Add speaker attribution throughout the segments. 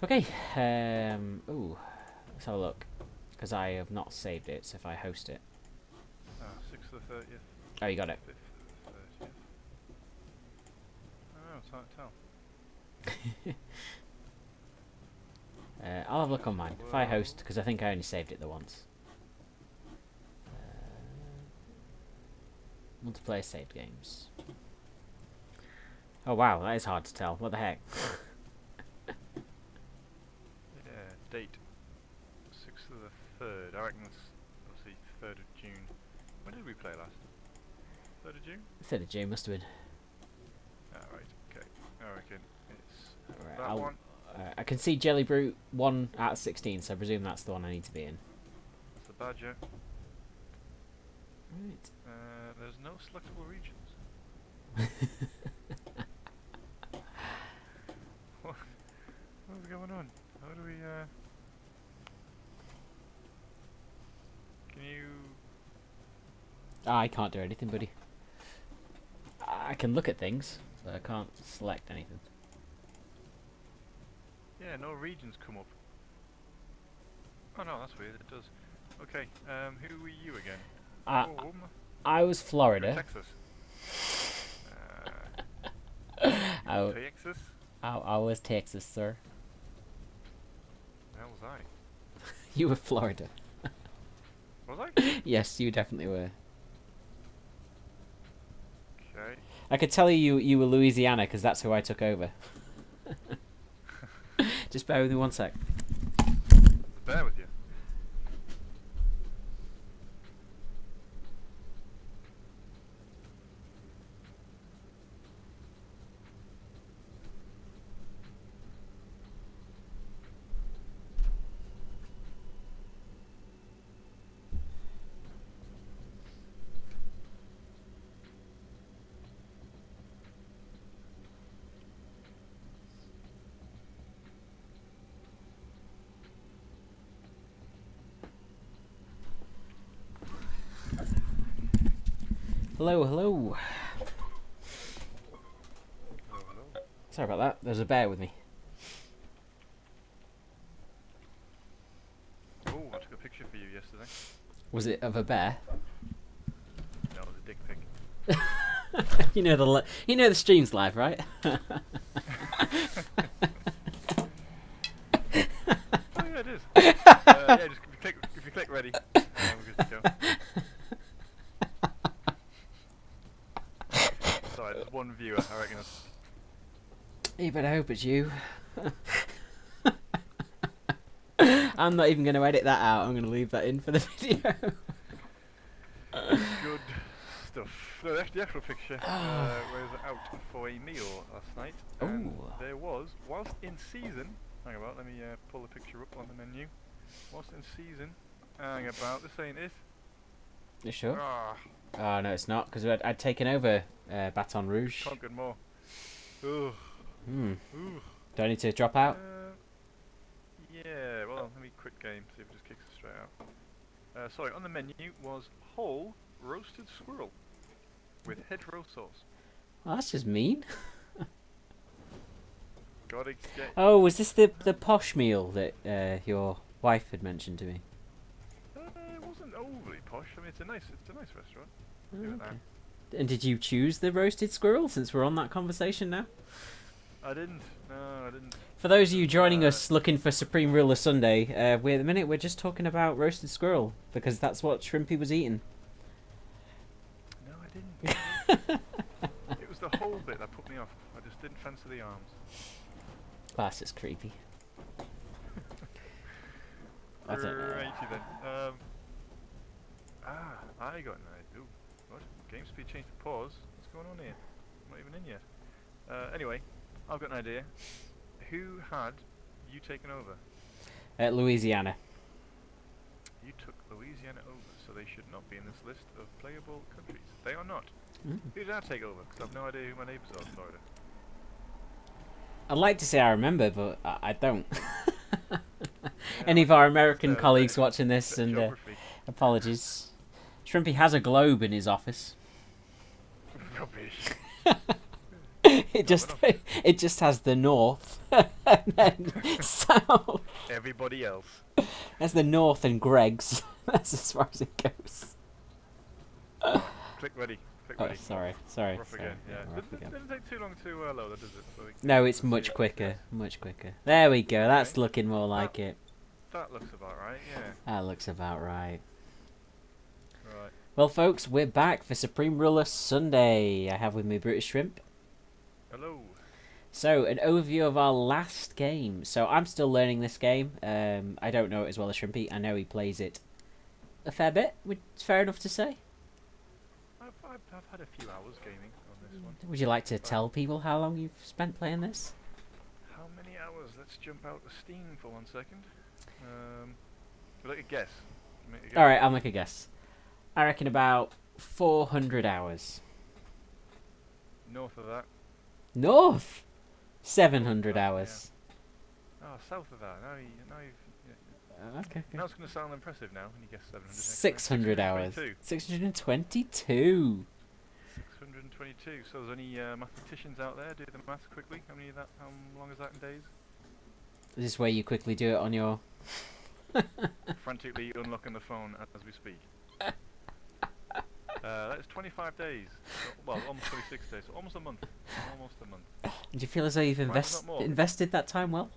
Speaker 1: Okay. Ooh, let's have a look. Because I have not saved it, so if I host it.
Speaker 2: Ah, 6th to the 30th.
Speaker 1: Oh, you got it.
Speaker 2: 5th to the 30th. Oh, it's hard to tell.
Speaker 1: I'll have a look on mine. If I host, because I think I only saved it the once. Multiplayer saved games. Oh wow, that is hard to tell. What the heck?
Speaker 2: Yeah, date. 6th to the 3rd. I reckon it's obviously 3rd of June. When did we play last? 3rd of June?
Speaker 1: 3rd of June must have been.
Speaker 2: Ah, right, okay. I reckon it's
Speaker 1: Right,
Speaker 2: that one.
Speaker 1: I can see Jelly Brute 1 out of 16, so I presume that's the one I need to be in.
Speaker 2: It's the Badger.
Speaker 1: Right.
Speaker 2: There's no selectable regions. What's going on? How do we, Can you...
Speaker 1: I can't do anything, buddy. I can look at things, but I can't select anything.
Speaker 2: Yeah, no regions come up. Oh no, that's weird, it does. Okay, who were you again?
Speaker 1: I was Florida.
Speaker 2: Texas. Texas?
Speaker 1: I was Texas, sir.
Speaker 2: How was I?
Speaker 1: You were Florida.
Speaker 2: Was I?
Speaker 1: Yes, you definitely were.
Speaker 2: Okay.
Speaker 1: I could tell you were Louisiana because that's who I took over. Just bear with me one sec.
Speaker 2: Bear with you.
Speaker 1: Hello, hello.
Speaker 2: Hello, hello.
Speaker 1: Sorry about that. There's a bear with me.
Speaker 2: Oh, I took a picture for you yesterday.
Speaker 1: Was it of a bear?
Speaker 2: No, it was a dick pic.
Speaker 1: You know the stream's live, right?
Speaker 2: Oh yeah, it is. Yeah, just if you click ready, we're good to go. Sorry, there's one viewer. I reckon.
Speaker 1: You better hope it's you. I'm not even going to edit that out. I'm going to leave that in for the video.
Speaker 2: Good stuff. No, the actual picture was out for a meal last night. And
Speaker 1: Ooh.
Speaker 2: there was, whilst in season, hang about, let me pull the picture up on the menu. Whilst in season, hang about, this ain't it.
Speaker 1: You sure?
Speaker 2: Ah,
Speaker 1: Oh, no, it's not, because I'd taken over Baton Rouge.
Speaker 2: conquered more. Ugh.
Speaker 1: Hmm.
Speaker 2: Ugh.
Speaker 1: Do I need to drop out?
Speaker 2: Yeah, well, let me quit game, see if it just kicks us straight out. Sorry, on the menu was whole roasted squirrel with hedgerow sauce.
Speaker 1: Oh, that's just mean.
Speaker 2: Gotta get...
Speaker 1: Oh, was this the posh meal that your wife had mentioned to me?
Speaker 2: it wasn't overly posh. I mean, it's a nice restaurant.
Speaker 1: Oh,
Speaker 2: Give it
Speaker 1: okay.
Speaker 2: that.
Speaker 1: And did you choose the roasted squirrel, since we're on that conversation now?
Speaker 2: I didn't. No, I didn't.
Speaker 1: For those of you joining us looking for Supreme Ruler Sunday, at the minute we're just talking about roasted squirrel, because that's what Shrimpy was eating.
Speaker 2: No, I didn't. It was the whole bit that put me off. I just didn't fancy the arms.
Speaker 1: That's just creepy. I don't know.
Speaker 2: Righty then. I got an idea. Ooh, what? Game speed changed to pause. What's going on here? I'm not even in yet. Anyway, I've got an idea. Who had you taken over?
Speaker 1: Louisiana.
Speaker 2: You took Louisiana over, so they should not be in this list of playable countries. They are not.
Speaker 1: Mm.
Speaker 2: Who did I take over? Because I've no idea who my neighbours are in Florida.
Speaker 1: I'd like to say I remember, but I don't.
Speaker 2: Yeah,
Speaker 1: Any of our American
Speaker 2: just,
Speaker 1: colleagues
Speaker 2: bit-
Speaker 1: watching this,
Speaker 2: bit of
Speaker 1: and
Speaker 2: geography.
Speaker 1: apologies. Shrimpy has a globe in his office.
Speaker 2: Rubbish.
Speaker 1: It
Speaker 2: No,
Speaker 1: just
Speaker 2: we're not.
Speaker 1: it just has the north and then south.
Speaker 2: Everybody else.
Speaker 1: That's the north and Greg's. That's as far as it goes.
Speaker 2: Right, click ready. Click
Speaker 1: Oh,
Speaker 2: ready.
Speaker 1: sorry.
Speaker 2: We're off
Speaker 1: Sorry.
Speaker 2: again. Yeah.
Speaker 1: We're off again.
Speaker 2: Doesn't take too long to load, does it? So we can
Speaker 1: No, it's
Speaker 2: see
Speaker 1: much
Speaker 2: it.
Speaker 1: quicker.
Speaker 2: Yes.
Speaker 1: Much quicker. There we go. That's
Speaker 2: Okay.
Speaker 1: looking more like
Speaker 2: That-
Speaker 1: it.
Speaker 2: That looks about right. Yeah.
Speaker 1: That looks about right.
Speaker 2: Right.
Speaker 1: Well, folks, we're back for Supreme Ruler Sunday. I have with me British Shrimp.
Speaker 2: Hello.
Speaker 1: So, an overview of our last game. So, I'm still learning this game. I don't know it as well as Shrimpy. I know he plays it a fair bit. It's fair enough to say.
Speaker 2: I've had a few hours gaming on this one.
Speaker 1: Would you like to tell people how long you've spent playing this?
Speaker 2: How many hours? Let's jump out of Steam for 1 second. Like a guess. Make a guess.
Speaker 1: Alright, I'll make a guess. I reckon about 400 hours.
Speaker 2: North of that.
Speaker 1: North! 700
Speaker 2: Yeah.
Speaker 1: hours.
Speaker 2: Oh, south of that.
Speaker 1: Okay.
Speaker 2: Now it's going to sound impressive now when you guess 700.
Speaker 1: 600 hours.
Speaker 2: 622.
Speaker 1: 622.
Speaker 2: 622. So there's any mathematicians out there? Do the maths quickly. How long is that in days?
Speaker 1: This is where you quickly do it on your...
Speaker 2: Frantically unlocking the phone as we speak. That is 25 days. Well, almost 26 days. So almost a month. Almost a month.
Speaker 1: Do you feel as though you've
Speaker 2: Mine was not more.
Speaker 1: invested that time well?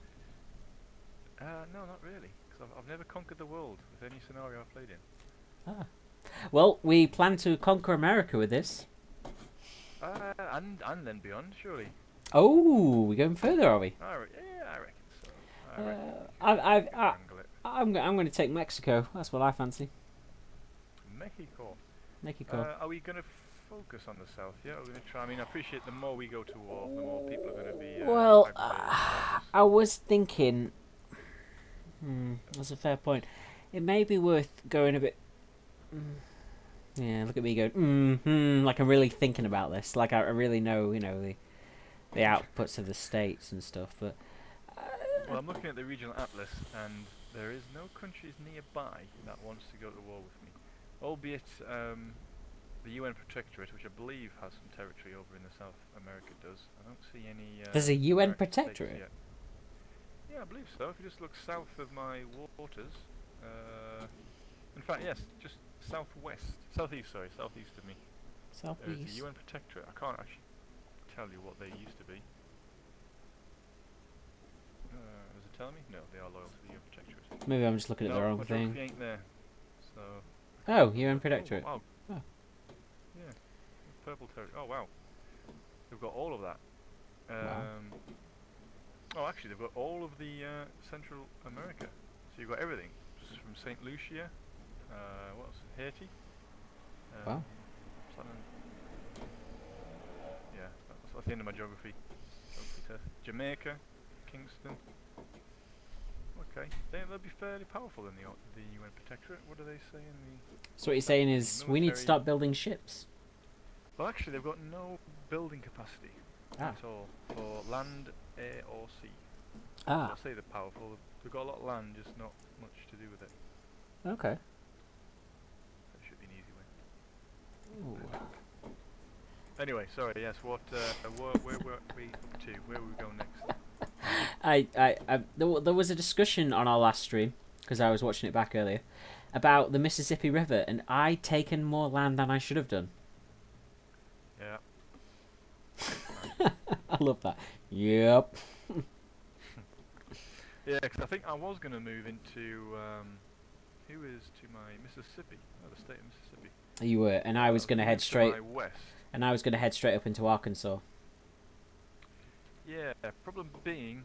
Speaker 2: No, not really. Because I've never conquered the world with any scenario I've played in.
Speaker 1: Ah. Well, we plan to conquer America with this.
Speaker 2: And then beyond, surely.
Speaker 1: Oh, we're going further, are we?
Speaker 2: I reckon so. I reckon
Speaker 1: I,
Speaker 2: we can wrangle it.
Speaker 1: I'm going to take Mexico. That's what I fancy.
Speaker 2: Mexico.
Speaker 1: Mexico.
Speaker 2: Are we going to focus on the south? Yeah, we're going to try. I mean, I appreciate the more we go to war, the more people are going to be.
Speaker 1: Well,
Speaker 2: aggravated about this.
Speaker 1: I was thinking. That's a fair point. It may be worth going a bit. Yeah, look at me going. Like I'm really thinking about this. Like I really know, the outputs of the states and stuff. But
Speaker 2: Well, I'm looking at the regional atlas, and there is no countries nearby that wants to go to war with me. Albeit the UN Protectorate, which I believe has some territory over in the South America, does. I don't see any.
Speaker 1: There's a UN
Speaker 2: American states
Speaker 1: Protectorate?
Speaker 2: yet. Yeah, I believe so. If you just look south of my waters, in fact, yes, just southeast of me. There is
Speaker 1: southeast.
Speaker 2: a UN Protectorate. I can't actually tell you what they used to be. Does it tell me? No, they are loyal to the UN Protectorate.
Speaker 1: Maybe I'm just looking at the wrong
Speaker 2: my
Speaker 1: thing.
Speaker 2: geography ain't there. So.
Speaker 1: Oh, UN Protectorate.
Speaker 2: Oh, wow.
Speaker 1: Oh.
Speaker 2: Yeah. Purple territory. Oh wow. They've got all of that. Oh, actually, they've got all of the Central America. So you've got everything, just from Saint Lucia. What else? Haiti.
Speaker 1: Wow.
Speaker 2: Yeah, that's the end of my geography test. Jamaica, Kingston. Okay, they'll be fairly powerful in the UN Protectorate. What do they say in the?
Speaker 1: So what you're saying is we need to
Speaker 2: military-
Speaker 1: start building ships.
Speaker 2: Well, actually, they've got no building capacity at all for land, air, or sea. I'll say they're powerful. They've got a lot of land, just not much to do with it.
Speaker 1: Okay.
Speaker 2: That should be an easy win.
Speaker 1: Ooh.
Speaker 2: Anyway, sorry. Yes. Where were we up to? Where will we go next?
Speaker 1: There was a discussion on our last stream because I was watching it back earlier about the Mississippi River, and I'd taken more land than I should have done.
Speaker 2: Yeah.
Speaker 1: I love that. Yep.
Speaker 2: Yeah, because I think I was going to move into who is to my Mississippi, the state of Mississippi.
Speaker 1: You were, and I was going to head straight.
Speaker 2: To my west.
Speaker 1: And I was going to head straight up into Arkansas.
Speaker 2: Yeah. Problem being,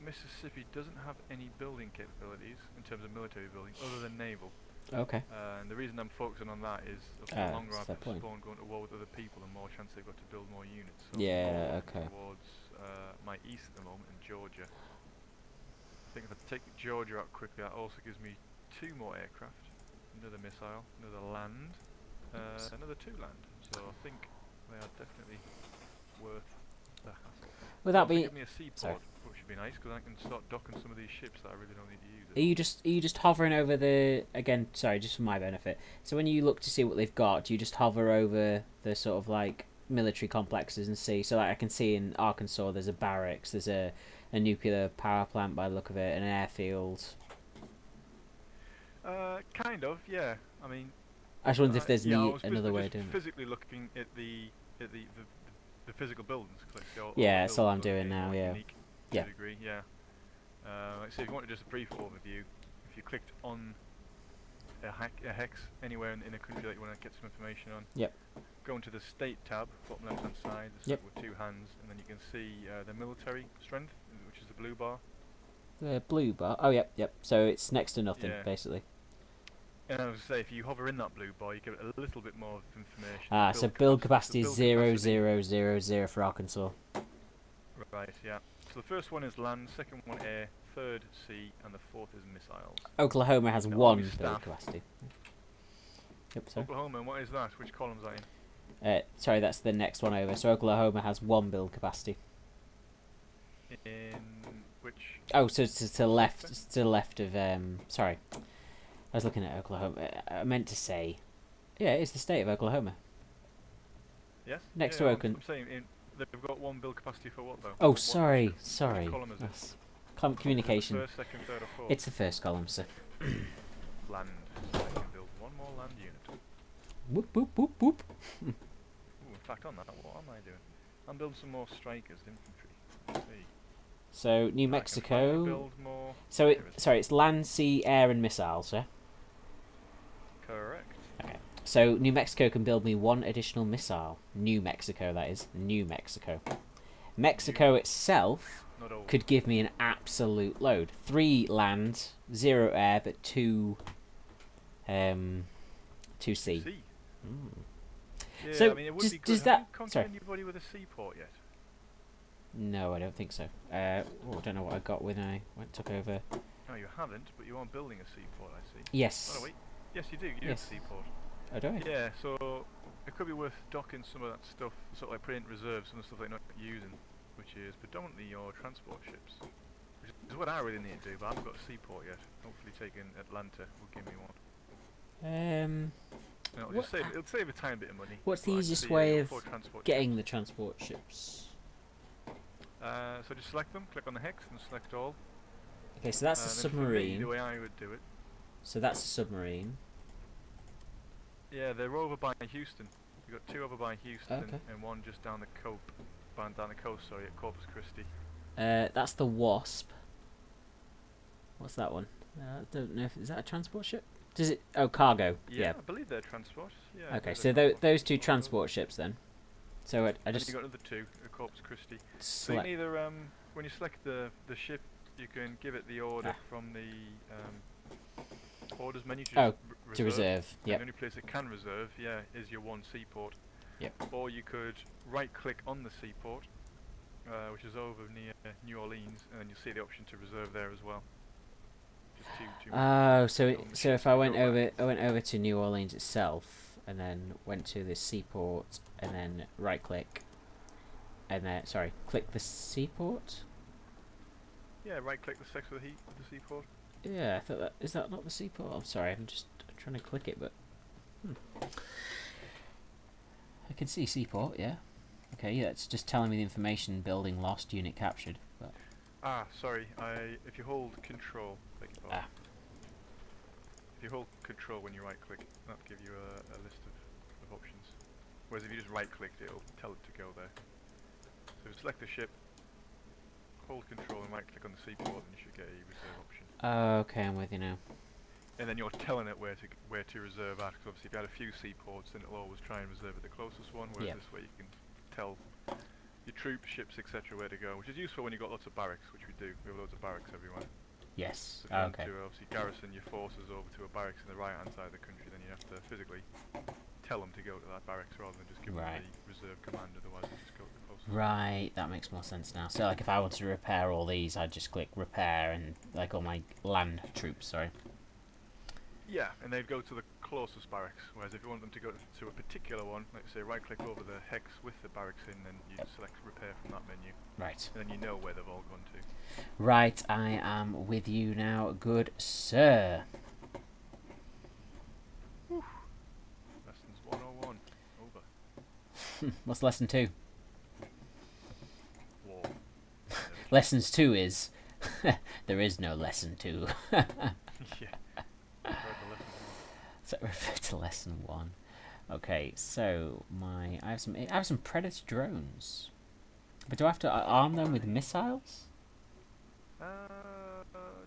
Speaker 2: Mississippi doesn't have any building capabilities in terms of military building other than naval.
Speaker 1: Okay.
Speaker 2: And the reason I'm focusing on that is the longer I've
Speaker 1: fair point.
Speaker 2: spawned going to war with other people, the more chance they've got to build more units. So
Speaker 1: Yeah,
Speaker 2: I'm
Speaker 1: okay.
Speaker 2: towards my east at the moment in Georgia. I think if I take Georgia out quickly, that also gives me 2 more aircraft, another missile, another land, another 2 land. So I think they are definitely worth the hassle.
Speaker 1: Without
Speaker 2: Give
Speaker 1: being,
Speaker 2: me a seaport, which would be nice because I can start docking some of these ships that I really don't need to use.
Speaker 1: are you just hovering over the again? Sorry, just for my benefit. So when you look to see what they've got, do you just hover over the sort of like military complexes and see. So like, I can see in Arkansas there's a barracks, there's a nuclear power plant by the look of it, an airfield.
Speaker 2: Kind of, yeah. I mean,
Speaker 1: I just wondered if there's
Speaker 2: yeah, I was
Speaker 1: another way of
Speaker 2: just
Speaker 1: doing it.
Speaker 2: physically looking at the physical buildings. 'Cause like, see, all
Speaker 1: Yeah,
Speaker 2: the
Speaker 1: that's all I'm
Speaker 2: buildings
Speaker 1: doing
Speaker 2: on the game
Speaker 1: now.
Speaker 2: are
Speaker 1: Yeah.
Speaker 2: unique to
Speaker 1: Yeah.
Speaker 2: a degree, yeah. Like, so if you wanted just a brief overview, if you clicked on a hex anywhere in a country that you want to get some information on,
Speaker 1: Yep.
Speaker 2: go into the state tab, bottom left hand side, the
Speaker 1: Yep.
Speaker 2: with 2 hands, and then you can see the military strength, which is the blue bar.
Speaker 1: The blue bar. Oh, yep, yep. So it's next to nothing,
Speaker 2: Yeah.
Speaker 1: basically.
Speaker 2: And I was say, if you hover in that blue bar, you get a little bit more information.
Speaker 1: Ah, so build capacity is 0,000 for Arkansas.
Speaker 2: Right, yeah. So the first one is land, second one air, third sea, and the fourth is missiles.
Speaker 1: Oklahoma has
Speaker 2: Now,
Speaker 1: one
Speaker 2: army
Speaker 1: build
Speaker 2: staff.
Speaker 1: capacity. Yep, sorry.
Speaker 2: Oklahoma, and what is that? Which column is that in?
Speaker 1: Sorry, that's the next one over. So Oklahoma has one build capacity.
Speaker 2: In which?
Speaker 1: Oh, so it's to the left. It's to the left of. Sorry, I was looking at Oklahoma. I meant to say, yeah, it's the state of Oklahoma.
Speaker 2: Yes.
Speaker 1: Next
Speaker 2: yeah,
Speaker 1: to
Speaker 2: I'm
Speaker 1: Oklahoma.
Speaker 2: saying they've got one build capacity for what though?
Speaker 1: Oh,
Speaker 2: What
Speaker 1: sorry,
Speaker 2: which
Speaker 1: sorry.
Speaker 2: column is it?
Speaker 1: That's communication.
Speaker 2: First, second, third, or fourth?
Speaker 1: It's the first column, sir.
Speaker 2: Land. So I can build one more land unit.
Speaker 1: Whoop whoop whoop whoop.
Speaker 2: Ooh, in fact, on that, what am I doing? I'm building some more strikers, infantry. Let's see.
Speaker 1: So New
Speaker 2: I can finally
Speaker 1: Mexico.
Speaker 2: build more.
Speaker 1: So it's land, sea, air, and missiles, yeah.
Speaker 2: Correct.
Speaker 1: Okay. So New Mexico can build me one additional missile. New Mexico, that is. New Mexico. Mexico itself
Speaker 2: Not old.
Speaker 1: could give me an absolute load. 3 land, 0 air, but 2 sea.
Speaker 2: Sea.
Speaker 1: Mm.
Speaker 2: Yeah,
Speaker 1: So,
Speaker 2: I mean, it would
Speaker 1: does-
Speaker 2: be good.
Speaker 1: does
Speaker 2: Have
Speaker 1: that-
Speaker 2: you conquered
Speaker 1: sorry.
Speaker 2: anybody with a seaport yet?
Speaker 1: No, I don't think so. I don't know what I got when I took over.
Speaker 2: No, you haven't, but you are building a seaport, I see.
Speaker 1: Yes.
Speaker 2: Oh, no, wait. Yes, you do. You
Speaker 1: Yes.
Speaker 2: do a seaport.
Speaker 1: Oh, do I?
Speaker 2: Yeah, so it could be worth docking some of that stuff, sort of like putting it in reserve, some of the stuff they're not using, which is predominantly your transport ships. Which is what I really need to do, but I haven't got a seaport yet. Hopefully taking Atlanta will give me one.
Speaker 1: Um,
Speaker 2: And it'll,
Speaker 1: What-
Speaker 2: just save, it'll save a tiny bit of money.
Speaker 1: What's the
Speaker 2: but
Speaker 1: easiest
Speaker 2: actually,
Speaker 1: way
Speaker 2: you've
Speaker 1: of
Speaker 2: got 4 transport
Speaker 1: getting the transport ships?
Speaker 2: ships. So just select them, click on the hex, and select all.
Speaker 1: Okay, so that's a
Speaker 2: then for me,
Speaker 1: submarine.
Speaker 2: the way I would do it,
Speaker 1: So that's a submarine.
Speaker 2: yeah, they're over by Houston. You've got 2 over by Houston,
Speaker 1: Okay.
Speaker 2: and 1 just down the down the coast, sorry, at Corpus Christi.
Speaker 1: That's the Wasp. What's that one? I don't know if is that a transport ship. Does it? Oh, cargo.
Speaker 2: Yeah,
Speaker 1: Yeah.
Speaker 2: I believe they're transport. Yeah.
Speaker 1: Okay, so those 2 transport ships then. So I
Speaker 2: And
Speaker 1: just
Speaker 2: you got another 2 at Corpus Christi. So you
Speaker 1: select.
Speaker 2: can either when you select the ship, you can give it the order
Speaker 1: Ah.
Speaker 2: from the orders menu.
Speaker 1: Oh,
Speaker 2: Just
Speaker 1: to reserve.
Speaker 2: And
Speaker 1: Yep.
Speaker 2: the only place it can reserve, yeah, is your 1 seaport.
Speaker 1: Yep.
Speaker 2: Or you could right-click on the seaport, which is over near New Orleans, and then you'll see the option to reserve there as well. Just two
Speaker 1: Oh, so
Speaker 2: little
Speaker 1: so if
Speaker 2: machines
Speaker 1: I
Speaker 2: to
Speaker 1: went
Speaker 2: go around.
Speaker 1: over to New Orleans itself, and then went to the seaport, and then right click, and then click the seaport.
Speaker 2: Yeah, right-click the sex of the seaport.
Speaker 1: Yeah, I thought that is that not the seaport? I'm sorry, I'm just trying to click it, but I can see seaport. Yeah. Okay, yeah, it's just telling me the information: building lost, unit captured. But
Speaker 2: Ah, sorry. If you hold Control, beg your pardon. If you hold Control when you right-click, that'll give you a list of options. Whereas if you just right-clicked, it'll tell it to go there. So if you select the ship, hold Control and right-click on the seaport, and you should get a reserve option.
Speaker 1: okay, I'm with you now.
Speaker 2: And then you're telling it where to reserve at. Because obviously, if you had a few seaports, then it'll always try and reserve at the closest one. Whereas
Speaker 1: Yep.
Speaker 2: this way, you can tell your troops, ships, etc. where to go, which is useful when you've got lots of barracks, which we do. We have loads of barracks everywhere.
Speaker 1: Yes.
Speaker 2: So if you want
Speaker 1: Okay.
Speaker 2: to obviously garrison your forces over to a barracks in the right-hand side of the country, then you have to physically tell them to go to that barracks rather than just give
Speaker 1: Right.
Speaker 2: them the reserve command. Otherwise, they just go to the closest.
Speaker 1: Right, that makes more sense now. So, like, if I wanted to repair all these, I'd just click repair and, like, all my land troops, sorry.
Speaker 2: Yeah, and they'd go to the closest barracks. Whereas if you want them to go to a particular one, like say right-click over the hex with the barracks in, then you
Speaker 1: Yep.
Speaker 2: select repair from that menu,
Speaker 1: Right.
Speaker 2: and then you know where they've all gone to.
Speaker 1: Right, I am with you now, good sir.
Speaker 2: Lessons 101 over.
Speaker 1: What's lesson 2?
Speaker 2: War.
Speaker 1: Lessons 2 is there is no lesson 2.
Speaker 2: Yeah. Refer to lesson 1.
Speaker 1: So refer to lesson 1. Okay, so I have some predator drones, but do I have to arm them with missiles?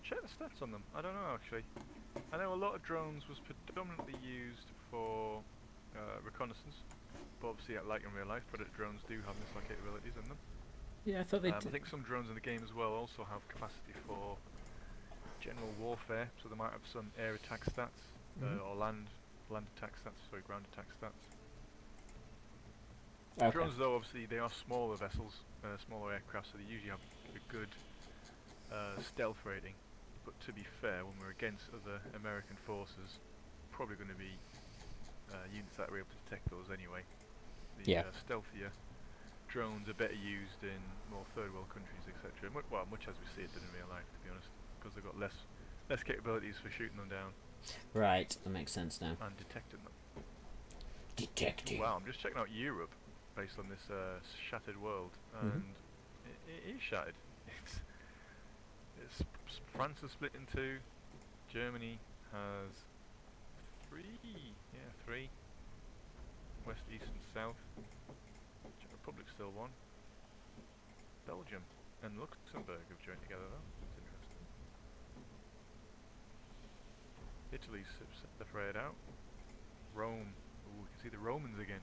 Speaker 2: Check the stats on them. I don't know actually. I know a lot of drones was predominantly used for reconnaissance, but obviously, like in real life, predator drones do have missile capabilities in them.
Speaker 1: Yeah, I thought they
Speaker 2: I
Speaker 1: did.
Speaker 2: think some drones in the game as well also have capacity for general warfare, so they might have some air attack stats or land attack stats, sorry, ground attack stats.
Speaker 1: Okay.
Speaker 2: Drones, though, obviously they are smaller vessels, smaller aircraft, so they usually have a good stealth rating. But to be fair, when we're against other American forces, probably going to be units that are able to detect those anyway. The stealthier drones are better used in more third world countries, etc. Well, much as we see it done in real life, to be honest, because they've got less capabilities for shooting them down.
Speaker 1: Right, that makes sense now.
Speaker 2: And detecting them.
Speaker 1: Detecting.
Speaker 2: Wow, I'm just checking out Europe based on this shattered world, and it is shattered. France is split in 2. Germany has 3. Yeah, 3. West, east, and south. Czech Republic's still 1. Belgium and Luxembourg have joined together though. That's interesting. Italy's separated out. Rome. Ooh, we can see the Romans again.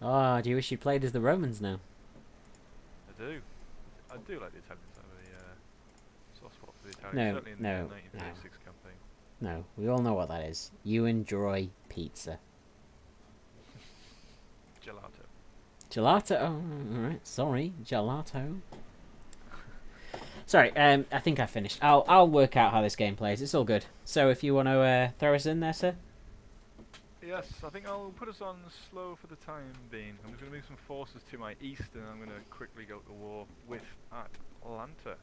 Speaker 1: Oh, do you wish you played as the Romans now?
Speaker 2: I do. I do like the Italians. I have a soft spot for the Italians.
Speaker 1: No,
Speaker 2: Certainly in the 1936 campaign.
Speaker 1: No, we all know what that is. You enjoy pizza.
Speaker 2: Gelato.
Speaker 1: Gelato? Oh, alright. Sorry. Gelato. Sorry, I think I finished. I'll work out how this game plays. It's all good. So if you want to throw us in there, sir?
Speaker 2: Yes, I think I'll put us on slow for the time being. I'm just going to move some forces to my east, and I'm going to quickly go to war with Atlanta.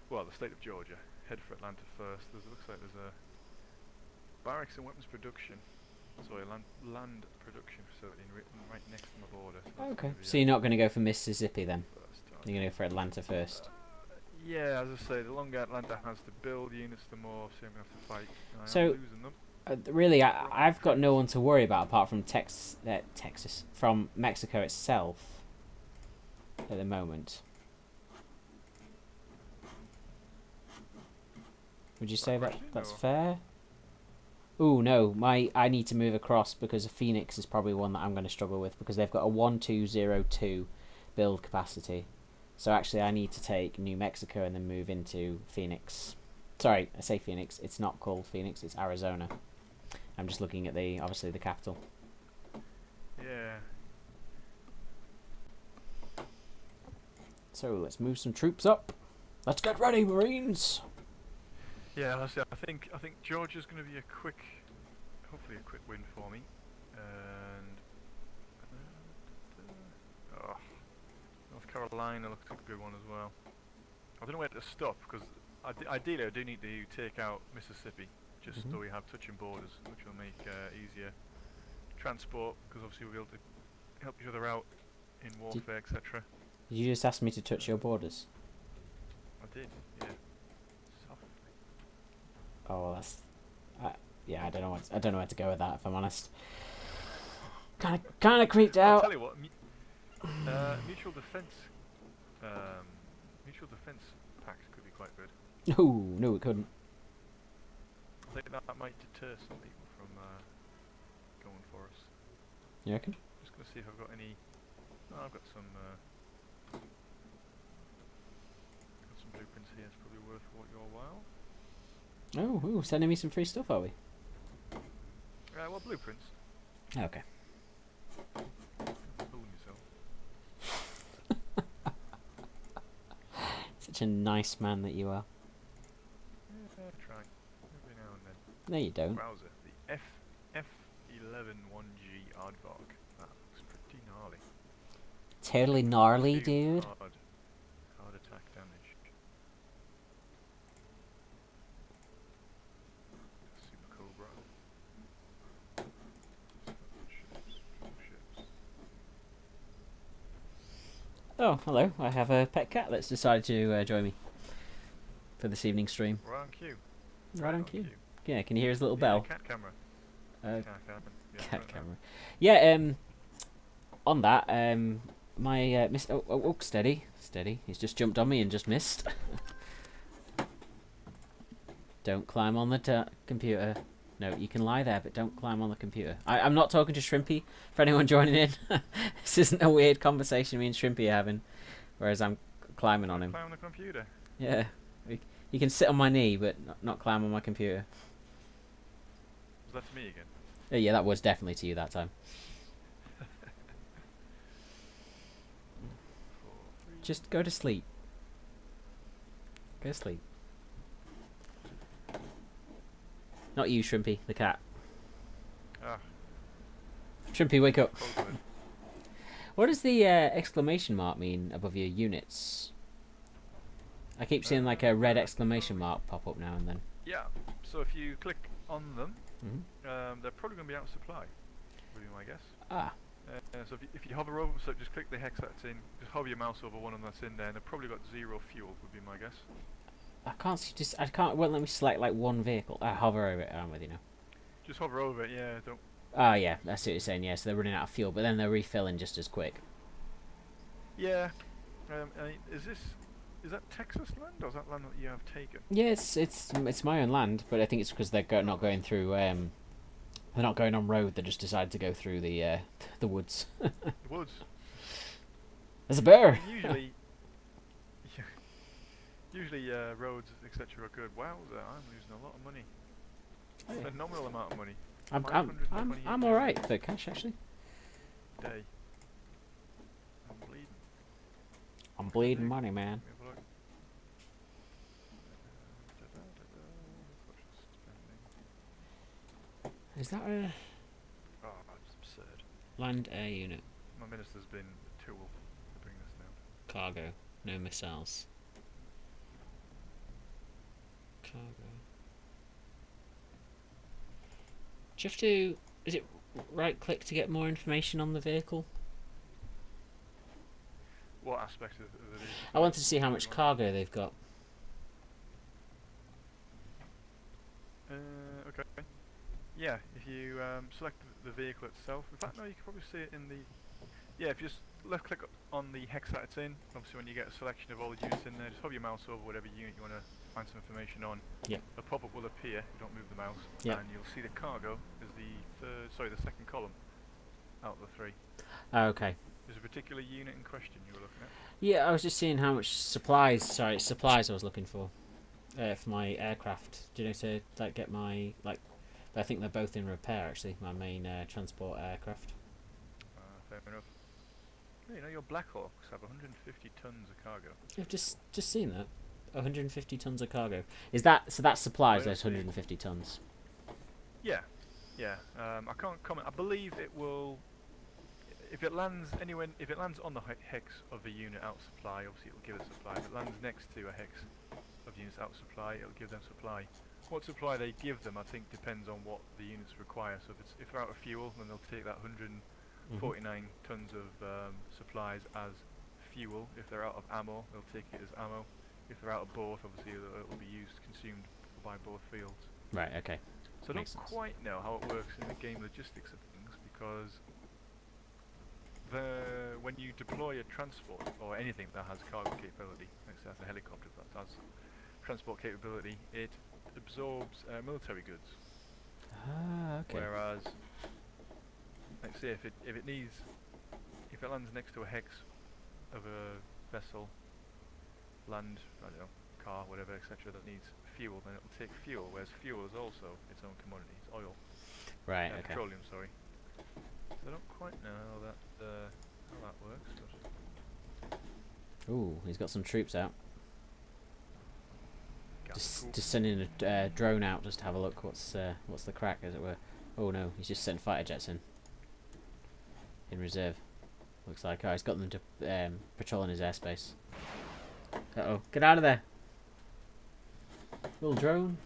Speaker 2: Well, the state of Georgia. Head for Atlanta first. It looks like there's a barracks and weapons production. Sorry, land production facility right next to my border. So
Speaker 1: okay. So you're not going to go for Mississippi then? You're going to go for Atlanta first?
Speaker 2: Yeah, as I say, the longer Atlanta has to build units, the more obviously I'm going to have to fight. And
Speaker 1: So,
Speaker 2: I'm losing them.
Speaker 1: Really, I've got no one to worry about apart from Texas, from Mexico itself at the moment. Would you say that's fair? Ooh, no, I need to move across because Phoenix is probably one that I'm going to struggle with because they've got a 1202 build capacity. So actually I need to take New Mexico and then move into Phoenix. Sorry, I say Phoenix. It's not called Phoenix, it's Arizona. I'm just looking at obviously the capital.
Speaker 2: Yeah.
Speaker 1: So let's move some troops up. Let's get ready, Marines.
Speaker 2: Yeah, honestly, I think Georgia's going to be hopefully a quick win for me. And North Carolina looks like a good one as well. I don't know where to stop because ideally I do need to take out Mississippi just so we have touching borders, which will make easier transport because obviously we'll be able to help each other out in warfare, etc.
Speaker 1: Did you just ask me to touch your borders?
Speaker 2: I did, yeah. Softly.
Speaker 1: Oh, that's yeah. I don't know where to go with that. If I'm honest, kind of creeped out.
Speaker 2: I'll tell you what, mutual defense pact could be quite good.
Speaker 1: No, it couldn't.
Speaker 2: I think that might deter some people from going for us.
Speaker 1: You reckon?
Speaker 2: Just gonna see if I've got any. Oh, I've got some blueprints here. It's probably worth your while.
Speaker 1: Oh, sending me some free stuff, are we?
Speaker 2: What blueprints?
Speaker 1: Okay.
Speaker 2: Fooling yourself.
Speaker 1: Such a nice man that you are.
Speaker 2: Yeah, try every now and then.
Speaker 1: No, you don't.
Speaker 2: Browser, the F111G Aardvark. That looks pretty gnarly.
Speaker 1: Totally gnarly, dude.
Speaker 2: Hard attack damage. Super Cobra. Ships.
Speaker 1: Oh, hello. I have a pet cat that's decided to join me for this evening stream.
Speaker 2: Right on cue.
Speaker 1: Right on cue. Yeah, can you hear his little
Speaker 2: Yeah,
Speaker 1: bell?
Speaker 2: cat camera.
Speaker 1: Uh,
Speaker 2: Yeah,
Speaker 1: cat camera. Yeah, on that, my miss. Oh, steady. He's just jumped on me and just missed. Don't climb on the computer. No, you can lie there, but don't climb on the computer. I'm not talking to Shrimpy. For anyone joining in, this isn't a weird conversation me and Shrimpy are having. Whereas I'm climbing on him.
Speaker 2: Climb on the computer.
Speaker 1: Yeah, you can sit on my knee, but not climb on my computer.
Speaker 2: Was that to me again?
Speaker 1: Yeah, that was definitely to you that time. Just go to sleep. Go to sleep. Not you, Shrimpy, the cat.
Speaker 2: Ah.
Speaker 1: Shrimpy, wake up. What does the exclamation mark mean above your units? I keep seeing like a red exclamation mark pop up now and then.
Speaker 2: Yeah, so if you click on them, they're probably going to be out of supply, would be my guess.
Speaker 1: Ah.
Speaker 2: So if you hover over, so just click the hex that's in, just hover your mouse over one of them that's in there, and they've probably got 0 fuel, would be my guess.
Speaker 1: I can't see, won't let me select like one vehicle. Hover over it, I'm with you now.
Speaker 2: Just hover over it, yeah, don't.
Speaker 1: Ah, yeah, that's what you're saying, yeah, so they're running out of fuel, but then they're refilling just as quick.
Speaker 2: Yeah. Is that Texas land, or is that land that you have taken?
Speaker 1: Yeah, it's my own land, but I think it's because they're not going through, they're not going on road, they just decided to go through the woods.
Speaker 2: The woods?
Speaker 1: There's a bear!
Speaker 2: Usually roads, etc. are good. Wow, I'm losing a lot of money.
Speaker 1: Oh, yeah.
Speaker 2: Phenomenal amount of money.
Speaker 1: I'm alright for cash actually.
Speaker 2: Day. I'm bleeding.
Speaker 1: I'm bleeding money, man. Is that a
Speaker 2: Oh, that's absurd.
Speaker 1: land air unit?
Speaker 2: My minister's been a tool to bring this down.
Speaker 1: Cargo, no missiles. Cargo. Do you have to? Is it right click to get more information on the vehicle?
Speaker 2: What aspect of the vehicle?
Speaker 1: I wanted to see how much cargo they've got.
Speaker 2: Okay. Yeah, if you select the vehicle itself. In fact, no, you can probably see it in the. Yeah, if you just left click on the hex that it's in, obviously when you get a selection of all the units in there, just hover your mouse over whatever unit you want to find some information on.
Speaker 1: Yep.
Speaker 2: A pop-up will appear if you don't move the mouse,
Speaker 1: yep.
Speaker 2: And you'll see the cargo is the second column out of the 3.
Speaker 1: Oh, okay.
Speaker 2: There's a particular unit in question you were looking at?
Speaker 1: Yeah, I was just seeing how much supplies. Sorry, it's supplies I was looking for my aircraft. Do you know to like get my like? I think they're both in repair actually. My main transport aircraft.
Speaker 2: Fair enough. You know, your Black Hawks have 150 tons of cargo.
Speaker 1: I've just seen that. 150 tons of cargo. Is that so? That supplies those 150 tons.
Speaker 2: Yeah, yeah. I can't comment. I believe it will. If it lands anywhere, if it lands on the hex of the unit out of supply, obviously it'll give it supply. If it lands next to a hex of units out of supply, it'll give them supply. What supply they give them, I think, depends on what the units require. So if they're out of fuel, then they'll take that 149 tons of supplies as fuel. If they're out of ammo, they'll take it as ammo. If they're out of both, obviously it will be consumed by both fields.
Speaker 1: Right. Okay.
Speaker 2: So I don't quite know how it works in the game logistics of things, because when you deploy a transport or anything that has cargo capability, let's say that's a helicopter that has transport capability, it absorbs military goods.
Speaker 1: Ah, okay.
Speaker 2: Whereas, let's say if it lands next to a hex of a vessel, land, I don't know, car, whatever, etc., that needs fuel, then it will take fuel. Whereas fuel is also its own commodity, it's oil.
Speaker 1: Right. Okay.
Speaker 2: Petroleum, sorry. So I don't quite know how that works. But
Speaker 1: Ooh, he's got some troops out. Just sending a drone out just to have a look. What's the crack, as it were? Oh no, he's just sending fighter jets in reserve. Looks like he's got them to patrol in his airspace. Uh-oh, get out of there, little drone.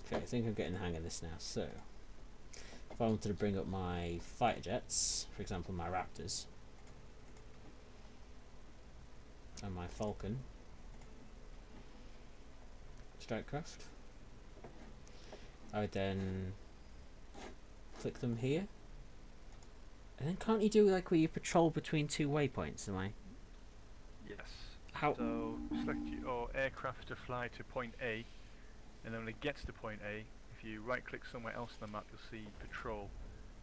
Speaker 1: Okay, I think I'm getting the hang of this now. So, if I wanted to bring up my fighter jets, for example my Raptors, and my Falcon Strikecraft, I would then click them here. And then can't you do like where you patrol between 2 waypoints? Am I?
Speaker 2: Yes.
Speaker 1: How?
Speaker 2: So select your aircraft to fly to point A, and then when it gets to point A, if you right-click somewhere else on the map, you'll see patrol,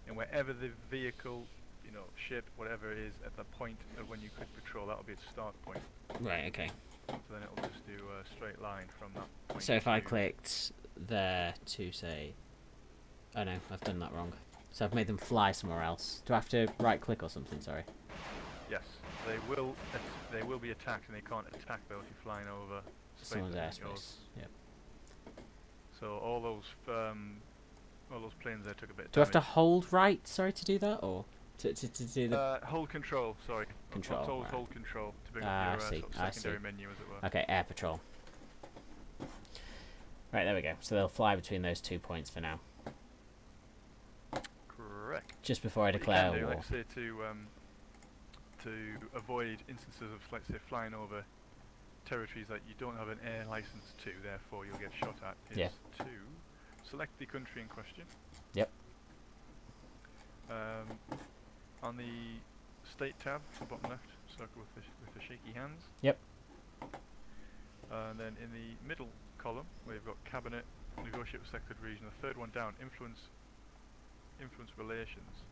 Speaker 2: and wherever the vehicle, ship, whatever it is at the point of when you click patrol, that'll be its start point.
Speaker 1: Right. Okay.
Speaker 2: So then it'll just do a straight line from that point.
Speaker 1: So if I clicked there to say, oh no, I've done that wrong. So I've made them fly somewhere else. Do I have to right-click or something? Sorry.
Speaker 2: Yes, they will be attacked, and they can't attack though if you're flying over space.
Speaker 1: Someone's airspace. Yep.
Speaker 2: So all those planes there took a bit of
Speaker 1: Do I have to
Speaker 2: damage.
Speaker 1: hold right? Sorry, to do that, or to do the
Speaker 2: Hold control. Sorry.
Speaker 1: control?
Speaker 2: Always
Speaker 1: Right.
Speaker 2: hold control to bring
Speaker 1: Ah,
Speaker 2: up your
Speaker 1: I see.
Speaker 2: sort of
Speaker 1: I
Speaker 2: secondary
Speaker 1: see.
Speaker 2: menu, as it were.
Speaker 1: Okay, air patrol. Right, there we go. So they'll fly between those 2 points for now.
Speaker 2: Correct.
Speaker 1: Just before I
Speaker 2: What you
Speaker 1: declare
Speaker 2: can do,
Speaker 1: war.
Speaker 2: let's say to avoid instances of, let's say, flying over territories that you don't have an air license to, therefore you'll get shot at, is
Speaker 1: Yeah.
Speaker 2: to select the country in question.
Speaker 1: Yep.
Speaker 2: On the state tab, the bottom left, circle with the shaky hands.
Speaker 1: Yep.
Speaker 2: And then in the middle column, where you've got cabinet, negotiate with selected region, the third one down, influence relations.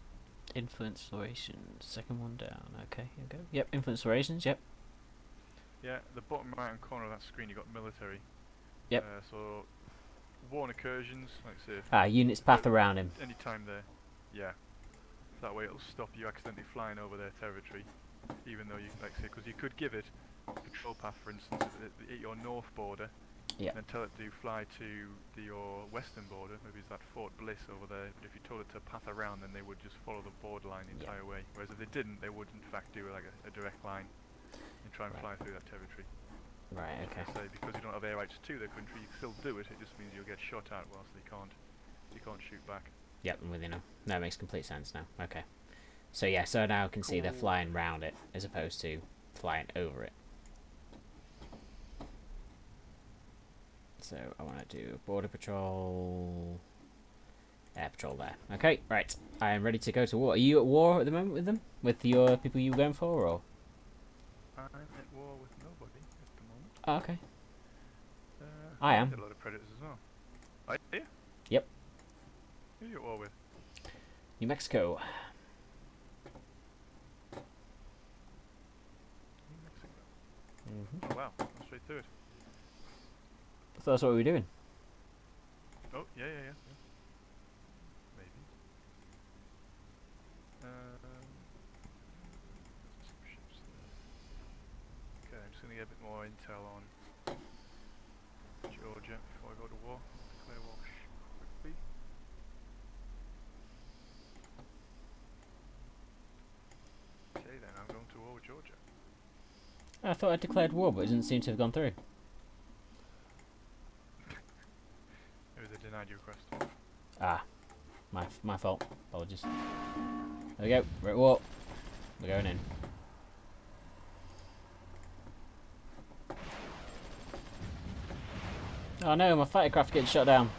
Speaker 1: Influence relations. Second one down. Okay, here we go. Yep, influence relations. Yep.
Speaker 2: Yeah, the bottom right hand corner of that screen, you've got military.
Speaker 1: Yep.
Speaker 2: So war and incursions, like say.
Speaker 1: Units path around him.
Speaker 2: Any time there. Yeah. That way it'll stop you accidentally flying over their territory, even though you, like say, because you could give it patrol path, for instance, at your north border.
Speaker 1: Yeah.
Speaker 2: And tell it to fly to your western border, maybe it's that Fort Bliss over there. But if you told it to path around, then they would just follow the borderline the entire way. Whereas if they didn't, they would in fact do like a direct line and try and fly through that territory.
Speaker 1: Right. Okay.
Speaker 2: So because you don't have air rights to their country, you can still do it. It just means you'll get shot at whilst you can't shoot back.
Speaker 1: Yep, I'm with you now. That makes complete sense now. Okay. So yeah, so now I can see they're flying round it as opposed to flying over it. So I want to do border patrol, air patrol there. Okay, right. I am ready to go to war. Are you at war at the moment with them? With your people you were going for, or?
Speaker 2: I'm at war with nobody at the moment.
Speaker 1: Oh, okay. I am.
Speaker 2: Did a lot of predators as well. Are you?
Speaker 1: Yep.
Speaker 2: Who are you at war with?
Speaker 1: New Mexico.
Speaker 2: New Mexico. Oh wow, I'm straight through it.
Speaker 1: So that's what we were doing.
Speaker 2: Oh, yeah. Maybe. Some ships there. Okay, I'm just going to get a bit more intel on Georgia before I go to war. Declare war quickly. Okay then, I'm going to war with Georgia.
Speaker 1: I thought I declared war, but it didn't seem to have gone through.
Speaker 2: Maybe they denied your request.
Speaker 1: Ah, my fault. Apologies. There we go. We're at war. We're going in. Oh no, my fighter craft getting shot down.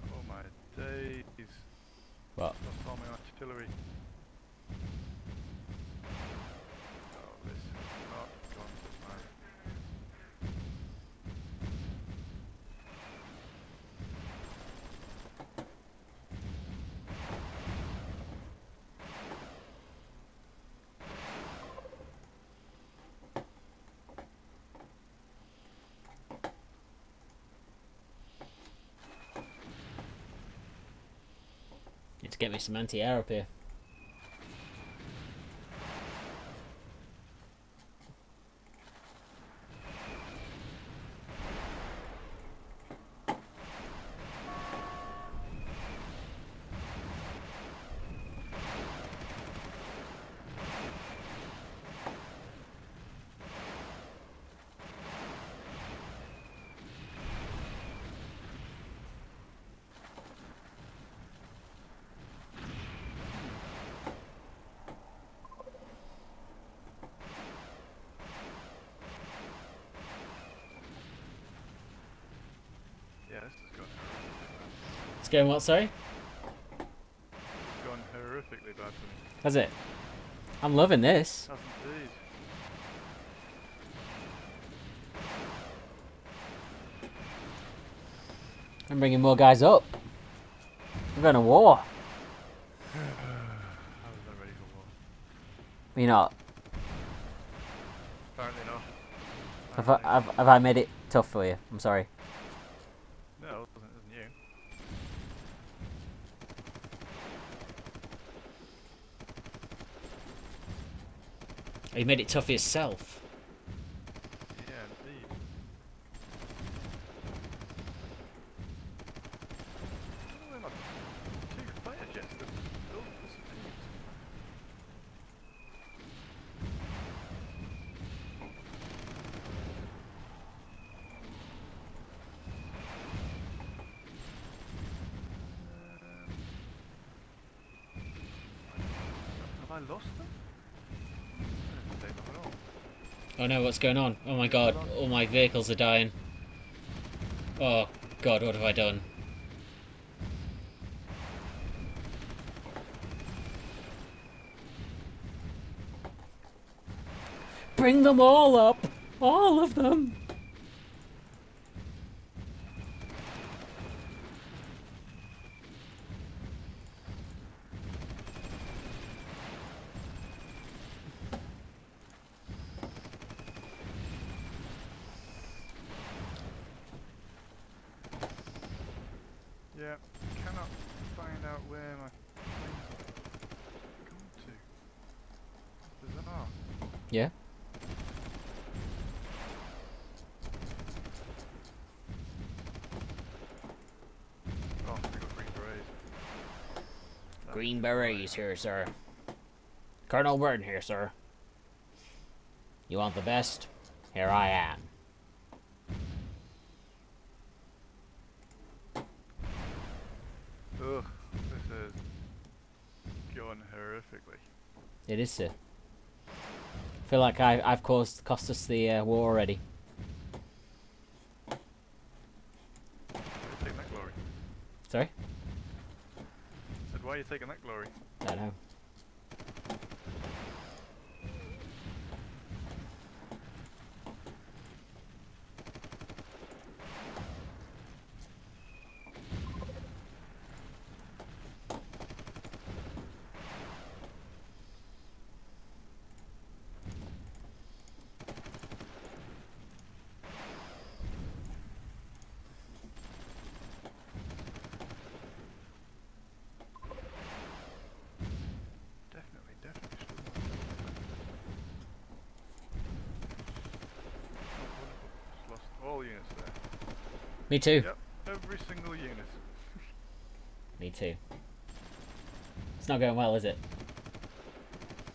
Speaker 2: Oh my days.
Speaker 1: What?
Speaker 2: Lost all my artillery. Oh, this has not gone to plan.
Speaker 1: Need to get me some anti-air up here. It's going what, sorry?
Speaker 2: It's gone horrifically bad for me.
Speaker 1: Has it? I'm loving this.
Speaker 2: Has indeed.
Speaker 1: I'm bringing more guys up. I'm going to war.
Speaker 2: I was not ready for war.
Speaker 1: You're not.
Speaker 2: Apparently not.
Speaker 1: Have I made it tough for you? I'm sorry.
Speaker 2: No, it wasn't you.
Speaker 1: You made it tough for yourself.
Speaker 2: Yeah, indeed. Oh, my two fighter jets that both disappeared. Have I lost them? I didn't take them at all.
Speaker 1: Oh no, what's going on? Oh my god, all my vehicles are dying. Oh god, what have I done? Bring them all up! All of them!
Speaker 2: Yeah, cannot find out where my planes are going to. Bizarre.
Speaker 1: Yeah?
Speaker 2: Oh, we got green berets.
Speaker 1: Green berets here, sir. Colonel Burton here, sir. You want the best? Here I am.
Speaker 2: Ugh, this is going horrifically.
Speaker 1: It is, sir. I feel like I've cost us the war already.
Speaker 2: Why are you taking that glory?
Speaker 1: Sorry?
Speaker 2: Said, why are you taking that glory?
Speaker 1: I don't know.
Speaker 2: Definitely still oh, wonderful. Just lost all units there.
Speaker 1: Me too.
Speaker 2: Yep, every single unit.
Speaker 1: Me too. It's not going well, is it?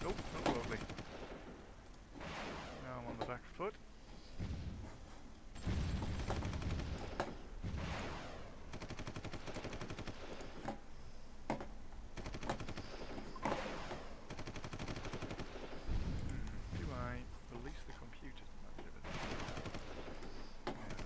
Speaker 2: Nope, not lovely. Now I'm on the back foot. Do I release the computer? That bit of it. Yeah, okay.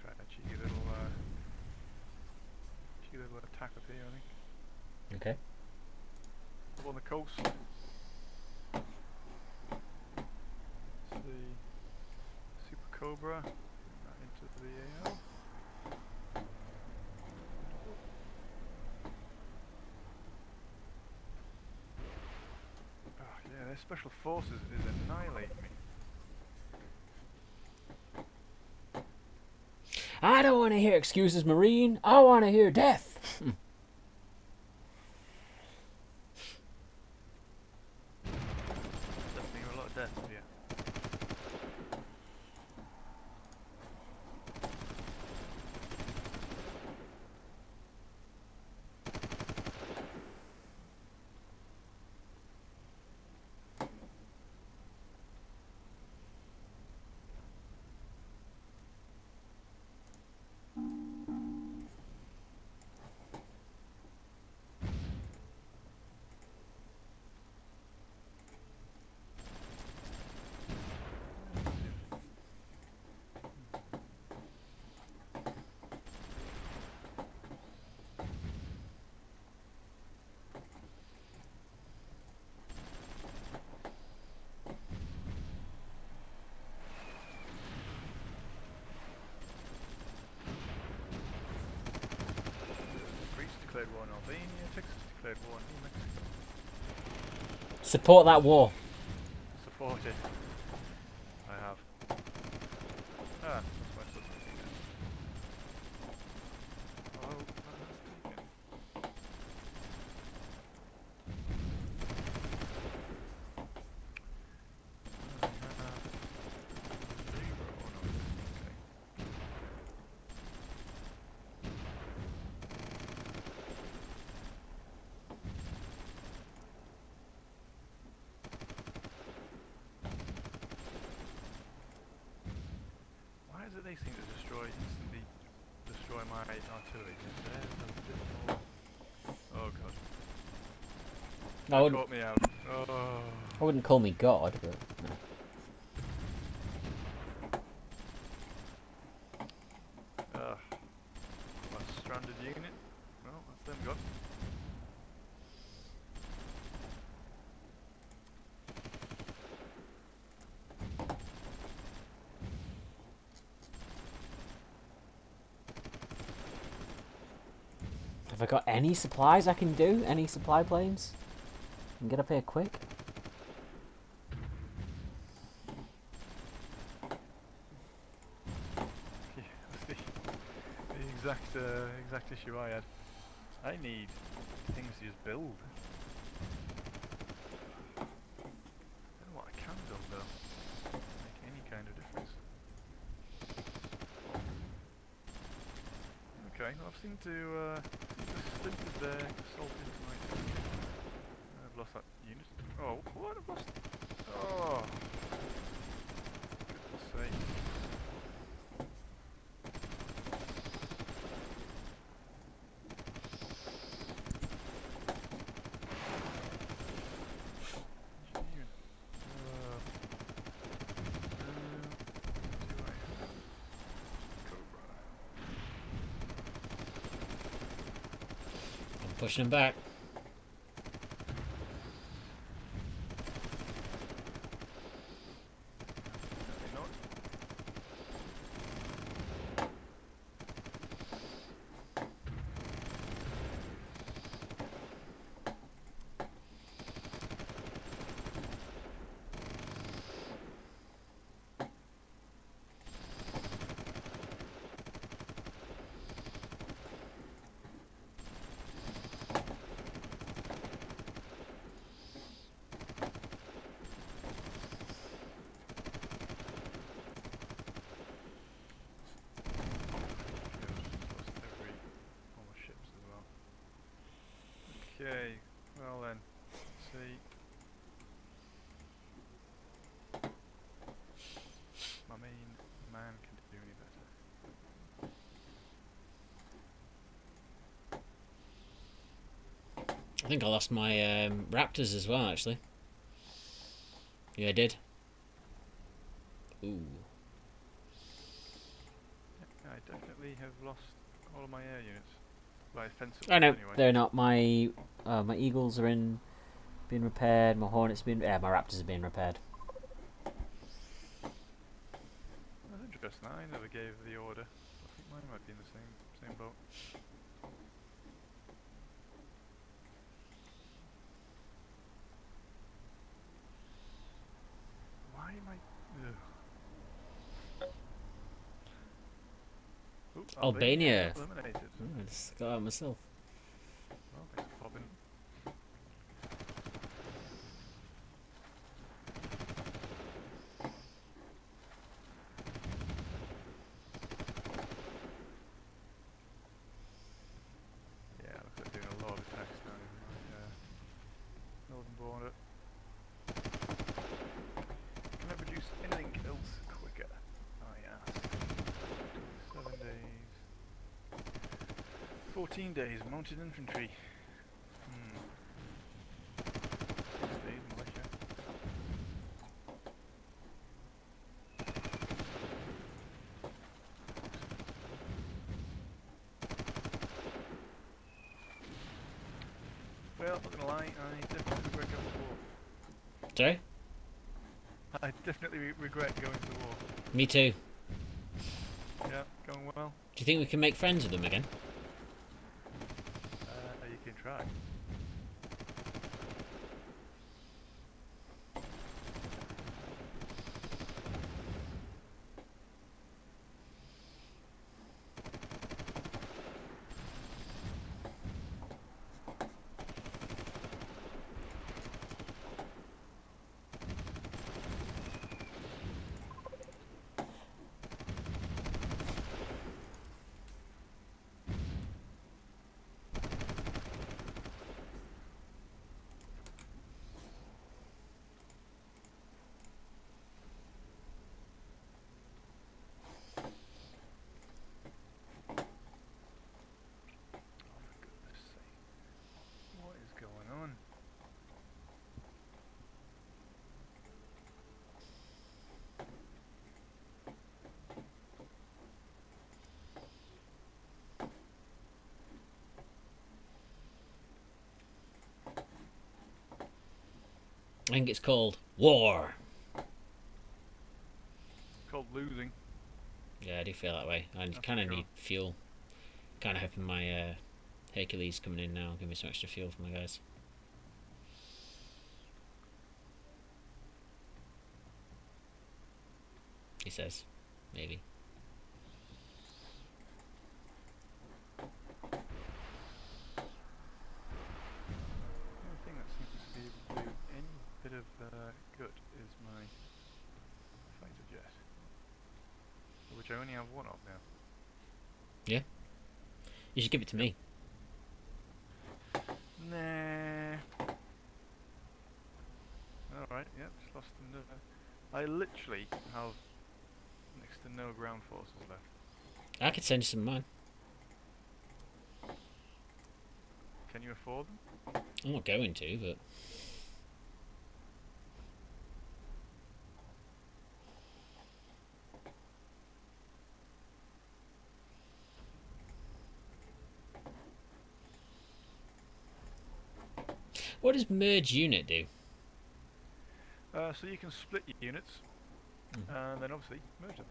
Speaker 2: Try a cheeky little attack up here, I think.
Speaker 1: Okay.
Speaker 2: Up on the coast. It's the Super Cobra. Bring that into the AO. Oh yeah, their special forces is annihilating me.
Speaker 1: I don't want to hear excuses, Marine. I want to hear death.
Speaker 2: Definitely a lot of death here. declared war on Albania. Texas declared war on New Mexico.
Speaker 1: Support that war.
Speaker 2: Support it. I have. Ah, that's my submarine again. Oh, that's taken. I have 0 on them. Okay. Why is it they seem to instantly destroy my artillery? There's a bit more. Oh god.
Speaker 1: I
Speaker 2: That
Speaker 1: wouldn't,
Speaker 2: caught me out. Oh.
Speaker 1: I wouldn't call me God, but no.
Speaker 2: A stranded unit. Well, that's them gone.
Speaker 1: Have I got any supplies I can do? Any supply planes? And get up here quick?
Speaker 2: Yeah, that's the exact issue I had. I need things to just build. I don't know what I can build though. Make any kind of difference. Okay, well, I've seemed to slipped their salt into my unit. I've lost that unit. Oh, what? I've lost. Oh, goodness sake.
Speaker 1: Pushing him back. Okay, well then, let's see. My main man can do any better. I think I lost my raptors as well, actually. Yeah, I did. Ooh.
Speaker 2: Yeah, I definitely have lost all of my air units. By offensive
Speaker 1: Oh no,
Speaker 2: anyway.
Speaker 1: they're not. My eagles are being repaired. My hornets my raptors are being repaired.
Speaker 2: That's interesting. I never gave the order. I think mine might be in the same boat. Why am I? Ooh,
Speaker 1: Albania.
Speaker 2: eliminated.
Speaker 1: I just got out myself.
Speaker 2: Well, thanks for popping. Yeah, looks like doing a lot of attacks down in my northern border. Can I produce anything else quicker? I ask. 7 days. 14 days, mounted infantry. 6 days, militia. Well, not gonna lie, I definitely regret going to war.
Speaker 1: Sorry?
Speaker 2: I definitely regret going to war.
Speaker 1: Me too.
Speaker 2: Yeah, going well.
Speaker 1: Do you think we can make friends with them again? I think it's called War.
Speaker 2: Called losing.
Speaker 1: Yeah, I do feel that way. I
Speaker 2: That's
Speaker 1: kind
Speaker 2: for
Speaker 1: of
Speaker 2: sure.
Speaker 1: need fuel. Kind of hoping my Hercules coming in now. Give me some extra fuel for my guys. He says, maybe.
Speaker 2: The only thing that seems to be able to do any bit of good is my fighter jet, which I only have one of now.
Speaker 1: Yeah. You should give it to me.
Speaker 2: Nah. Alright, yep, just lost another. I literally have next to no ground forces left.
Speaker 1: I could send you some of mine.
Speaker 2: Can you afford them?
Speaker 1: I'm not going to, but what does merge unit do?
Speaker 2: So you can split your units, and then obviously merge them.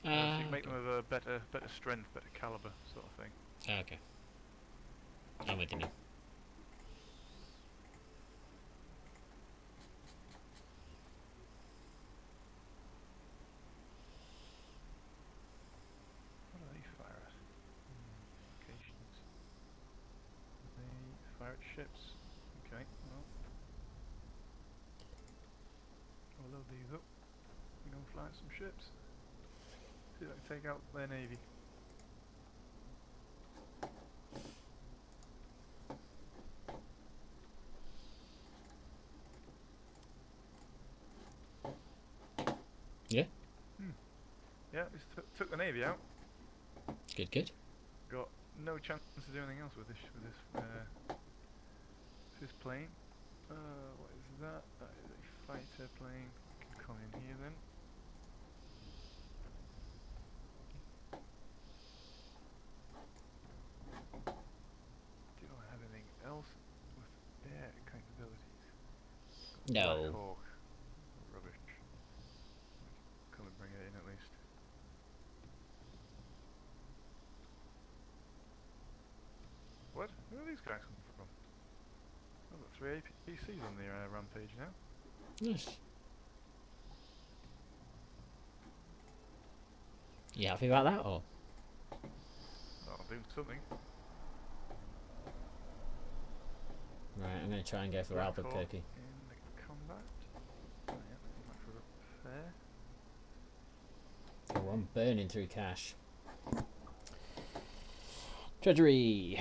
Speaker 2: So you can make them of a better strength, better caliber sort of thing.
Speaker 1: Okay. I'm with you now.
Speaker 2: What do they fire at? Locations. They fire at ships. Okay, well. I'll load these up. We go fly at some ships. See if I can take out their navy.
Speaker 1: Yeah.
Speaker 2: Yeah, just took the navy out.
Speaker 1: Good, good.
Speaker 2: Got no chance to do anything else with this plane. What is that? That is a fighter plane. Can come in here then. Do I have anything else with their capabilities? Black
Speaker 1: No.
Speaker 2: Hawk. Rubbish. Come and bring it in at least. What? Where are these guys coming from? I've got 3 APCs on the rampage now.
Speaker 1: Nice. You happy about that, or?
Speaker 2: I'll do something.
Speaker 1: Right, I'm going to try and go for
Speaker 2: Black
Speaker 1: Albuquerque.
Speaker 2: Hawk in the combat. Oh, yeah, much for repair.
Speaker 1: Oh, I'm burning through cash. Treasury.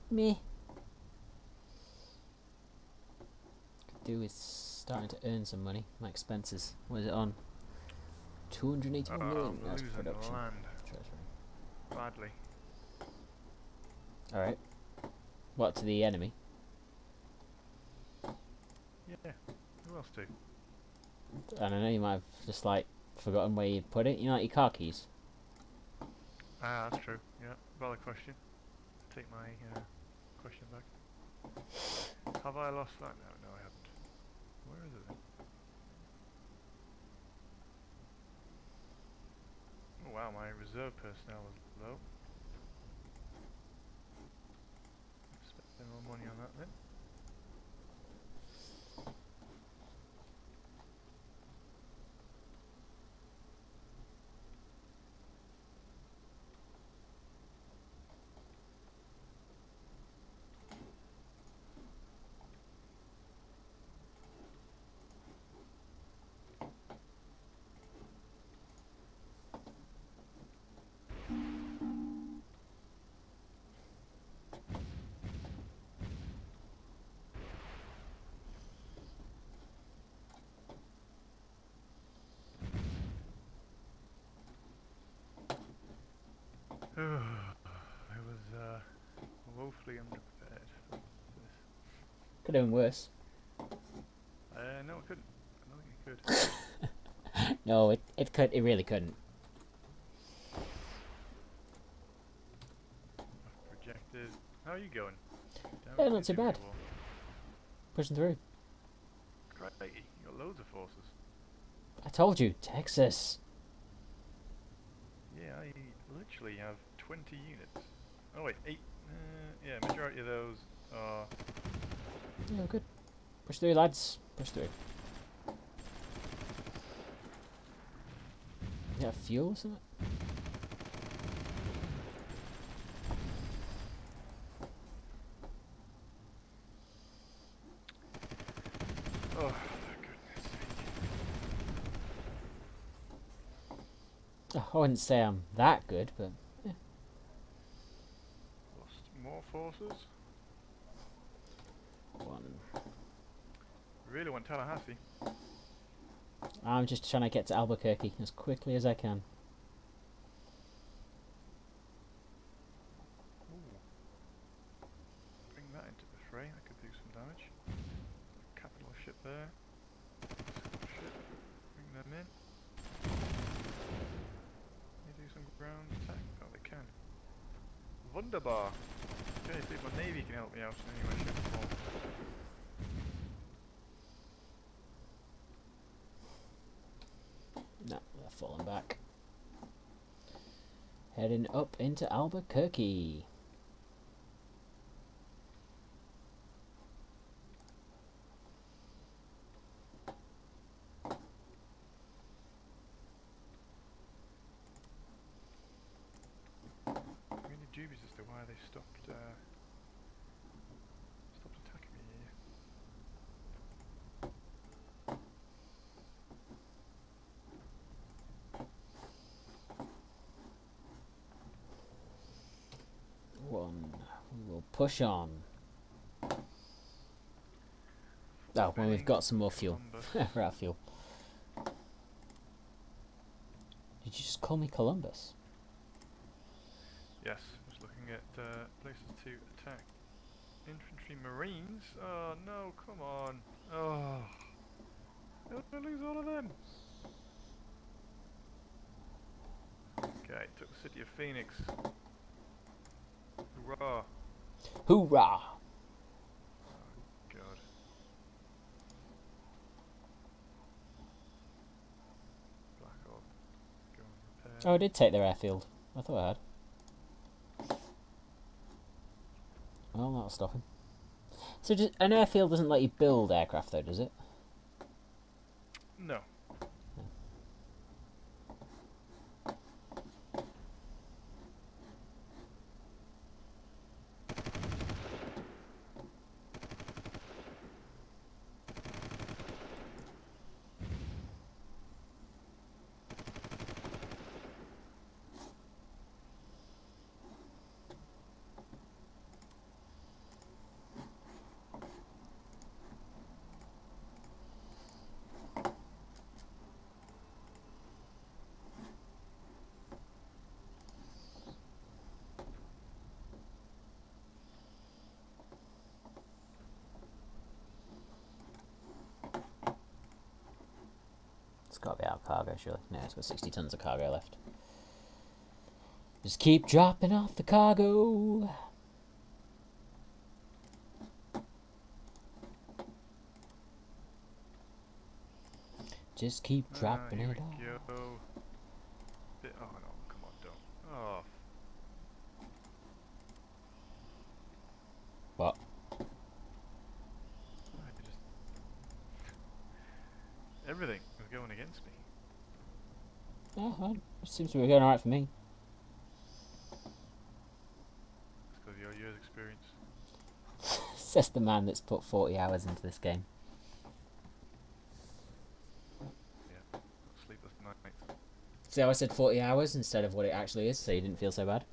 Speaker 1: Me. Could do with starting to earn some money. My expenses. What is it on? 281 million.
Speaker 2: We're
Speaker 1: That's
Speaker 2: losing
Speaker 1: production.
Speaker 2: land
Speaker 1: Treasury.
Speaker 2: badly.
Speaker 1: Alright. What, to the enemy?
Speaker 2: Yeah. Who else do?
Speaker 1: I don't know, you might have just like forgotten where you put it. You know, like your car keys.
Speaker 2: Ah, that's true. Yeah, valid question. Take my question back. Have I lost that? No, I haven't. Where is it then? Oh wow, my reserve personnel was low. Spend more money on that then. I was woefully underprepared for this.
Speaker 1: Could have been worse.
Speaker 2: No, I couldn't. I don't think I could.
Speaker 1: No, it could. It really couldn't.
Speaker 2: I've projected are you going?
Speaker 1: Yeah, not too bad.
Speaker 2: War.
Speaker 1: Pushing through.
Speaker 2: Great, you got loads of forces.
Speaker 1: I told you, Texas.
Speaker 2: Yeah, I literally have 20 units. Oh wait, 8. Yeah, majority of those are...
Speaker 1: Yeah, good. Push through, lads. Push through. Yeah, fuel or something?
Speaker 2: Oh, for goodness sake.
Speaker 1: Oh, I wouldn't say I'm that good, but yeah.
Speaker 2: Lost more forces.
Speaker 1: One.
Speaker 2: Really want Tallahassee.
Speaker 1: I'm just trying to get to Albuquerque as quickly as I can.
Speaker 2: Ooh. Bring that into the fray, that could do some damage. Capital ship there. Ship. Bring them in. They do some ground attack? Oh, they can. Wunderbar! Okay, see if my navy can help me out in any way, shape or form.
Speaker 1: No, they're falling back. Heading up into Albuquerque.
Speaker 2: I'm really dubious as to why they stopped attacking me here.
Speaker 1: One. We will push on. Oh, well, we've got some more fuel. We're out of fuel. Did you just call me Columbus?
Speaker 2: Yes, I was looking at places to attack. Infantry Marines? Oh no, come on. Oh, I'm gonna lose all of them. Okay, took the city of Phoenix. Hurrah.
Speaker 1: Hoorah!
Speaker 2: Oh god. Black Orb. Go and repair.
Speaker 1: Oh, I did take their airfield. I thought I had. Well, that'll stop him. So an airfield doesn't let you build aircraft though, does it?
Speaker 2: No.
Speaker 1: It's got to be out of cargo, surely. No, it's got 60 tons of cargo left. Just keep dropping off the cargo. Just keep dropping
Speaker 2: Here
Speaker 1: it
Speaker 2: we
Speaker 1: off.
Speaker 2: go. Oh no, come on, don't. Oh.
Speaker 1: What?
Speaker 2: I just... Everything was going against me.
Speaker 1: Oh, well, it seems to be going alright for me.
Speaker 2: It's because of your year's experience.
Speaker 1: Says the man that's put 40 hours into this game.
Speaker 2: Yeah, sleepless nights.
Speaker 1: See how I said 40 hours instead of what it actually is, so you didn't feel so bad?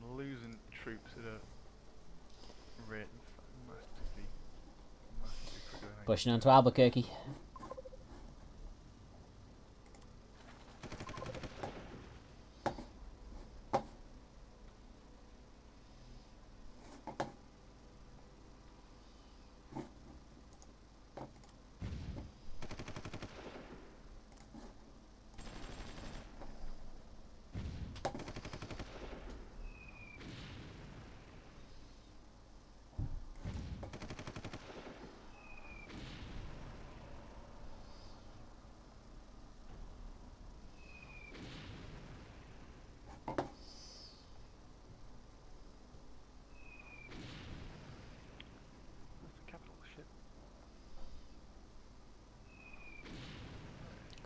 Speaker 2: I'm losing troops at a rate massively quicker than I
Speaker 1: Pushing on to Albuquerque.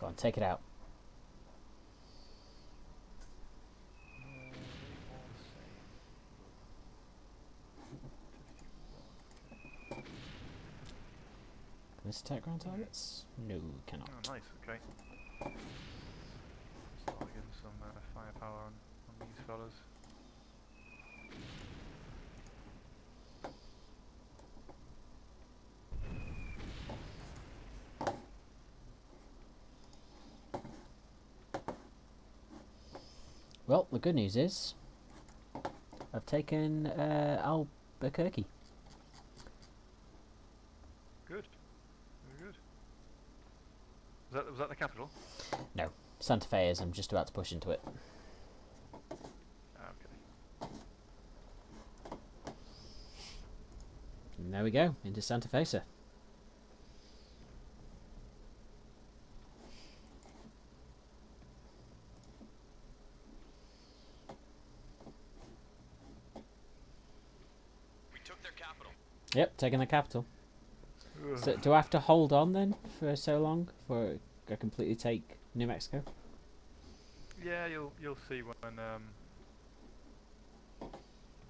Speaker 1: Go on, take it out. Can this attack ground targets? No, cannot.
Speaker 2: Oh, nice. Okay. Start getting some firepower on these fellas.
Speaker 1: Well, the good news is I've taken Albuquerque.
Speaker 2: Good. Very good. Was that the capital?
Speaker 1: No, Santa Fe is. I'm just about to push into it.
Speaker 2: Ah, okay.
Speaker 1: And there we go, into Santa Fe, sir.
Speaker 3: We took their capital.
Speaker 1: Yep, taking the capital.
Speaker 2: Ugh.
Speaker 1: So, do I have to hold on then for so long before I completely take New Mexico?
Speaker 2: Yeah, you'll see when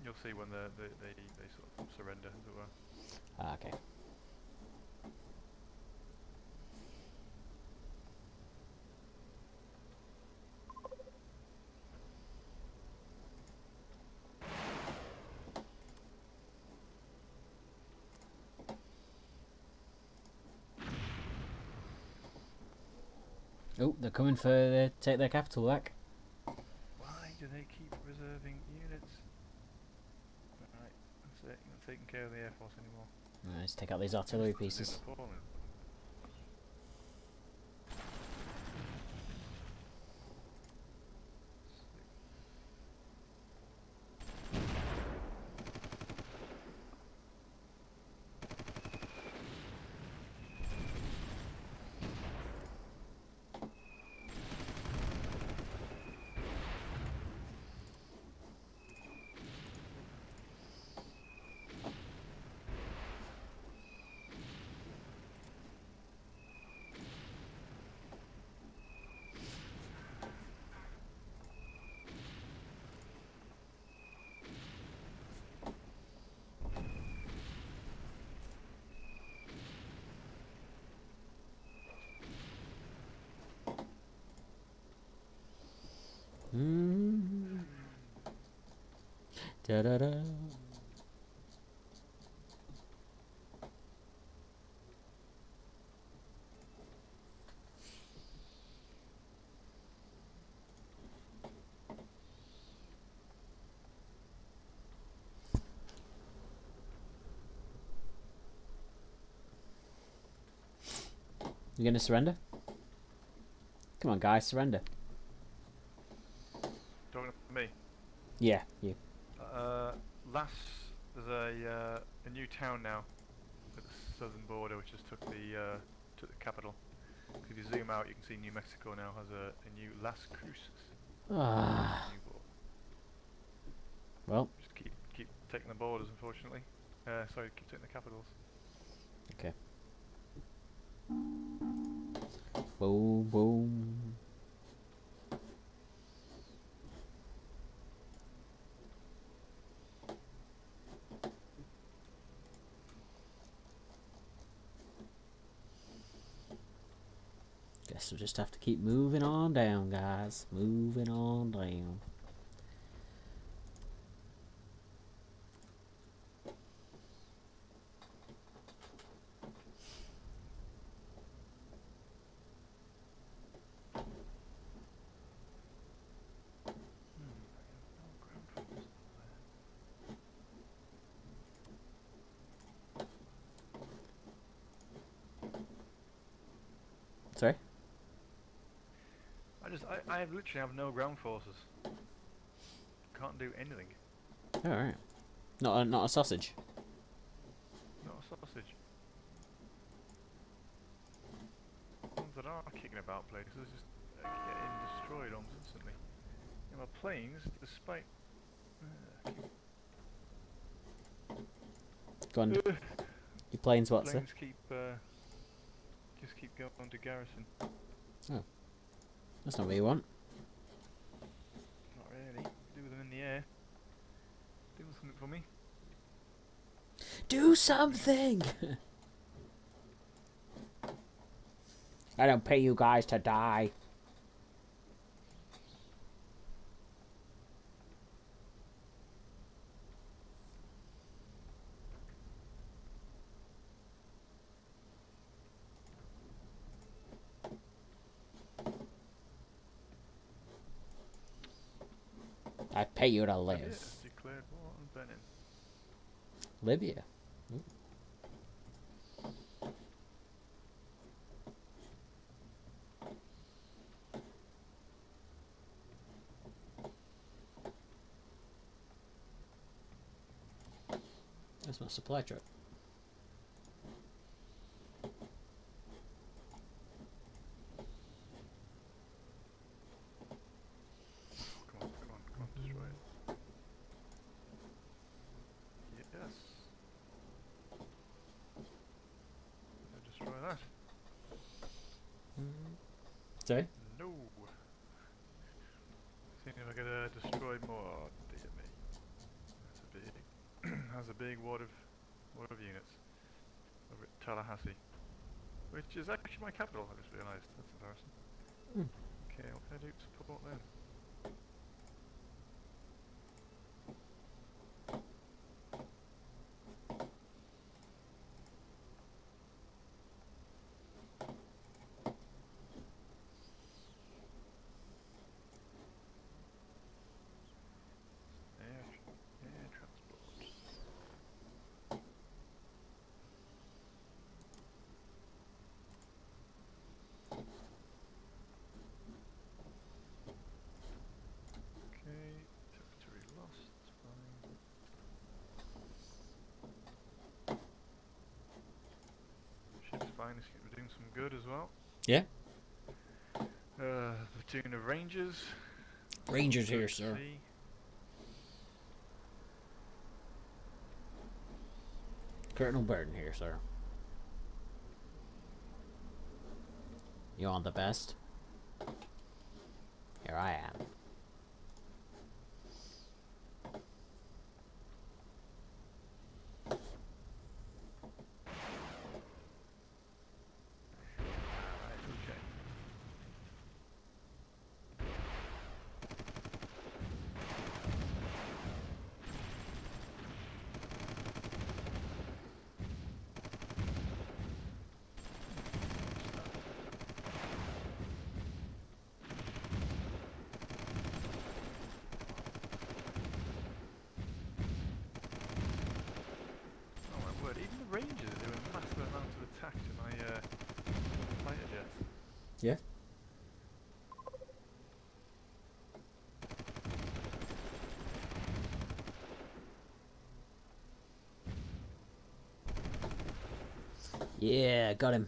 Speaker 2: you'll see when they sort of surrender, as it were.
Speaker 1: Ah, okay. Oh, they're coming for take their capital back.
Speaker 2: Why do they keep reserving units? Alright, that's it. You're not taking care of the Air Force anymore.
Speaker 1: Let's take out these artillery
Speaker 2: What's doing
Speaker 1: pieces.
Speaker 2: the Poland?
Speaker 1: Da da da. You gonna surrender? Come on, guys, surrender.
Speaker 2: Talking to me.
Speaker 1: Yeah, you.
Speaker 2: There's a new town now at the southern border, which just took the capital. If you zoom out, you can see New Mexico now has a new Las Cruces.
Speaker 1: Ah.
Speaker 2: New border.
Speaker 1: Well,
Speaker 2: Just keep taking the borders, unfortunately. Sorry, keep taking the capitals.
Speaker 1: okay. Boom, boom. Guess we'll just have to keep moving on down, guys. Moving on down. Sorry?
Speaker 2: I literally have no ground forces. Can't do anything.
Speaker 1: Oh, alright. Not a sausage.
Speaker 2: Not a sausage. Ones that are kicking about places just getting destroyed almost instantly. And my planes, despite
Speaker 1: Go on. Your planes what, sir?
Speaker 2: planes keep just keep going to garrison.
Speaker 1: Oh, that's not what you want.
Speaker 2: Not really. Do them in the air. Do something for me.
Speaker 1: Do something! I don't pay you guys to die. I pay you to live.
Speaker 2: Libya has declared war on Benin.
Speaker 1: Libya. Ooh. That's my supply truck.
Speaker 2: Come on, destroy it. Yes. Destroy that.
Speaker 1: Sorry?
Speaker 2: No. Seeing if I could destroy more. Dear me. That's a big. That's a big ward of units over at Tallahassee, which is actually my capital. I just realised. That's embarrassing. Okay, what can I do to support them? Air transport. Okay, territory lost. Fine. Ship's fine. We're doing some good as well.
Speaker 1: Yeah?
Speaker 2: Platoon of Rangers.
Speaker 1: Rangers here, sir.
Speaker 2: See.
Speaker 1: Colonel Burton here, sir. You want the best? Here I am.
Speaker 2: Okay. Oh my word! Even the Rangers are doing massive amounts of attack to my fighter jets.
Speaker 1: Yeah? Yeah, got him.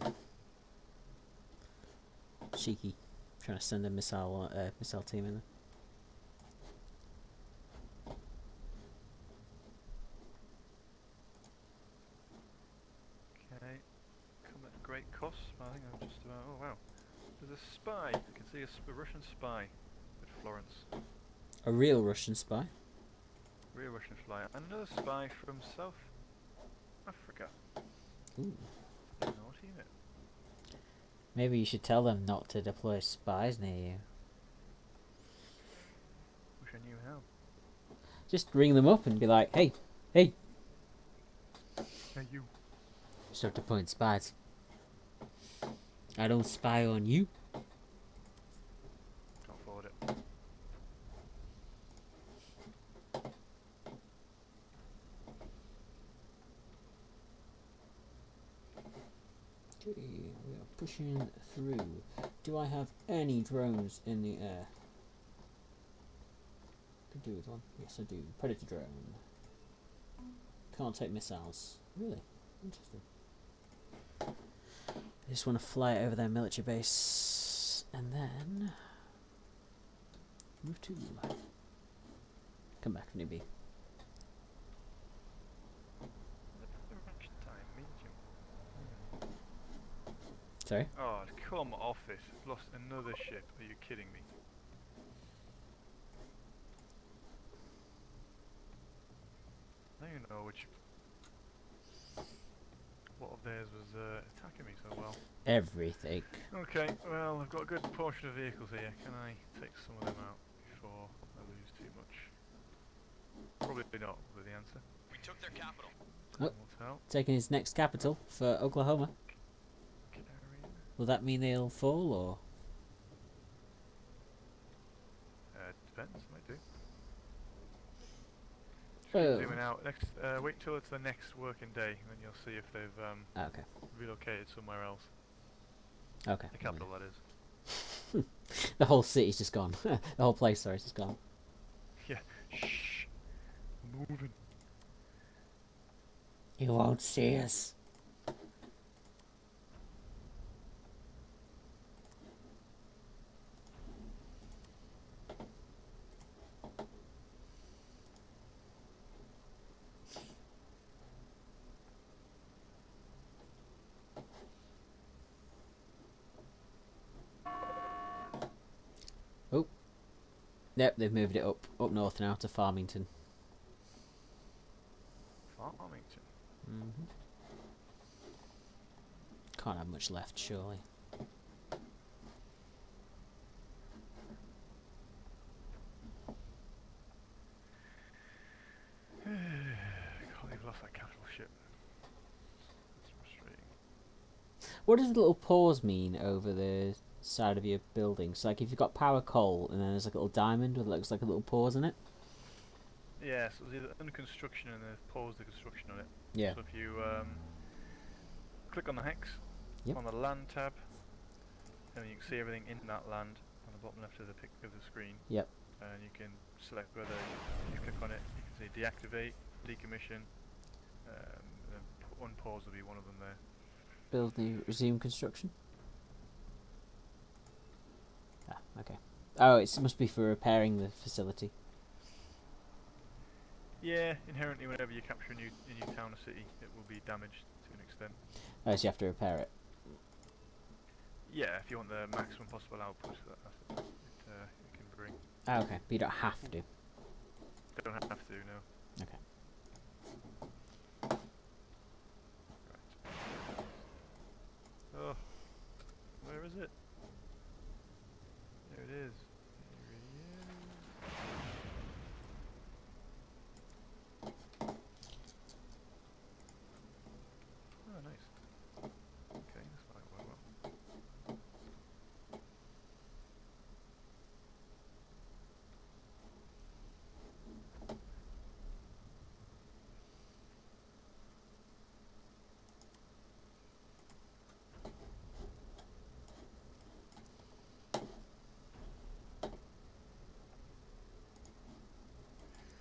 Speaker 1: Cheeky. Trying to send a missile team in there.
Speaker 2: Okay. Come at great cost. I think I'm just about. Oh wow! There's a spy. I can see a Russian spy at Florence.
Speaker 1: A real Russian spy?
Speaker 2: Real Russian spy. Another spy from South Africa.
Speaker 1: Ooh.
Speaker 2: Naughty, innit?
Speaker 1: Maybe you should tell them not to deploy spies near you.
Speaker 2: Wish I knew how.
Speaker 1: Just ring them up and be like, hey,
Speaker 2: Hey, you.
Speaker 1: stop deploying spies. I don't spy on you.
Speaker 2: Can't afford it.
Speaker 1: Okay, we are pushing through. Do I have any drones in the air? Could do with one. Yes, I do. Predator drone. Can't take missiles. Really? Interesting. I just want to fly it over their military base and then move to. Come back, newbie.
Speaker 2: Time medium.
Speaker 1: Sorry?
Speaker 2: Oh, Come off it. I've lost another ship. Are you kidding me? I don't even know what of theirs was attacking me so well.
Speaker 1: Everything.
Speaker 2: Okay, well, I've got a good portion of vehicles here. Can I take some of them out before I lose too much? Probably not, was the answer.
Speaker 3: We took their capital.
Speaker 1: Oh,
Speaker 2: Hotel.
Speaker 1: taking his next capital for Oklahoma.
Speaker 2: Carrier.
Speaker 1: Will that mean they'll fall, or...?
Speaker 2: Depends, might do.
Speaker 1: Oh.
Speaker 2: Zooming out. Next, wait till it's the next working day, and then you'll see if they've
Speaker 1: Okay.
Speaker 2: relocated somewhere else.
Speaker 1: Okay.
Speaker 2: The capital, that is.
Speaker 1: The whole city's just gone. The whole place, sorry, is just gone.
Speaker 2: Yeah. Shh. Moving.
Speaker 1: You won't see us. Oh. Yep, they've moved it up north now to Farmington.
Speaker 2: Farmington.
Speaker 1: Can't have much left, surely.
Speaker 2: God, they've lost that capital ship. That's frustrating.
Speaker 1: What does the little pause mean over the side of your building? So, like, if you've got power coal and then there's like a little diamond with looks like a little pause in it.
Speaker 2: Yeah, so it's either under construction and they've paused the construction on it.
Speaker 1: Yeah.
Speaker 2: So if you click on the hex
Speaker 1: Yep.
Speaker 2: on the land tab, and you can see everything in that land on the bottom left of the screen.
Speaker 1: Yep.
Speaker 2: And you can select whether you click on it. You can say deactivate, decommission, and unpause will be one of them there.
Speaker 1: Build new, resume construction. Ah, okay. Oh, it must be for repairing the facility.
Speaker 2: Yeah, inherently whenever you capture a new town or city, it will be damaged to an extent.
Speaker 1: Oh, so you have to repair it.
Speaker 2: Yeah, if you want the maximum possible output that it can bring.
Speaker 1: Ah, okay, but you don't have to.
Speaker 2: They don't have to, no.
Speaker 1: Okay.
Speaker 2: Right. Oh, where is it? There it is. Here he is. Oh, nice. Okay, this might work well.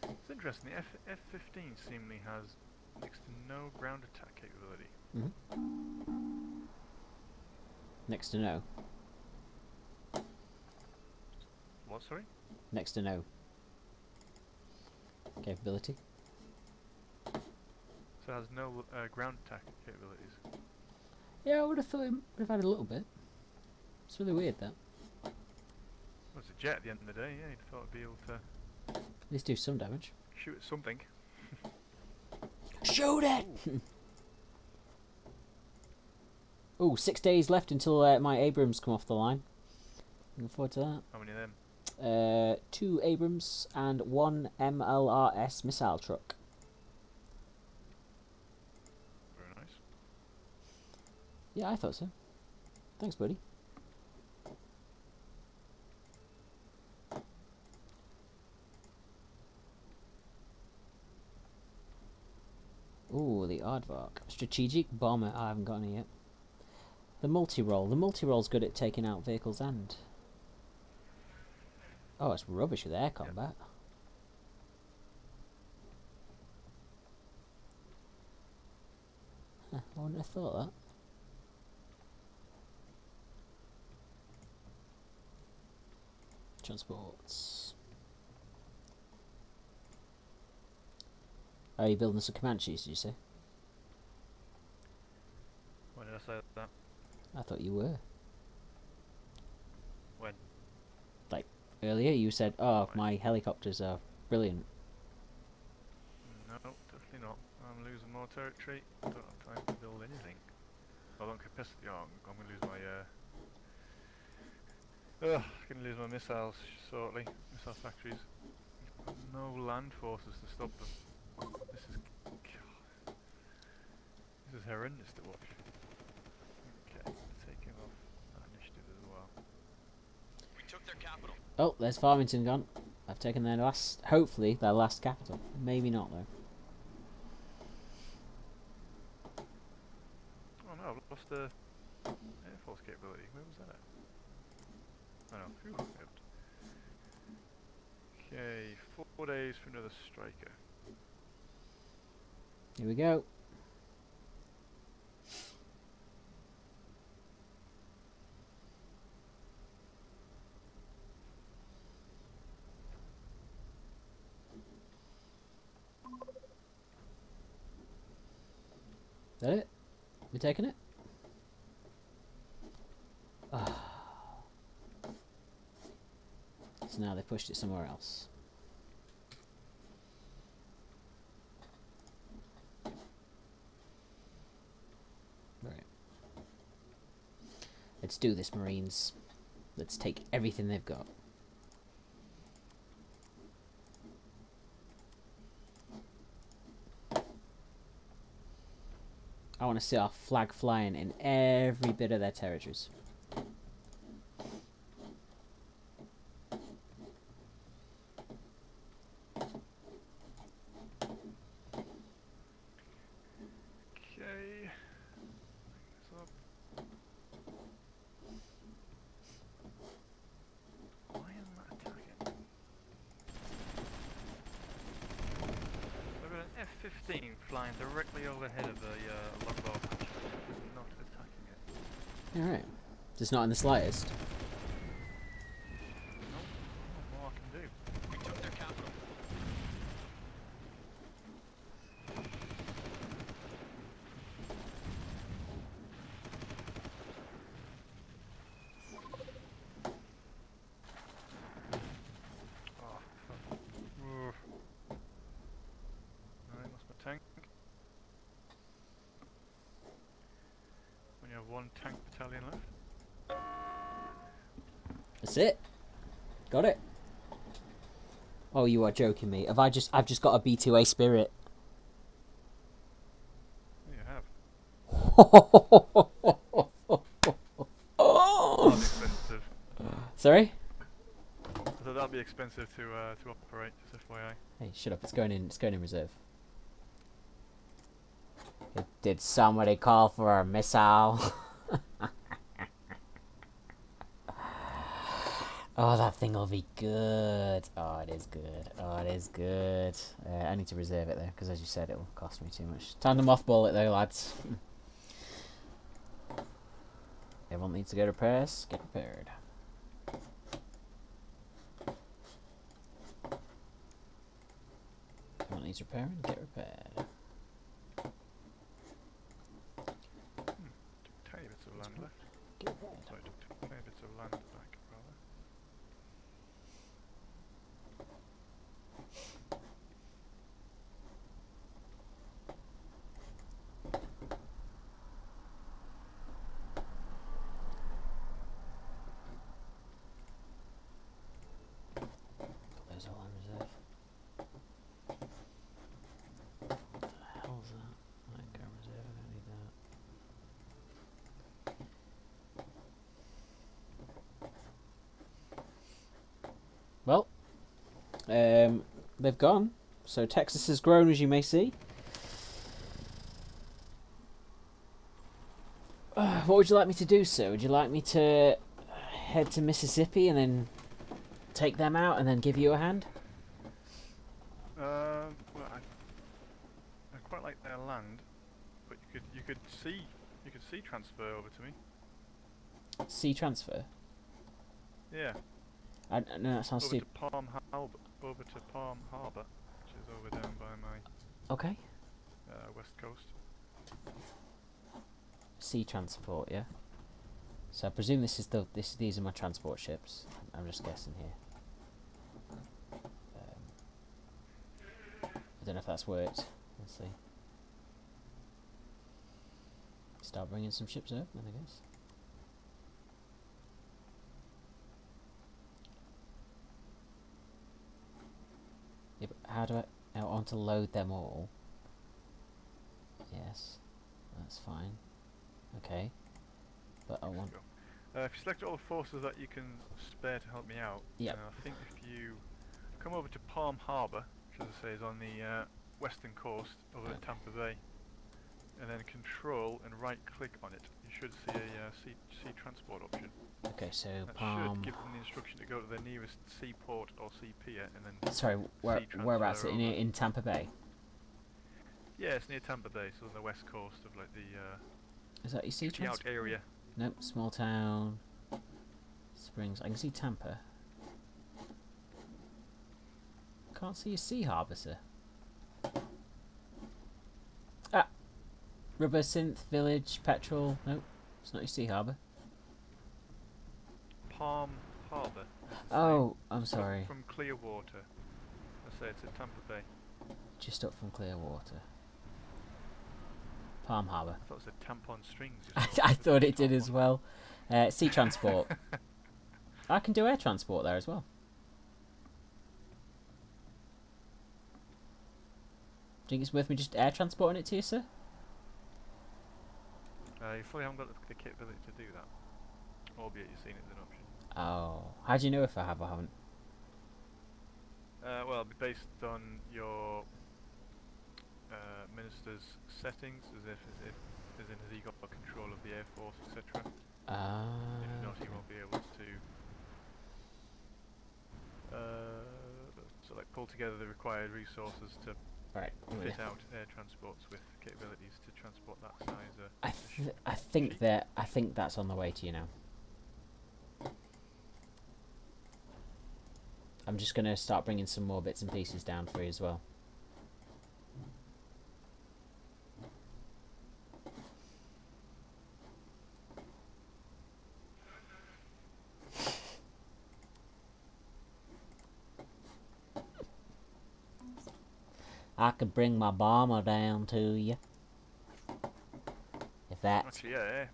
Speaker 2: It's interesting, the F-15 seemingly has next to no ground attack capability.
Speaker 1: Next to no.
Speaker 2: What, sorry?
Speaker 1: Next to no. Capability.
Speaker 2: So it has no ground attack capabilities.
Speaker 1: Yeah, I would have thought it would have had a little bit. It's really weird, that.
Speaker 2: Well, it's a jet at the end of the day, yeah, you'd thought it'd be able to
Speaker 1: At least do some damage.
Speaker 2: shoot at something.
Speaker 1: Shoot it! Oh, 6 days left until my Abrams come off the line. Looking forward to that.
Speaker 2: How many of them?
Speaker 1: 2 Abrams and 1 MLRS missile truck.
Speaker 2: Very nice.
Speaker 1: Yeah, I thought so. Thanks, buddy. Ooh, the Aardvark. Strategic bomber. I haven't got any yet. The multi-roll. The multi-roll's good at taking out vehicles and... Oh, it's rubbish with air combat. Huh, I wouldn't have thought that. Transports. Are you building some Comanches, did you say?
Speaker 2: Why did I say that?
Speaker 1: I thought you were.
Speaker 2: When?
Speaker 1: Like earlier, you said, "Oh,
Speaker 2: Right.
Speaker 1: my helicopters are brilliant."
Speaker 2: No, definitely not. I'm losing more territory. I don't have time to build anything. I don't capacity. Oh, I'm going to lose my. I'm going to lose my missiles shortly. Missile factories. I've got no land forces to stop them. This is. God, this is horrendous to watch. Okay, taking off that initiative as well.
Speaker 3: We took their capital.
Speaker 1: Oh, there's Farmington gone. I've taken their last, hopefully, their last capital. Maybe not, though.
Speaker 2: Oh no, I've lost the Air Force capability. Where was that at? Oh no, who lived? Okay, 4 days for another striker.
Speaker 1: Here we go. Is that it? We taking it? So now they pushed it somewhere else. Right. Let's do this, Marines. Let's take everything they've got. I want to see our flag flying in every bit of their territories.
Speaker 2: Okay. So why am I attacking? I've got an F-15 flying directly overhead of the longbow hatch. Not attacking it.
Speaker 1: Alright. Just not in the slightest.
Speaker 2: Nope. Not more I can do.
Speaker 3: We took their capital.
Speaker 2: Oh, fuck. Oof. Alright, lost my tank. When you have one tank battalion left.
Speaker 1: That's it. Got it. Oh, you are joking me. I've just got a B2A Spirit.
Speaker 2: There you have.
Speaker 1: Oh.
Speaker 2: That'll be expensive.
Speaker 1: Sorry?
Speaker 2: I thought that'll be expensive to operate, just FYI.
Speaker 1: Hey, shut up. It's going in reserve. Did somebody call for a missile? Oh, that thing will be good. Oh, it is good. Oh, it is good. I need to reserve it though, because as you said, it will cost me too much. Time to mothball it though, lads. Everyone needs to go to repairs. Get prepared. Everyone needs repairing. Get repaired.
Speaker 2: Tiny bits of land left.
Speaker 1: Get repaired.
Speaker 2: Sorry, took tiny bits of land back, rather.
Speaker 1: There's all in reserve. What the hell's that? I ain't got reserve. I don't need that. Well, they've gone. So Texas has grown, as you may see. What would you like me to do, sir? Would you like me to head to Mississippi and then take them out and then give you a hand?
Speaker 2: Well, I quite like their land, but you could sea transfer over to me.
Speaker 1: Sea transfer?
Speaker 2: Yeah.
Speaker 1: No, that sounds
Speaker 2: Over to
Speaker 1: stupid.
Speaker 2: Over to Palm Harbor, which is over down by my
Speaker 1: Okay.
Speaker 2: west coast.
Speaker 1: Sea transport, yeah. So I presume these are my transport ships. I'm just guessing here. I don't know if that's worked. Let's see. Start bringing some ships up, then I guess. Yeah, but how do I want to load them all? Yes, that's fine. Okay, but I want.
Speaker 2: If you select all the forces that you can spare to help me out,
Speaker 1: Yep.
Speaker 2: I think if you come over to Palm Harbour, which as I say is on the western coast over at Tampa Bay, and then control and right click on it, you should see a sea transport option.
Speaker 1: Okay, so
Speaker 2: That
Speaker 1: Palm.
Speaker 2: should give them the instruction to go to the nearest seaport or sea pier and then
Speaker 1: Sorry, whereabouts
Speaker 2: transfer
Speaker 1: in Tampa Bay?
Speaker 2: Yeah, it's near Tampa Bay, so on the west coast of like the
Speaker 1: Is that your sea
Speaker 2: out
Speaker 1: transport?
Speaker 2: area.
Speaker 1: Nope, small town. Springs. I can see Tampa. Can't see a sea harbour, sir. Ah! Rubber Synth Village, Petrol. Nope, it's not your sea harbour.
Speaker 2: Palm Harbour.
Speaker 1: Oh, I'm sorry.
Speaker 2: From Clearwater. I say it's at Tampa Bay.
Speaker 1: Just up from Clearwater. Palm Harbour.
Speaker 2: I thought it said tampon strings.
Speaker 1: I thought it did as well. Sea transport. I can do air transport there as well. Do you think it's worth me just air transporting it to you, sir?
Speaker 2: You fully haven't got the capability to do that. Albeit you've seen it as an option.
Speaker 1: Oh. How do you know if I have or haven't?
Speaker 2: Well, it'll be based on your minister's settings, as in has he got control of the air force, etc. If not, he won't be able to pull together the required resources to fit out air transports with capabilities to transport that size.
Speaker 1: I think that's on the way to you now. I'm just gonna start bringing some more bits and pieces down for you as well. I could bring my bomber down to you. If that's...
Speaker 2: Actually, yeah,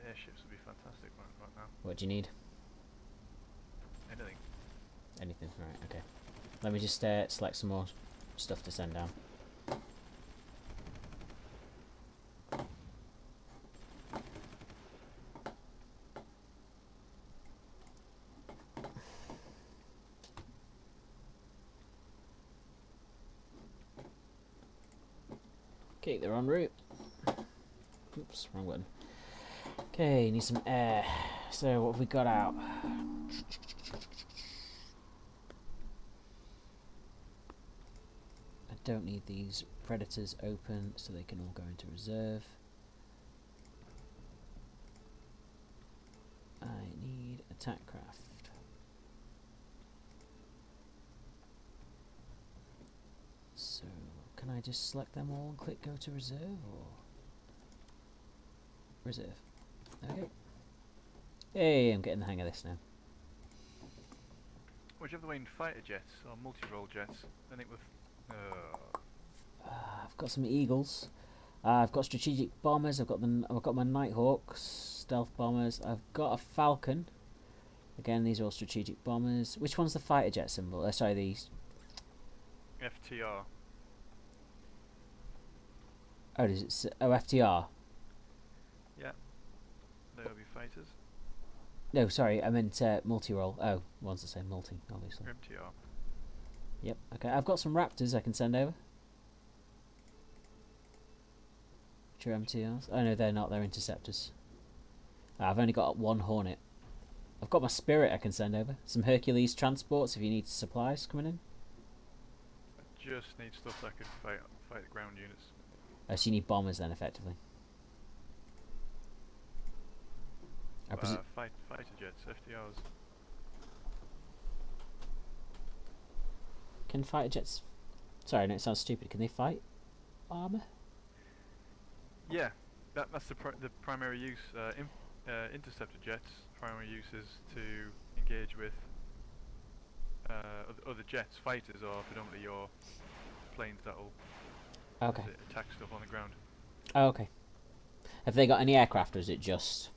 Speaker 2: airships would be fantastic right now.
Speaker 1: What do you need?
Speaker 2: Anything.
Speaker 1: Anything, right, okay. Let me just select some more stuff to send down. Okay, they're en route. Oops, wrong button. Okay, need some air. So what have we got out? I don't need these predators open, so they can all go into reserve. I need attack craft. So can I just select them all and click go to reserve, or reserve? Okay. Hey, I'm getting the hang of this now.
Speaker 2: Would you have the way in fighter jets or multi-role jets? I think with
Speaker 1: I've got some Eagles. I've got strategic bombers. I've got my Nighthawks, stealth bombers. I've got a Falcon. Again, these are all strategic bombers. Which one's the fighter jet symbol? Sorry, these.
Speaker 2: FTR.
Speaker 1: Oh, does it? Oh, FTR.
Speaker 2: Yeah, they'll be fighters.
Speaker 1: No, sorry, I meant multi-role. Oh, one's the same, multi, obviously.
Speaker 2: MTR.
Speaker 1: Yep. Okay, I've got some Raptors I can send over. Which are MTRs? Oh no, they're not. They're interceptors. I've only got one Hornet. I've got my Spirit I can send over. Some Hercules transports if you need supplies coming in.
Speaker 2: I just need stuff that could fight the ground units.
Speaker 1: Oh, so you need bombers then, effectively.
Speaker 2: Fighter jets, FTRs.
Speaker 1: Can fighter jets... Sorry, no, it sounds stupid. Can they fight armour?
Speaker 2: Yeah, that's the primary use. Interceptor jets. Primary use is to engage with other jets, fighters, or predominantly your planes that'll
Speaker 1: Okay.
Speaker 2: attack stuff on the ground.
Speaker 1: Oh, okay. Have they got any aircraft, or is it just...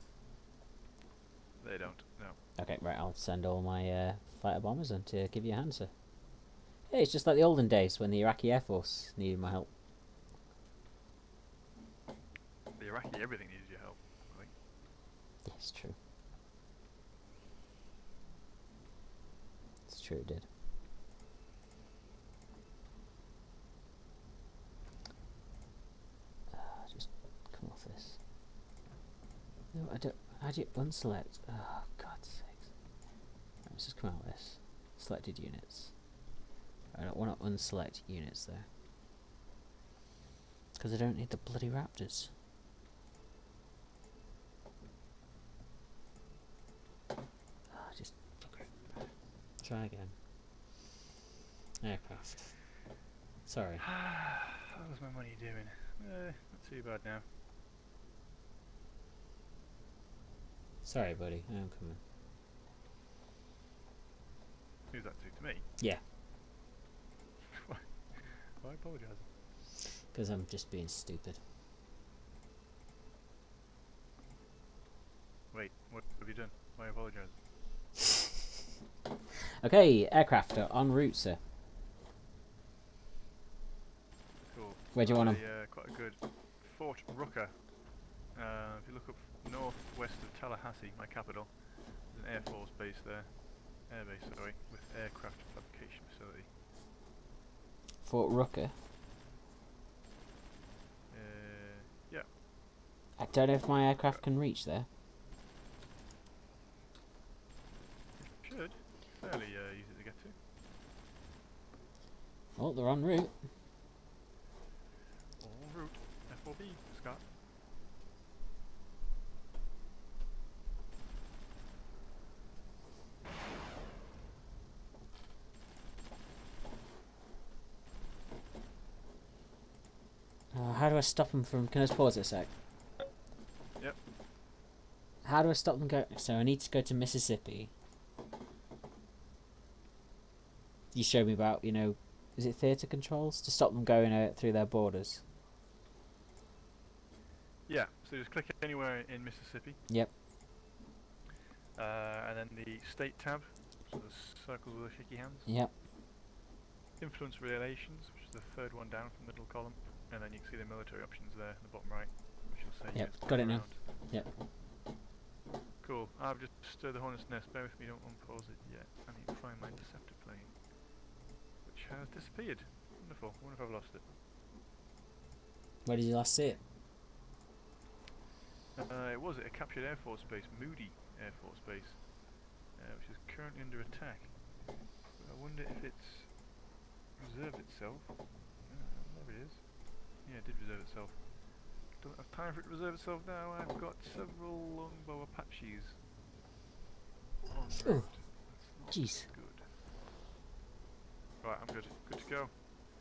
Speaker 2: They don't. No.
Speaker 1: Okay, right, I'll send all my fighter bombers then to give you a hand, sir. Hey, it's just like the olden days when the Iraqi Air Force needed my help.
Speaker 2: The Iraqi, everything needs your help. I think.
Speaker 1: It's true. It's true, it did. Just come off this. No, I don't. How do you unselect? Oh, God's sakes. Right, let's just come out of this. Selected units. I don't want to unselect units there. Because I don't need the bloody raptors. Just try again. Aircraft. Sorry.
Speaker 2: How's my money doing? Not too bad now.
Speaker 1: Sorry, buddy. I'm coming.
Speaker 2: Who's that to me?
Speaker 1: Yeah,
Speaker 2: I apologise.
Speaker 1: because I'm just being stupid.
Speaker 2: Wait, what have you done? Why apologise?
Speaker 1: Okay, aircraft are en route, sir.
Speaker 2: Cool.
Speaker 1: Where do you want 'em?
Speaker 2: Quite a good Fort Rucker. If you look up northwest of Tallahassee, my capital, there's an Air Force base there. Air base, sorry, with aircraft fabrication facility.
Speaker 1: Fort Rucker.
Speaker 2: Yeah.
Speaker 1: I don't know if my aircraft can reach there.
Speaker 2: Should. Fairly easy to get to.
Speaker 1: Oh, they're en route.
Speaker 2: En route. FOB, Scott.
Speaker 1: How do I stop them from... Can I just pause it a sec?
Speaker 2: Yep.
Speaker 1: How do I stop them going... So I need to go to Mississippi. You showed me about, you know... Is it theatre controls? To stop them going through their borders.
Speaker 2: Yeah, so just click anywhere in Mississippi.
Speaker 1: Yep.
Speaker 2: And then the state tab, so the circles with the shaky hands.
Speaker 1: Yep.
Speaker 2: Influence relations, which is the third one down from the middle column. And then you can see the military options there in the bottom right, which will say
Speaker 1: Yep,
Speaker 2: units
Speaker 1: got it now.
Speaker 2: around.
Speaker 1: Yep.
Speaker 2: Cool. I've just stirred the hornet's nest. Bear with me, don't unpause it yet. I need to find my interceptor plane, which has disappeared. Wonderful. I wonder if I've lost it.
Speaker 1: Where did you last see it?
Speaker 2: It was at a captured Air Force base, Moody Air Force Base, which is currently under attack. But I wonder if it's reserved itself. There it is. Yeah, it did reserve itself. Don't have time for it to reserve itself now. I've got several longbow Apaches on route. That's not
Speaker 1: Jeez.
Speaker 2: good. Right, I'm good. Good to go.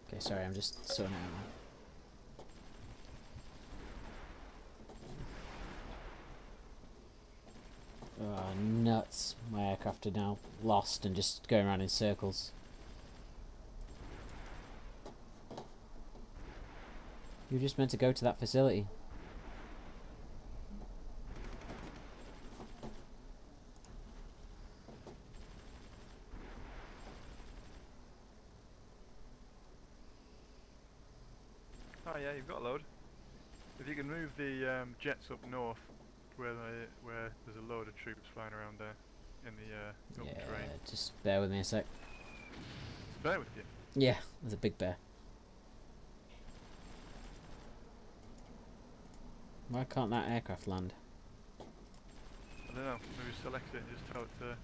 Speaker 1: Okay, sorry, I'm just sorting it out now. Oh, nuts. My aircraft are now lost and just going around in circles. You were just meant to go to that facility.
Speaker 2: Oh yeah, you've got a load. If you can move the jets up north, where there's a load of troops flying around there in the open terrain.
Speaker 1: Just bear with me a sec.
Speaker 2: Just bear with you.
Speaker 1: Yeah, there's a big bear. Why can't that aircraft land?
Speaker 2: I don't know. Maybe select it and just tell it to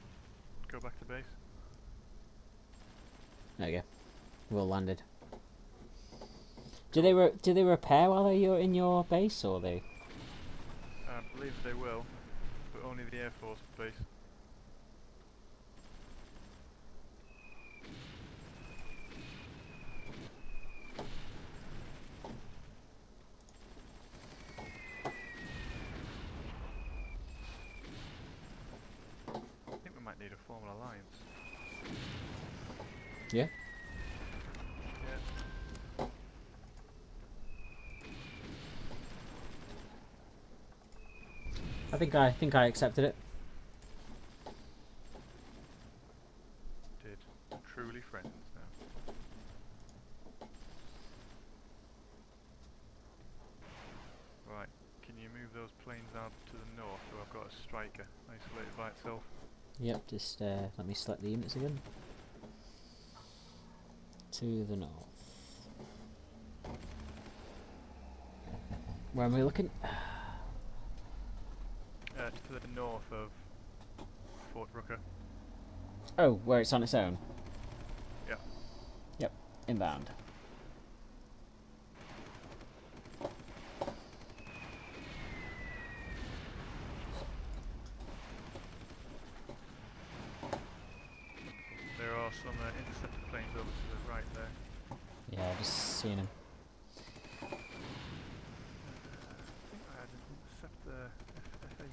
Speaker 2: go back to base.
Speaker 1: There we go. We're all landed. Do they repair while you're in your base, or they?
Speaker 2: I believe they will, but only the Air Force base. form an alliance.
Speaker 1: Yeah.
Speaker 2: Yeah.
Speaker 1: I think I accepted it.
Speaker 2: Did. Truly friends now. Right. Can you move those planes out to the north so I've got a striker isolated by itself?
Speaker 1: Yep, just let me select the units again. To the north. Where am I looking?
Speaker 2: To the north of Fort Rooker.
Speaker 1: Oh, where it's on its own?
Speaker 2: Yeah.
Speaker 1: Yep, inbound.
Speaker 2: There are some interceptor planes over to the right there.
Speaker 1: Yeah, I've just seen him.
Speaker 2: I think I had an interceptor F-18.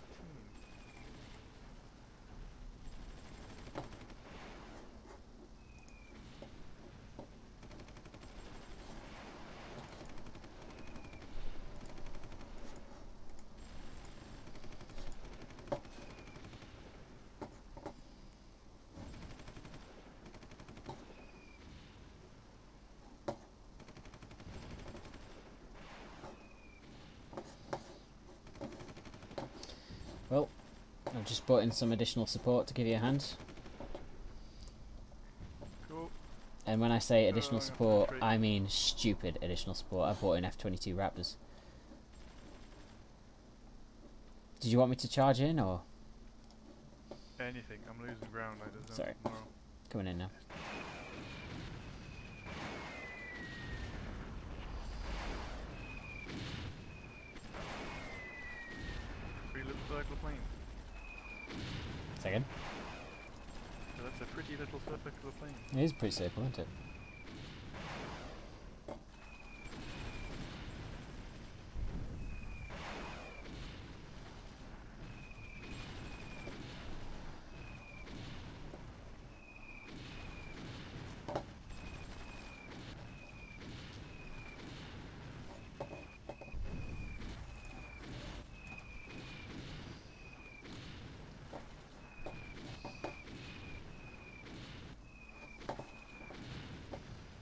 Speaker 1: Well, I've just brought in some additional support to give you a hand.
Speaker 2: Cool.
Speaker 1: And when I say
Speaker 2: I'm
Speaker 1: additional
Speaker 2: gonna
Speaker 1: support,
Speaker 2: penetrate.
Speaker 1: I mean stupid additional support. I've brought in F-22 Raptors. Did you want me to charge in, or...?
Speaker 2: Anything. I'm losing ground like there's no
Speaker 1: Sorry.
Speaker 2: tomorrow.
Speaker 1: Coming in now.
Speaker 2: Pretty little circle plane.
Speaker 1: Second.
Speaker 2: So that's a pretty little circular plane.
Speaker 1: It is pretty circle, isn't it?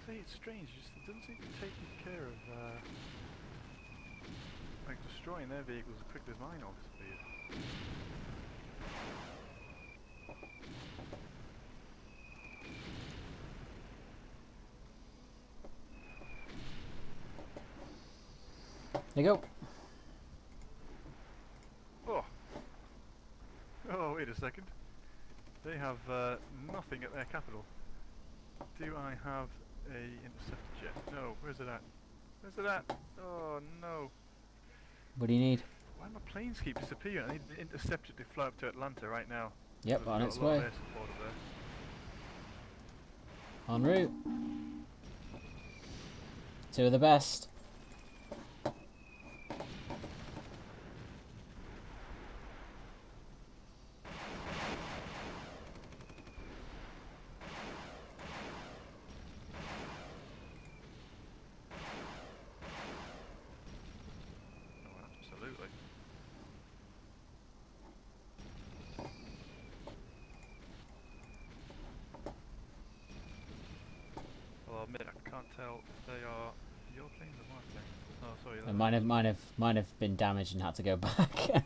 Speaker 2: See, it's strange. Just it doesn't seem to be taking care of like destroying their vehicles as quickly as mine obviously is.
Speaker 1: There you go.
Speaker 2: Oh. Oh, wait a second. They have nothing at their capital. Do I have a interceptor jet? No. Where's it at? Where's it at? Oh no.
Speaker 1: What do you need?
Speaker 2: Why do my planes keep disappearing? I need an interceptor to fly up to Atlanta right now.
Speaker 1: Yep,
Speaker 2: We've
Speaker 1: on
Speaker 2: got
Speaker 1: its
Speaker 2: a lot of
Speaker 1: way.
Speaker 2: air support up there.
Speaker 1: En route. Two of the best.
Speaker 2: Oh, absolutely. Well, I'll admit I can't tell if they are your planes or my planes. Oh, sorry.
Speaker 1: And mine have been damaged and had to go back.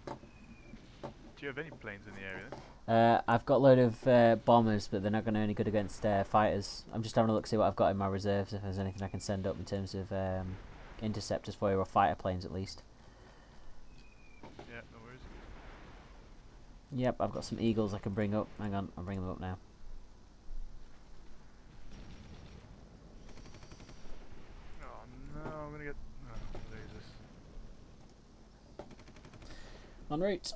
Speaker 2: Do you have any planes in the area then?
Speaker 1: I've got a load of bombers, but they're not going to any good against fighters. I'm just having a look to see what I've got in my reserves, if there's anything I can send up in terms of interceptors for you, or fighter planes at least.
Speaker 2: Yeah, no worries.
Speaker 1: Yep, I've got some Eagles I can bring up. Hang on, I'll bring them up now.
Speaker 2: Oh no, I'm gonna get. Oh, I'm gonna lose this.
Speaker 1: En route.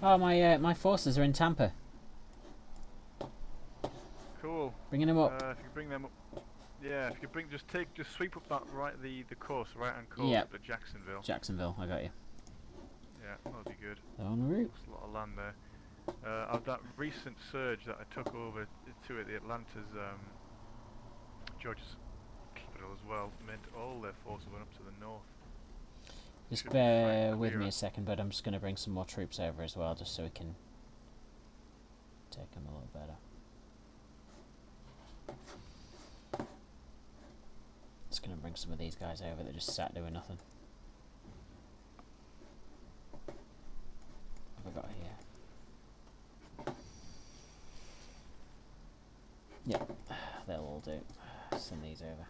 Speaker 1: Oh, my forces are in Tampa.
Speaker 2: Cool.
Speaker 1: Bringing them up.
Speaker 2: If you bring them up, yeah. If you just sweep up that the course, right-hand course
Speaker 1: Yep.
Speaker 2: up to Jacksonville.
Speaker 1: Jacksonville, I got you.
Speaker 2: Yeah, that'll be good.
Speaker 1: They're en route.
Speaker 2: Lost a lot of land there. Of that recent surge that I took over to it, the Atlanta's Georgia's capital as well, meant all their forces went up to the north.
Speaker 1: Just
Speaker 2: Should be
Speaker 1: bear
Speaker 2: fine
Speaker 1: with me
Speaker 2: clearer.
Speaker 1: a second, but I'm just going to bring some more troops over as well, just so we can take them a little better. Just going to bring some of these guys over that just sat doing nothing. What have I got here? Yep, they'll all do. Send these over.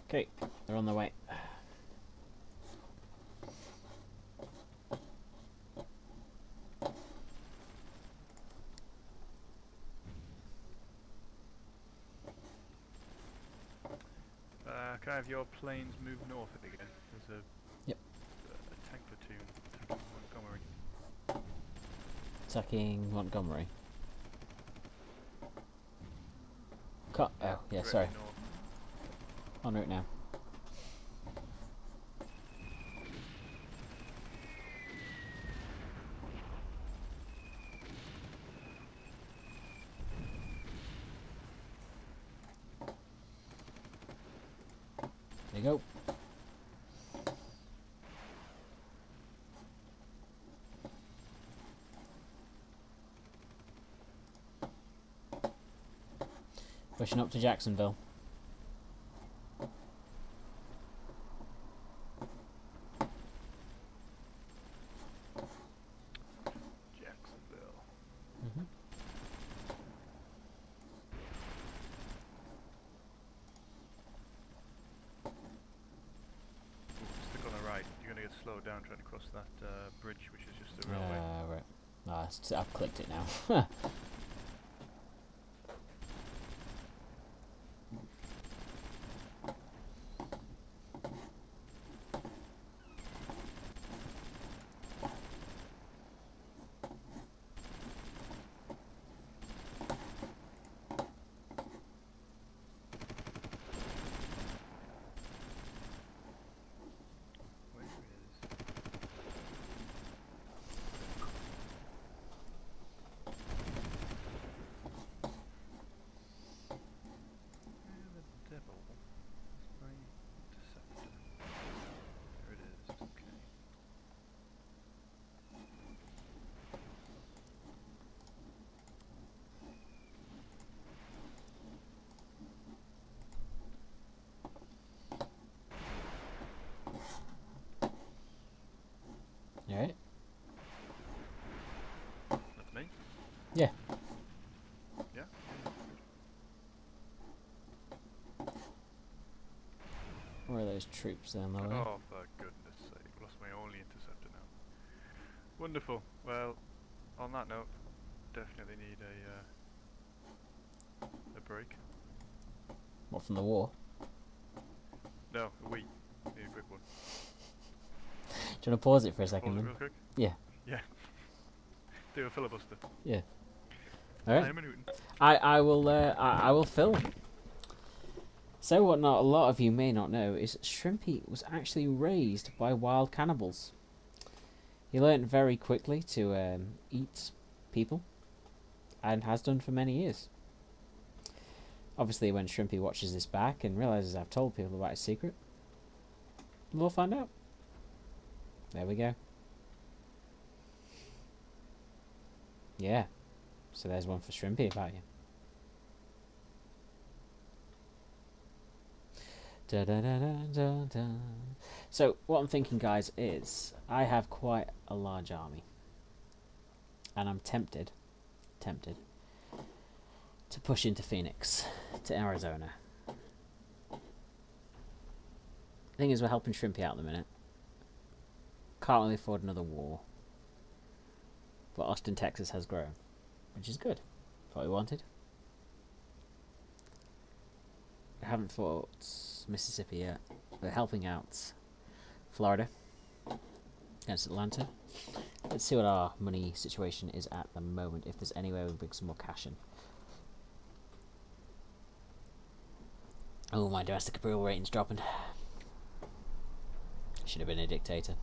Speaker 1: Okay, they're on their way.
Speaker 2: Can I have your planes move north again? There's
Speaker 1: Yep.
Speaker 2: a tank platoon attacking Montgomery.
Speaker 1: Attacking Montgomery. Oh, yeah,
Speaker 2: Directly
Speaker 1: sorry.
Speaker 2: north.
Speaker 1: En route now. There you go. Pushing up to Jacksonville.
Speaker 2: Jacksonville.
Speaker 1: Mm-hmm.
Speaker 2: Stick on the right. You're going to get slowed down trying to cross that bridge, which is just a railway.
Speaker 1: Right. Ah, I've clicked it now.
Speaker 2: Where is? Where the devil is my interceptor? There it is. Okay.
Speaker 1: Alright.
Speaker 2: That's me.
Speaker 1: Yeah.
Speaker 2: Yeah.
Speaker 1: Where are those troops then, though?
Speaker 2: Oh, for goodness sake! Lost my only interceptor now. Wonderful. Well, on that note, definitely need a break.
Speaker 1: What, from the war?
Speaker 2: No, a wee. Need a quick one.
Speaker 1: Do you want to pause it for a
Speaker 2: Pause
Speaker 1: second
Speaker 2: it
Speaker 1: then?
Speaker 2: real quick.
Speaker 1: Yeah.
Speaker 2: Yeah. Do a filibuster.
Speaker 1: Yeah. Alright.
Speaker 2: I'm a Newton.
Speaker 1: I will film. So what not a lot of you may not know is Shrimpy was actually raised by wild cannibals. He learnt very quickly to eat people, and has done for many years. Obviously, when Shrimpy watches this back and realises I've told people about his secret, we'll find out. There we go. Yeah. So there's one for Shrimpy about you. Da, da, da, da, da, da. So what I'm thinking, guys, is I have quite a large army, and I'm tempted to push into Phoenix, to Arizona. Thing is, we're helping Shrimpy out in a minute. can't really afford another war. But Austin, Texas has grown, which is good. That's what we wanted. We haven't fought Mississippi yet. We're helping out Florida against Atlanta. Let's see what our money situation is at the moment, if there's any way we can bring some more cash in. Oh, my domestic approval rating's dropping. Should have been a dictator.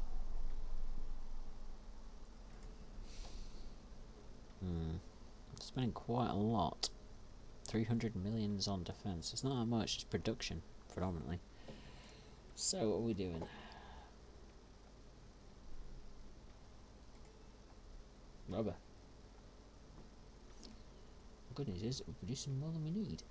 Speaker 1: Spending quite a lot. 300 millions on defence. It's not that much, it's production, predominantly. So, what are we doing? Rubber. The good news is, we're producing more than we need.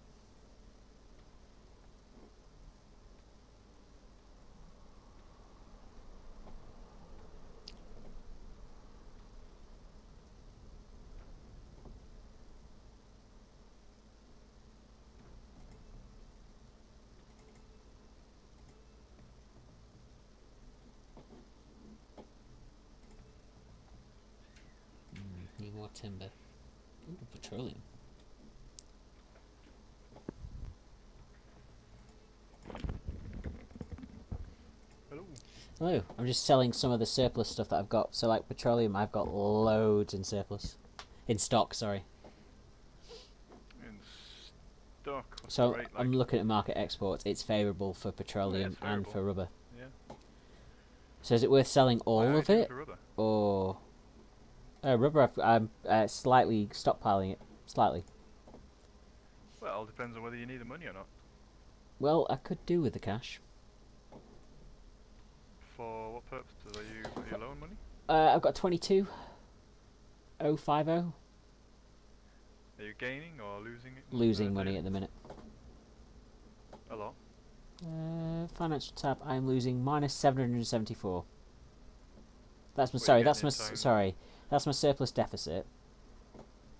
Speaker 1: Need more timber. Ooh, petroleum.
Speaker 2: Hello.
Speaker 1: Hello. I'm just selling some of the surplus stuff that I've got. So, like petroleum, I've got loads in surplus. In stock, sorry.
Speaker 2: In stock. What's
Speaker 1: So,
Speaker 2: the rate
Speaker 1: I'm
Speaker 2: like?
Speaker 1: looking at market exports. It's favourable for petroleum
Speaker 2: it's
Speaker 1: and
Speaker 2: favourable.
Speaker 1: for rubber.
Speaker 2: Yeah.
Speaker 1: So, is it worth selling
Speaker 2: Why
Speaker 1: all
Speaker 2: are
Speaker 1: of
Speaker 2: you
Speaker 1: it?
Speaker 2: for rubber?
Speaker 1: Or... rubber, I'm slightly stockpiling it. Slightly.
Speaker 2: Well, depends on whether you need the money or not.
Speaker 1: Well, I could do with the cash.
Speaker 2: For what purposes? Are you loan money?
Speaker 1: I've got 22,050.
Speaker 2: Are you gaining or losing it?
Speaker 1: Losing money at the minute.
Speaker 2: A lot.
Speaker 1: Financial tab, I'm losing minus 774. That's my
Speaker 2: What are
Speaker 1: sorry.
Speaker 2: you
Speaker 1: That's
Speaker 2: getting
Speaker 1: my
Speaker 2: in time?
Speaker 1: sorry. That's my surplus deficit.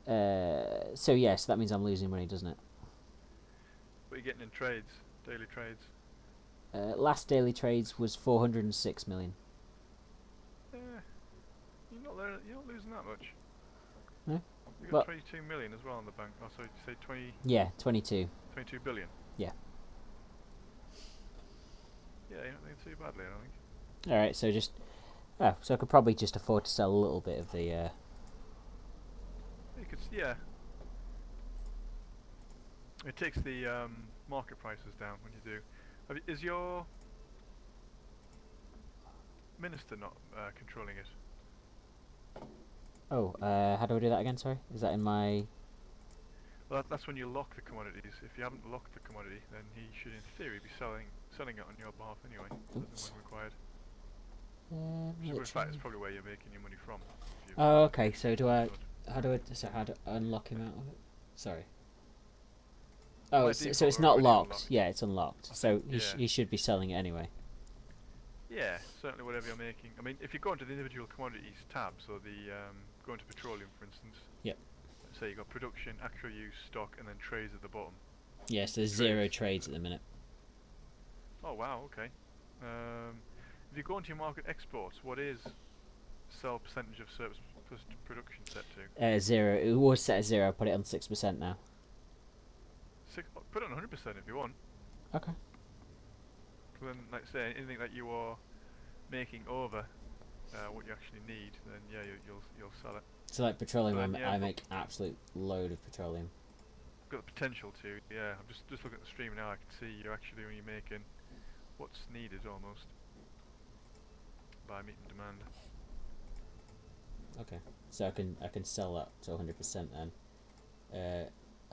Speaker 1: So yes, that means I'm losing money, doesn't it?
Speaker 2: What are you getting in trades? Daily trades?
Speaker 1: Last daily trades was 406 million.
Speaker 2: Yeah. You're not losing that much.
Speaker 1: No?
Speaker 2: You
Speaker 1: Well-
Speaker 2: got 22 million as well in the bank. Oh, sorry, did you say 20,
Speaker 1: Yeah, 22.
Speaker 2: 22 billion?
Speaker 1: Yeah.
Speaker 2: Yeah, you're not doing too badly, I don't think.
Speaker 1: All right, so just so I could probably just afford to sell a little bit of the.
Speaker 2: You could, yeah. It takes the market prices down when you do. Is your minister not controlling it?
Speaker 1: Oh, how do I do that again? Sorry, is that in my?
Speaker 2: Well, that's when you lock the commodities. If you haven't locked the commodity, then he should, in theory, be selling it on your behalf anyway, as and
Speaker 1: Oops.
Speaker 2: when required. So in
Speaker 1: Military.
Speaker 2: fact, it's probably where you're making your money from. if you've
Speaker 1: Oh,
Speaker 2: got
Speaker 1: okay. So do I?
Speaker 2: good.
Speaker 1: How do I unlock him out of it? Sorry.
Speaker 2: By
Speaker 1: Oh, so
Speaker 2: default,
Speaker 1: it's
Speaker 2: they're
Speaker 1: not
Speaker 2: already
Speaker 1: locked.
Speaker 2: unlocked.
Speaker 1: Yeah, it's unlocked.
Speaker 2: I
Speaker 1: So
Speaker 2: think,
Speaker 1: he should be selling it anyway.
Speaker 2: Yeah, certainly whatever you're making. I mean, if you go into the individual commodities tab, so the go into petroleum, for instance.
Speaker 1: Yep.
Speaker 2: Let's say you've got production, actual use, stock, and then trades at the bottom.
Speaker 1: Yes, there's
Speaker 2: Trades.
Speaker 1: 0 trades at the minute.
Speaker 2: Oh wow, okay. If you go into your market exports, what is sell percentage of surplus plus production set to?
Speaker 1: 0. It was set at 0. I put it on 6% now.
Speaker 2: Put it on 100% if you want.
Speaker 1: Okay.
Speaker 2: So then, like say, anything that you are making over what you actually need, then yeah, you'll sell it.
Speaker 1: So like petroleum,
Speaker 2: Then, yeah,
Speaker 1: I
Speaker 2: but-
Speaker 1: make absolute load of petroleum.
Speaker 2: Got the potential to, yeah. I'm just looking at the stream now. I can see you're actually only making what's needed almost by meeting demand.
Speaker 1: Okay. So I can sell that to 100% then.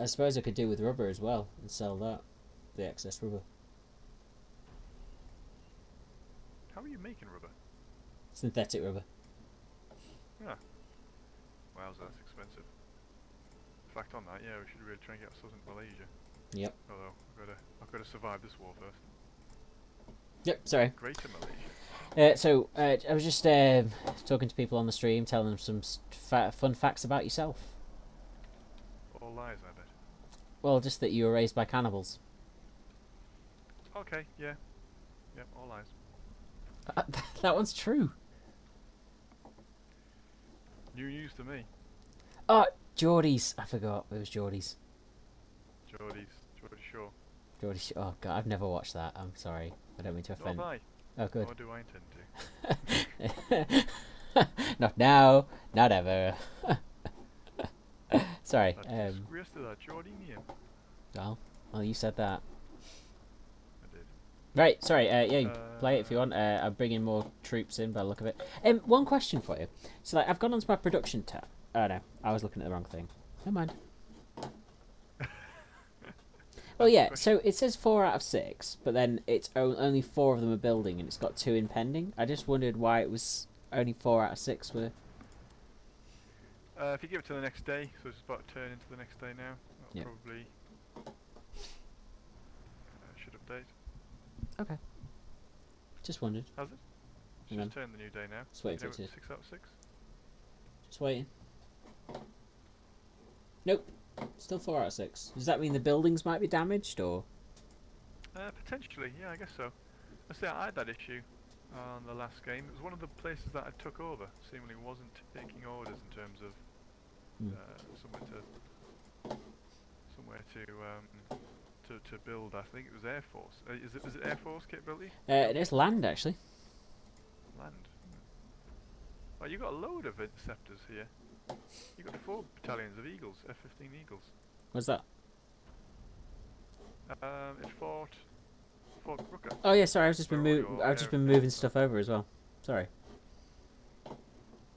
Speaker 1: I suppose I could do with rubber as well and sell that, the excess rubber.
Speaker 2: How are you making rubber?
Speaker 1: Synthetic rubber.
Speaker 2: Yeah. Wowza, that's expensive. Fact on that, yeah, we should really try and get ourselves into Malaysia.
Speaker 1: Yep.
Speaker 2: Although I've got to survive this war first.
Speaker 1: Yep. Sorry.
Speaker 2: Greater Malaysia.
Speaker 1: I was just talking to people on the stream, telling them some fun facts about yourself.
Speaker 2: All lies, I bet.
Speaker 1: Well, just that you were raised by cannibals.
Speaker 2: Okay, yeah. Yep, all lies.
Speaker 1: That one's true.
Speaker 2: New news to me.
Speaker 1: Oh, Geordie's. I forgot. It was Geordie's.
Speaker 2: Geordie Shaw.
Speaker 1: Geordie's. Oh, God. I've never watched that. I'm sorry. I don't mean to
Speaker 2: Nor
Speaker 1: offend.
Speaker 2: have I.
Speaker 1: Oh, good.
Speaker 2: Nor do I intend to.
Speaker 1: Not now. Not ever. Sorry.
Speaker 2: That's disgrace to that Geordie name.
Speaker 1: Well, you said that.
Speaker 2: I did.
Speaker 1: Right. Sorry. Yeah, you play it if you want. I'm bringing more troops in by the look of it. One question for you. So, like, I've gone onto my production tab. Oh no, I was looking at the wrong thing. Never mind. Well, yeah. So it says 4 out of 6, but then it's only 4 of them are building, and it's got 2 in pending. I just wondered why it was only 4 out of 6 were.
Speaker 2: If you give it to the next day, so it's about to turn into the next day now. That'll probably should update.
Speaker 1: Okay. Just wondered.
Speaker 2: Has it? It's just turned the new day now.
Speaker 1: Just waiting for it to.
Speaker 2: 6 out of 6.
Speaker 1: Just waiting. Nope. Still 4 out of 6. Does that mean the buildings might be damaged, or?
Speaker 2: Potentially, yeah, I guess so. I say I had that issue on the last game. It was one of the places that I took over. Seemingly wasn't taking orders in terms of somewhere to build. I think it was Air Force. Is it Air Force capability?
Speaker 1: It is land, actually.
Speaker 2: Land. Oh, you got a load of interceptors here. You got 4 battalions of Eagles, F-15 Eagles.
Speaker 1: What's that?
Speaker 2: It's Fort Brooker.
Speaker 1: Oh yeah, sorry. I've just been moving stuff over as well. Sorry.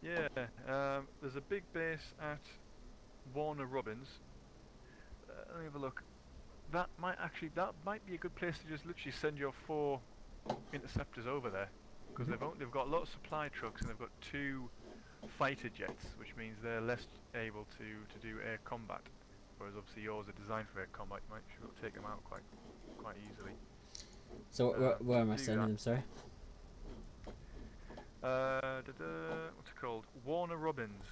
Speaker 2: Yeah, there's a big base at Warner Robins. Let me have a look. That might be a good place to just literally send your 4 interceptors over there, because they've got a lot of supply trucks and they've got 2 fighter jets, which means they're less able to do air combat. Whereas obviously yours are designed for air combat. You might be able to take them out quite easily.
Speaker 1: So where am I sending them? Sorry.
Speaker 2: What's it called? Warner Robins.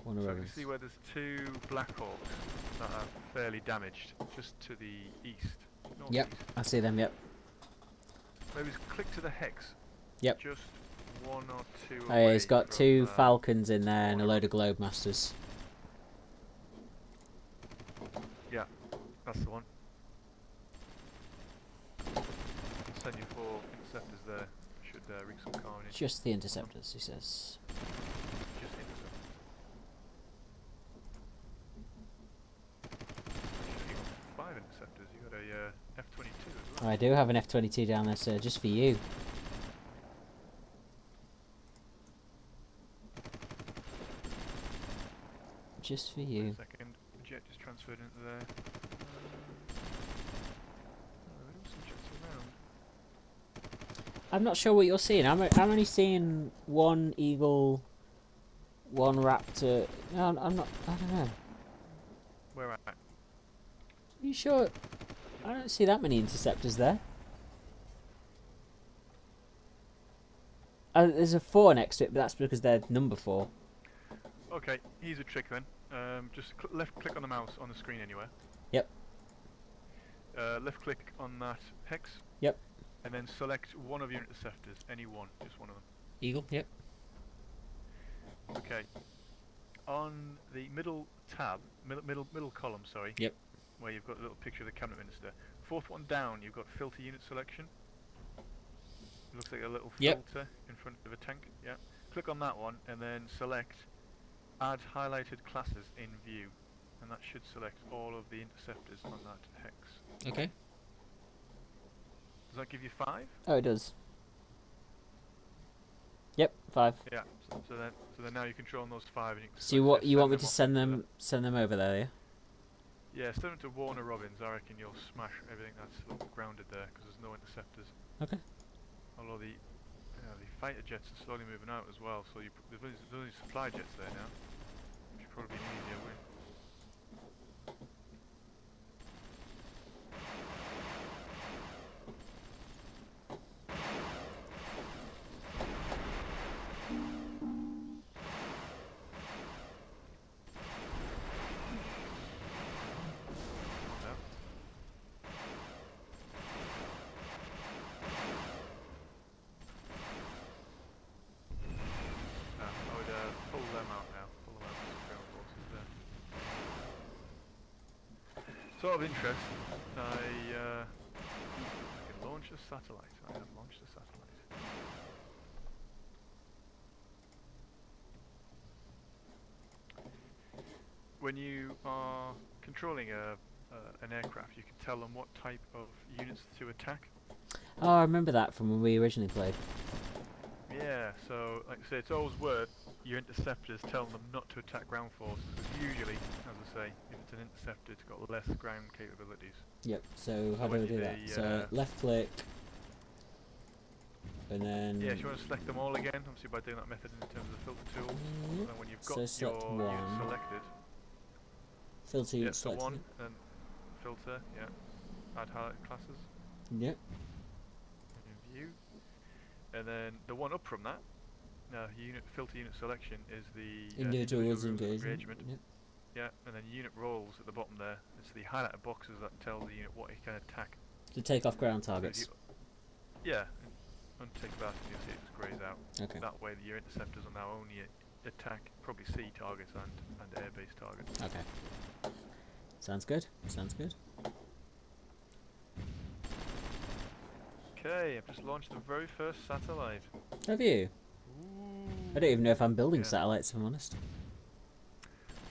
Speaker 1: Warner
Speaker 2: So
Speaker 1: Robins.
Speaker 2: you can see where there's 2 Black Hawks that are fairly damaged, just to the east.
Speaker 1: Yep, I see them. Yep.
Speaker 2: Maybe just click to the hex.
Speaker 1: Yep.
Speaker 2: Just 1 or 2.
Speaker 1: Oh yeah, it's got
Speaker 2: from,
Speaker 1: 2 Falcons in there and a load of Globemasters.
Speaker 2: Yeah, that's the one. Send you 4 interceptors there. Should wreak some carnage.
Speaker 1: Just the interceptors, he says.
Speaker 2: Just interceptors. You got 5 interceptors. You got a F-22 as well.
Speaker 1: I do have an F-22 down there, sir, just for you. Just for you.
Speaker 2: Second, the jet just transferred into there. There are some jets around.
Speaker 1: I'm not sure what you're seeing. I'm only seeing 1 Eagle, 1 Raptor. No, I'm not. I don't know.
Speaker 2: Where at?
Speaker 1: Are you sure? I don't see that many interceptors there. There's a 4 next to it, but that's because they're number 4.
Speaker 2: Okay, here's a trick then. Just left click on the mouse on the screen anywhere.
Speaker 1: Yep.
Speaker 2: Left click on that hex.
Speaker 1: Yep.
Speaker 2: And then select one of your interceptors, any one, just one of them.
Speaker 1: Eagle. Yep.
Speaker 2: Okay. On the middle tab, middle column, sorry.
Speaker 1: Yep.
Speaker 2: Where you've got a little picture of the cabinet minister. 4th one down, you've got filter unit selection. It looks like a little filter in front of a tank. Yeah. Click on that one and then select add highlighted classes in view, and that should select all of the interceptors on that hex.
Speaker 1: Okay.
Speaker 2: Does that give you 5?
Speaker 1: Oh, it does. Yep, 5.
Speaker 2: Yeah. So then now you control those 5. And you can
Speaker 1: So you want me to send them over there? Yeah.
Speaker 2: Yeah, send them to Warner Robins. I reckon you'll smash everything that's a little grounded there because there's no interceptors.
Speaker 1: Okay.
Speaker 2: Although the fighter jets are slowly moving out as well, so there's only supply jets there now, which should probably be an easier win. I would pull them out now. Sort of interest, I can launch a satellite. I have launched a satellite. When you are controlling an aircraft, you can tell them what type of units to attack.
Speaker 1: Oh, I remember that from when we originally played.
Speaker 2: Yeah, so like I say, it's always worth your interceptors telling them not to attack ground forces, because usually, as I say, if it's an interceptor, it's got less ground capabilities.
Speaker 1: Yep, so how do
Speaker 2: when
Speaker 1: I
Speaker 2: you
Speaker 1: do
Speaker 2: do
Speaker 1: that?
Speaker 2: the,
Speaker 1: So left click, and then...
Speaker 2: Yeah, if you want to select them all again, obviously by doing that method in terms of the filter tools,
Speaker 1: Yep.
Speaker 2: and then when you've got
Speaker 1: So select
Speaker 2: your unit
Speaker 1: one.
Speaker 2: selected,
Speaker 1: Filter
Speaker 2: yeah,
Speaker 1: unit
Speaker 2: so
Speaker 1: selected.
Speaker 2: one, and filter, yeah, add highlighted classes,
Speaker 1: Yep.
Speaker 2: in view, and then the one up from that, filter unit selection is the
Speaker 1: Individual rules
Speaker 2: rules of
Speaker 1: engagement. Yep.
Speaker 2: Yeah, and then unit roles at the bottom there. It's the highlighted boxes that tell the unit what it can attack.
Speaker 1: To take off ground
Speaker 2: So if
Speaker 1: targets.
Speaker 2: yeah, untick that and you'll see it just grays out.
Speaker 1: Okay.
Speaker 2: That way your interceptors will now only attack probably sea targets and air-based targets.
Speaker 1: Okay. Sounds good. Sounds good.
Speaker 2: Okay, I've just launched the very first satellite.
Speaker 1: Have you?
Speaker 2: Ooh.
Speaker 1: I don't even know if I'm building
Speaker 2: Yeah.
Speaker 1: satellites, if I'm honest.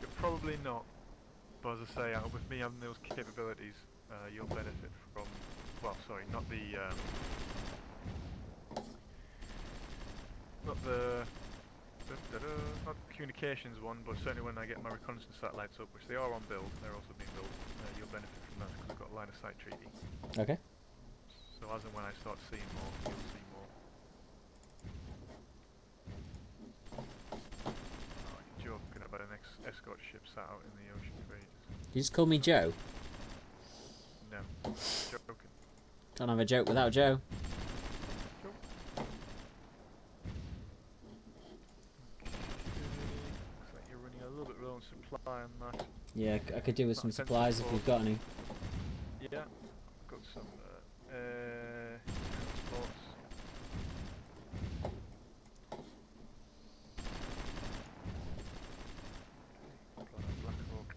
Speaker 2: You're probably not. But as I say, with me having those capabilities, you'll benefit from... Well, sorry, not the... not the... not the communications one, but certainly when I get my reconnaissance satellites up, which they are on build, they're also being built, you'll benefit from that because I've got a line of sight treaty.
Speaker 1: Okay.
Speaker 2: So as and when I start seeing more, you'll see more. Oh, joking about an escort ship sat out in the ocean for ages.
Speaker 1: You just call me Joe.
Speaker 2: No, joking.
Speaker 1: Can't have a joke without Joe.
Speaker 2: Looks like you're running a little bit low on supply on that.
Speaker 1: Yeah, I could do with some
Speaker 2: Not
Speaker 1: supplies if
Speaker 2: sensible.
Speaker 1: you've got any.
Speaker 2: Yeah, got some transports. Black Hawk.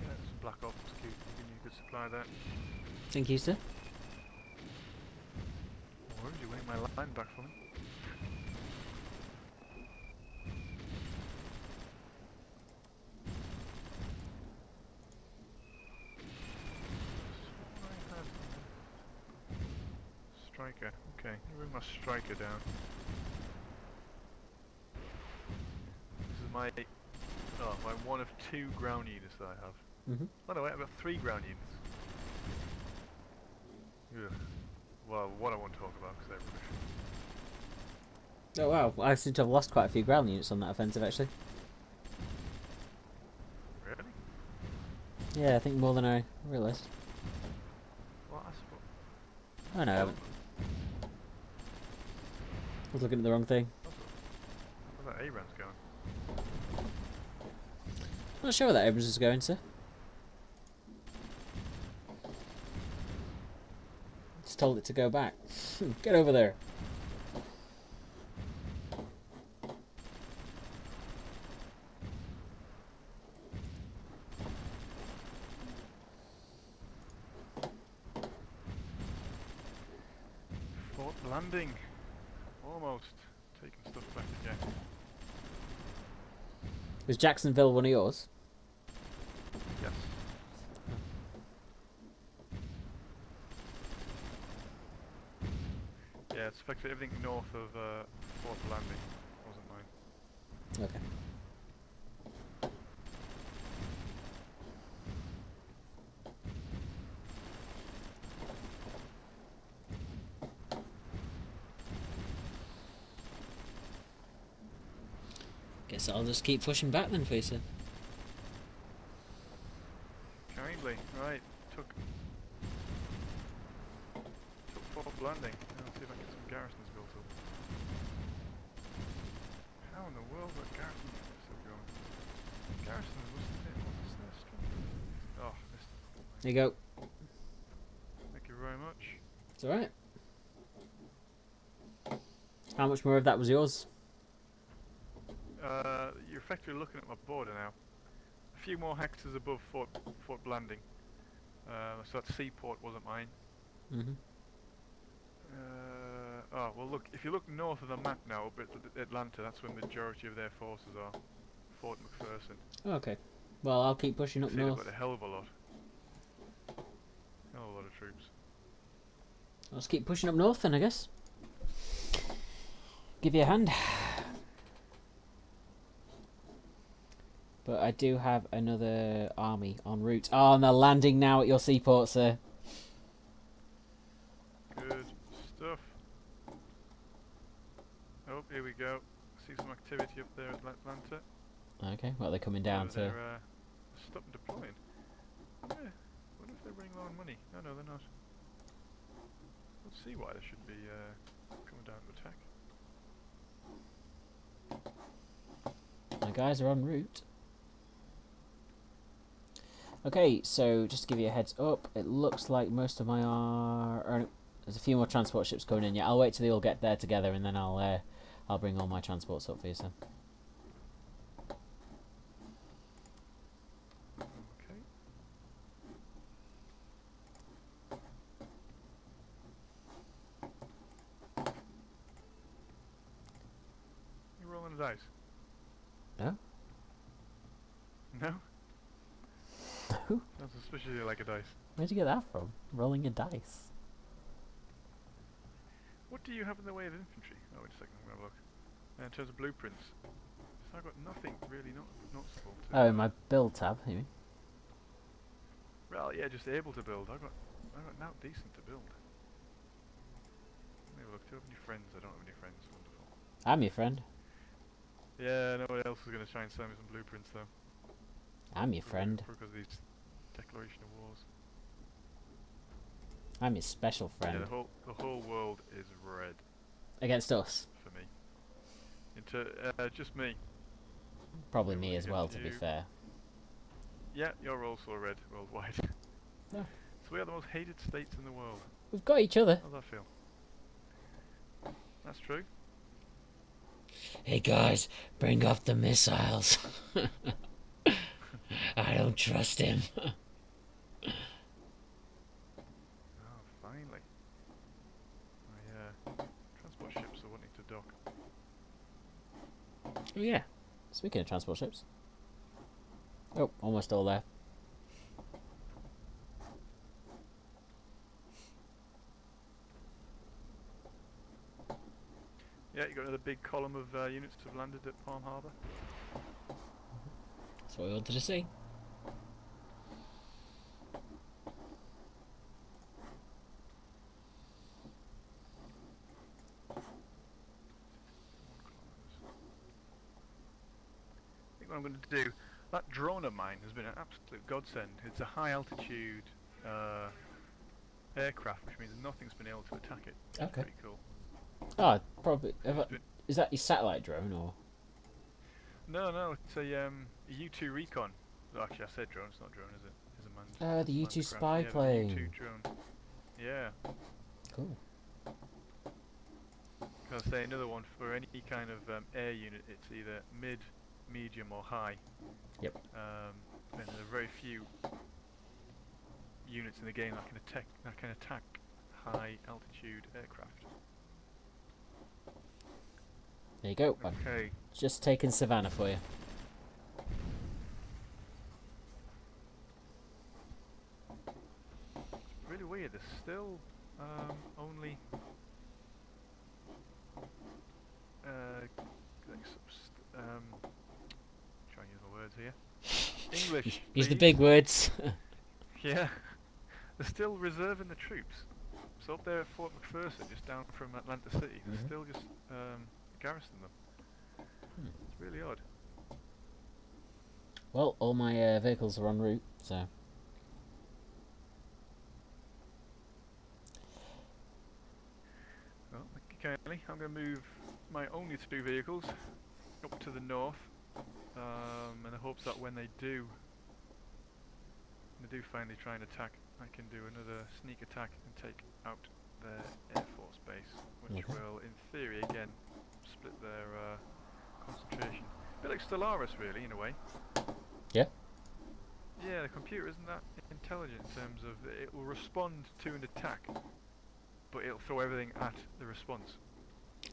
Speaker 2: Yeah, some Black Ops cube. We're giving you a good supply there.
Speaker 1: Thank you, sir.
Speaker 2: Where did you win my line back for me? Striker. Okay, bring my striker down. This is my one of 2 ground units that I have.
Speaker 1: Mm-hmm.
Speaker 2: Oh no, wait, I've got 3 ground units. Ugh. Well, what I want to talk about because they're rubbish.
Speaker 1: Oh wow, I seem to have lost quite a few ground units on that offensive actually.
Speaker 2: Really?
Speaker 1: Yeah, I think more than I realised.
Speaker 2: What?
Speaker 1: I know. I was looking at the wrong thing.
Speaker 2: Where's that Abrams going?
Speaker 1: I'm not sure where that Abrams is going, sir. Just told it to go back. Get over there.
Speaker 2: Fort Landing. Almost. Taking stuff back to Jackson.
Speaker 1: Was Jacksonville one of yours?
Speaker 2: Yes. Yeah, it's effectively everything north of Fort Landing wasn't mine.
Speaker 1: Okay. Guess I'll just keep pushing back then for you, sir.
Speaker 2: Kindly. Right. Took Fort Landing. Now let's see if I can get some garrisons built up. How in the world are garrisons still going? Garrisons wasn't it? What's their strength? Oh, this.
Speaker 1: There you go.
Speaker 2: Thank you very much.
Speaker 1: It's alright. How much more of that was yours?
Speaker 2: You're effectively looking at my border now. A few more hectares above Fort Blanding. So that seaport wasn't mine.
Speaker 1: Mm-hmm.
Speaker 2: Oh, well look, if you look north of the map now, up at Atlanta, that's where the majority of their forces are. Fort McPherson.
Speaker 1: Okay. Well, I'll keep pushing up
Speaker 2: See, they've
Speaker 1: north.
Speaker 2: got a hell of a lot. Hell of a lot of troops.
Speaker 1: I'll just keep pushing up north then, I guess. Give you a hand. But I do have another army en route. Oh, and they're landing now at your seaport, sir.
Speaker 2: Good stuff. Oh, here we go. See some activity up there at Atlanta.
Speaker 1: Okay, well, they're coming down to...
Speaker 2: They're stopping deploying. Yeah, wonder if they're running low on money. No, they're not. Let's see why they should be coming down to attack.
Speaker 1: My guys are en route. Okay, so just to give you a heads up, it looks like most of my there's a few more transport ships coming in. Yeah, I'll wait till they all get there together, and then I'll bring all my transports up for you, sir.
Speaker 2: Okay. You rolling the dice?
Speaker 1: No?
Speaker 2: No? Sounds suspiciously like a dice.
Speaker 1: Where'd you get that from? Rolling a dice.
Speaker 2: What do you have in the way of infantry? Oh, wait a second, I'm gonna have a look. In terms of blueprints, so I've got nothing really noticeable to.
Speaker 1: Oh, in my build tab, you mean?
Speaker 2: Well, yeah, just able to build. I've got now decent to build. Let me have a look. Do I have any friends? I don't have any friends. Wonderful.
Speaker 1: I'm your friend.
Speaker 2: Yeah, nobody else is gonna try and sell me some blueprints though.
Speaker 1: I'm your friend.
Speaker 2: Because of these declaration of wars.
Speaker 1: I'm your special friend.
Speaker 2: Yeah, the whole world is red
Speaker 1: Against us?
Speaker 2: for me. Just me.
Speaker 1: Probably
Speaker 2: Who
Speaker 1: me
Speaker 2: will
Speaker 1: as
Speaker 2: get
Speaker 1: well, to be
Speaker 2: you?
Speaker 1: fair.
Speaker 2: Yeah, you're also red worldwide.
Speaker 1: Yeah.
Speaker 2: So we are the most hated states in the world.
Speaker 1: We've got each other.
Speaker 2: How does that feel? That's true.
Speaker 1: Hey guys, bring up the missiles. I don't trust him.
Speaker 2: Oh, finally. My transport ships are wanting to dock.
Speaker 1: Oh yeah. Speaking of transport ships. Oh, almost all there.
Speaker 2: Yeah, you got another big column of units have landed at Palm Harbour.
Speaker 1: That's what we wanted to see.
Speaker 2: I think what I'm going to do, that drone of mine has been an absolute godsend. It's a high altitude aircraft, which means nothing's been able to attack it. It's
Speaker 1: Okay.
Speaker 2: pretty cool.
Speaker 1: Oh, probably. Is that your satellite drone or?
Speaker 2: No, it's a U2 Recon. Well, actually, I said drone. It's not drone, is it? It's a manned.
Speaker 1: The
Speaker 2: manned
Speaker 1: U2
Speaker 2: craft.
Speaker 1: spy
Speaker 2: Yeah, the
Speaker 1: plane.
Speaker 2: U2 drone. Yeah.
Speaker 1: Cool.
Speaker 2: Can I say another one for any kind of air unit? It's either mid, medium, or high.
Speaker 1: Yep.
Speaker 2: And there are very few units in the game that can attack high altitude aircraft.
Speaker 1: There you go. I'm
Speaker 2: Okay.
Speaker 1: just taking Savannah for you.
Speaker 2: Really weird. There's still only trying to use my words here. English.
Speaker 1: Use the
Speaker 2: please.
Speaker 1: big words.
Speaker 2: Yeah. They're still reserving the troops. So up there at Fort McPherson, just down from Atlanta City, they're still just garrisoning them. It's really odd.
Speaker 1: Well, all my vehicles are en route, so...
Speaker 2: Well, thank you, Kylie. I'm going to move my only 2 vehicles up to the north, in the hopes that when they do finally try and attack, I can do another sneak attack and take out their Air Force base, which will, in theory, again, split their concentration. A bit like Stellaris, really, in a way.
Speaker 1: Yeah?
Speaker 2: Yeah, the computer isn't that intelligent in terms of it will respond to an attack, but it'll throw everything at the response.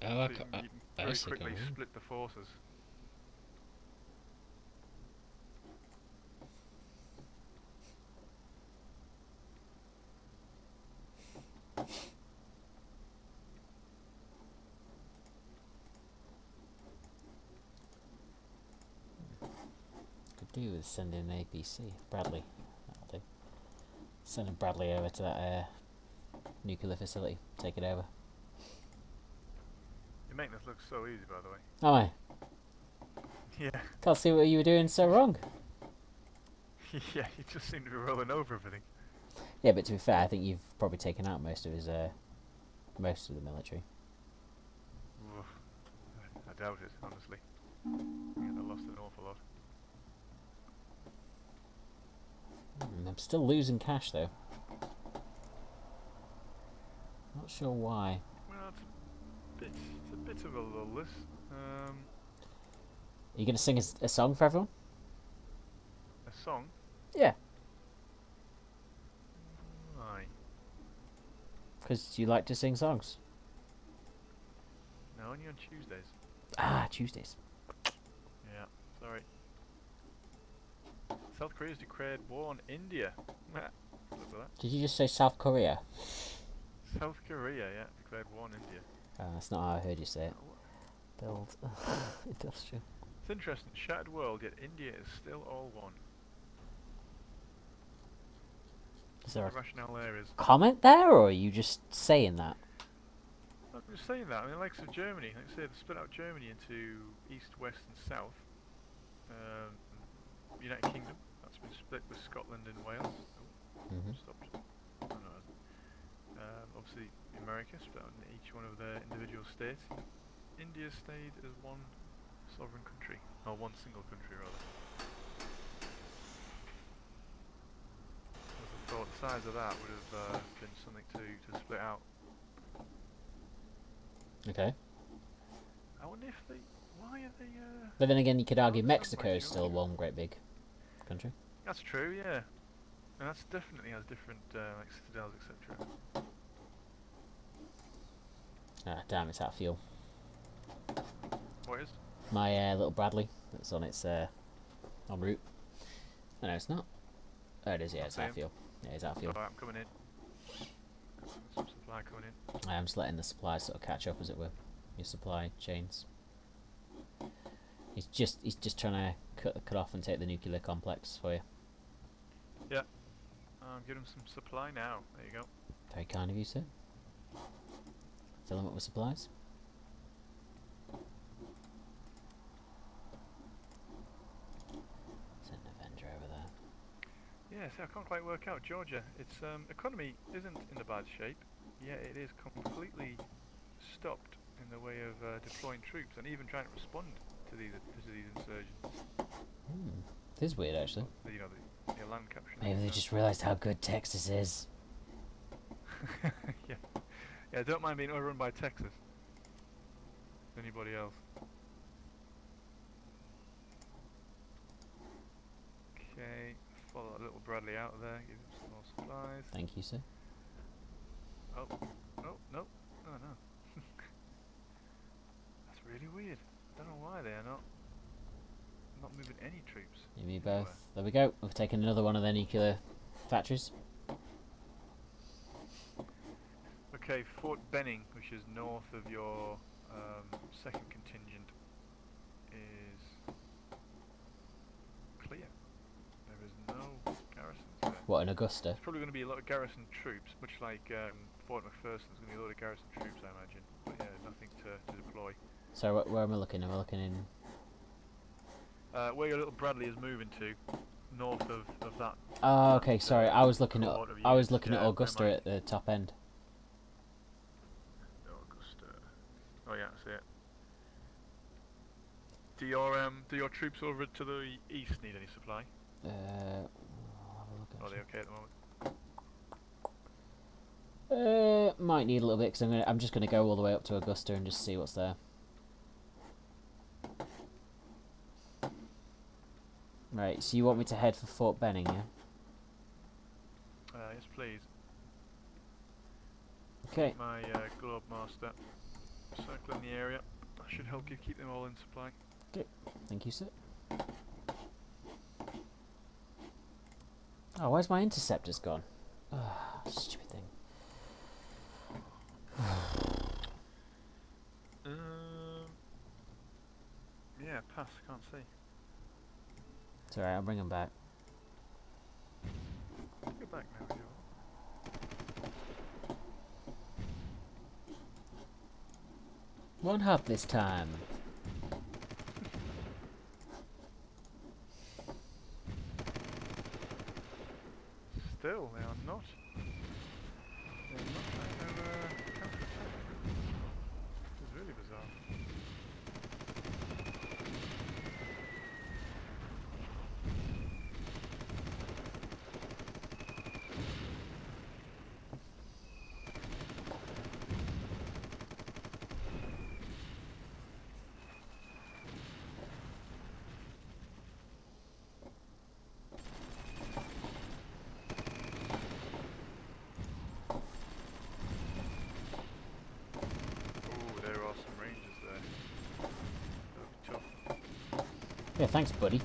Speaker 1: Oh,
Speaker 2: So you can very
Speaker 1: basically,
Speaker 2: quickly split the forces.
Speaker 1: Could do with sending an APC. Bradley. That'll do. Sending Bradley over to that nuclear facility. Take it over.
Speaker 2: You're making this look so easy, by the way.
Speaker 1: Oh, I
Speaker 2: Yeah.
Speaker 1: can't see what you were doing so wrong.
Speaker 2: Yeah, you just seem to be rolling over everything.
Speaker 1: Yeah, but to be fair, I think you've probably taken out most of the military.
Speaker 2: Oof. I doubt it, honestly. I lost an awful lot.
Speaker 1: I'm still losing cash though. Not sure why.
Speaker 2: Well, it's a bit of a lull, this.
Speaker 1: Are you going to sing a song for everyone?
Speaker 2: A song?
Speaker 1: Yeah.
Speaker 2: Aye.
Speaker 1: Because you like to sing songs.
Speaker 2: No, only on Tuesdays.
Speaker 1: Ah, Tuesdays.
Speaker 2: Yeah, sorry. South Korea's declared war on India. Look at that.
Speaker 1: Did you just say South Korea?
Speaker 2: South Korea, yeah, declared war on India.
Speaker 1: That's not how I heard you say it. Build industrial.
Speaker 2: It's interesting. Shattered world, yet India is still all one.
Speaker 1: Is there
Speaker 2: The rationale there is.
Speaker 1: a comment there, or are you just saying that?
Speaker 2: I'm just saying that. I mean, the likes of Germany, like I say, they split out Germany into East, West, and South. United Kingdom, that's been split with Scotland and Wales. Oh, stopped. Oh, no, it hasn't. Obviously, America split out in each one of their individual states. India stayed as one sovereign country, or one single country rather. As I thought, the size of that would have been something to split out.
Speaker 1: Okay.
Speaker 2: I wonder if they. Why are they?
Speaker 1: But then again, you could argue
Speaker 2: that sounds
Speaker 1: Mexico
Speaker 2: quite
Speaker 1: is still
Speaker 2: geographical.
Speaker 1: one great big country.
Speaker 2: That's true, yeah. And that's definitely has different like citadels, etc.
Speaker 1: Ah, damn, it's out of fuel.
Speaker 2: What is?
Speaker 1: My little Bradley that's on its en route. Oh, no, it's not. Oh, it is. Yeah, it's out of fuel. Yeah, it's out of fuel.
Speaker 2: Alright, I'm coming in. Some supply coming in.
Speaker 1: I'm just letting the supplies sort of catch up, as it were. Your supply chains. He's just trying to cut off and take the nuclear complex for you.
Speaker 2: Yeah. I'm giving him some supply now. There you go.
Speaker 1: Very kind of you, sir. Fill him up with supplies. Send an Avenger over there.
Speaker 2: Yeah, see, I can't quite work out Georgia. Its economy isn't in a bad shape, yet it is completely stopped in the way of deploying troops and even trying to respond to these insurgents.
Speaker 1: It is weird, actually.
Speaker 2: You know, the land capture.
Speaker 1: Maybe they just realised how good Texas is.
Speaker 2: Yeah. Yeah, don't mind being overrun by Texas. Anybody else? Okay, follow that little Bradley out of there, give him some more supplies.
Speaker 1: Thank you, sir.
Speaker 2: Oh, no, no, no, no. That's really weird. I don't know why they are not moving any troops.
Speaker 1: You me
Speaker 2: anywhere.
Speaker 1: both. There we go. We've taken another one of their nuclear factories.
Speaker 2: Okay, Fort Benning, which is north of your second contingent, is clear. There is no garrisons there.
Speaker 1: What, in Augusta?
Speaker 2: There's probably going to be a lot of garrison troops, much like Fort McPherson's going to be a lot of garrison troops, I imagine. But yeah, nothing to deploy.
Speaker 1: So where am I looking? Am I looking in?
Speaker 2: Where your little Bradley is moving to, north of that.
Speaker 1: Oh, okay. Sorry, I was looking at
Speaker 2: cohort of units,
Speaker 1: I was looking at
Speaker 2: yeah,
Speaker 1: Augusta
Speaker 2: never
Speaker 1: at the top end.
Speaker 2: Augusta. Oh yeah, I see it. Do your troops over to the east need any supply?
Speaker 1: I'll have a look
Speaker 2: Are they
Speaker 1: actually.
Speaker 2: okay at the moment?
Speaker 1: Might need a little bit because I'm just gonna go all the way up to Augusta and just see what's there. Right. So you want me to head for Fort Benning, yeah?
Speaker 2: Yes, please.
Speaker 1: Okay.
Speaker 2: My Globe Master circling the area. That should help you keep them all in supply.
Speaker 1: Thank you, sir. Oh, where's my interceptors gone? Ah, stupid thing.
Speaker 2: Yeah, pass. Can't see.
Speaker 1: It's alright, I'll bring them back.
Speaker 2: Go back now. If you want.
Speaker 1: 1 hub this time.
Speaker 2: Still, they are not. They're not trying to counter-attack. This is really bizarre. Oh, there are some rangers there. That'll be tough.
Speaker 1: Yeah, thanks, buddy.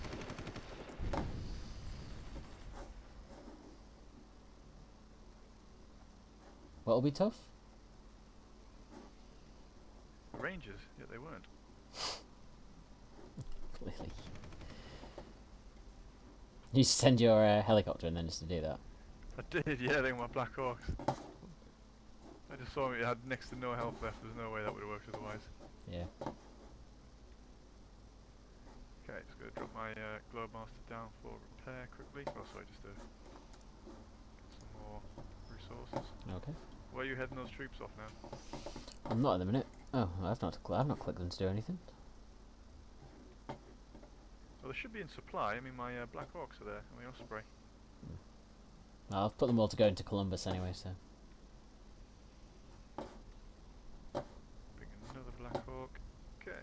Speaker 1: What'll be tough?
Speaker 2: The rangers? Yet they weren't.
Speaker 1: Clearly. You send your helicopter and then just to do that.
Speaker 2: I did, yeah, they were my Black Hawks. I just saw it had next to no health left. There's no way that would have worked otherwise.
Speaker 1: Yeah.
Speaker 2: Okay, just gonna drop my Globe Master down for repair quickly. Oh, sorry, just to get some more resources.
Speaker 1: Okay.
Speaker 2: Where are you heading those troops off now?
Speaker 1: I'm not at the minute. Oh, I've not clicked them to do anything.
Speaker 2: Well, they should be in supply. I mean, my Black Hawks are there, and my Osprey.
Speaker 1: I'll put them all to go into Columbus anyway, so.
Speaker 2: Bring another Black Hawk. Okay.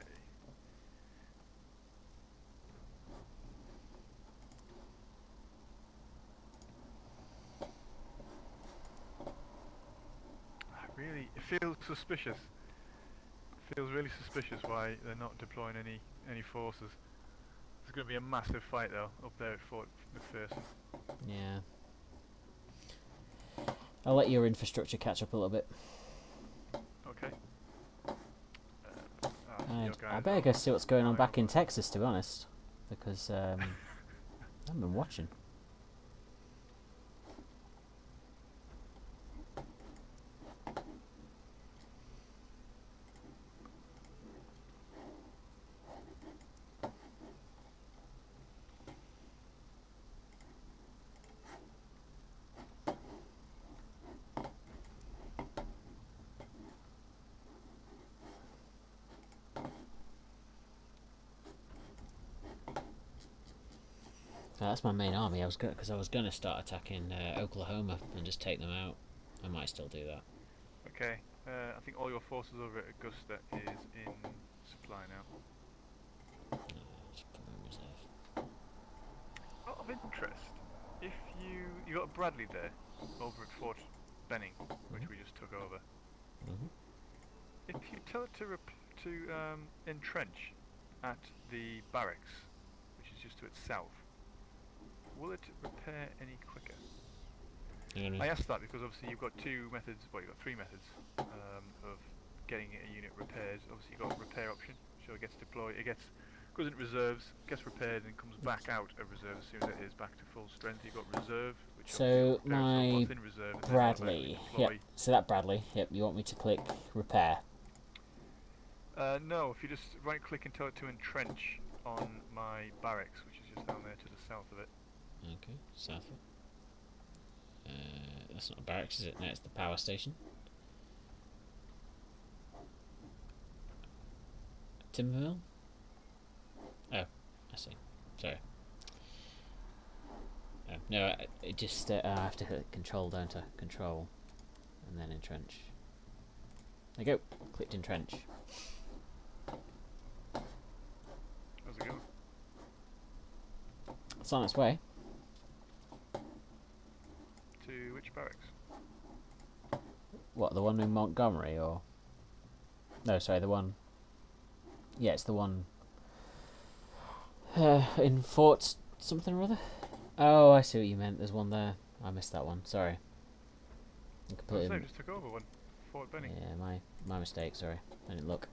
Speaker 2: Really, it feels suspicious. It feels really suspicious why they're not deploying any forces. There's going to be a massive fight though up there at Fort McPherson.
Speaker 1: Yeah. I'll let your infrastructure catch up a little bit.
Speaker 2: Okay.
Speaker 1: And I better go see what's going on back in Texas, to be honest. Because I haven't been watching. That's my main army. I was going to start attacking Oklahoma and just take them out. I might still do that.
Speaker 2: Okay. I think all your forces over at Augusta is in supply now.
Speaker 1: Just put them in reserve.
Speaker 2: Out of interest, if you got Bradley there over at Fort Benning, which we just took over. If you tell it to entrench at the barracks, which is just to its south, will it repair any quicker? I asked that because obviously you've got two methods, well, you've got three methods of getting a unit repaired. Obviously you've got a repair option, so it gets deployed, goes into reserves, gets repaired, and comes back out of reserve as soon as it is back to full strength. You've got reserve, which
Speaker 1: So my
Speaker 2: what's in reserve, and then
Speaker 1: Bradley,
Speaker 2: deploy.
Speaker 1: yep. So that Bradley, yep. You want me to click repair?
Speaker 2: No, if you just right-click and tell it to entrench on my barracks, which is just down there to the south of it.
Speaker 1: Okay, south. That's not a barracks, is it? No, it's the power station. Timberville? Oh, I see. Sorry. Oh, no, it just I have to hit control, don't I? Control, and then entrench. There you go. Clicked entrench.
Speaker 2: How's it going?
Speaker 1: It's on its way.
Speaker 2: To which barracks?
Speaker 1: What, the one in Montgomery, or? No, sorry, the one. Yeah, it's the one in Fort something or other. Oh, I see what you meant. There's one there. I missed that one. Sorry. I completely.
Speaker 2: Just took over one. Fort Benning.
Speaker 1: Yeah, my mistake. Sorry, I didn't look.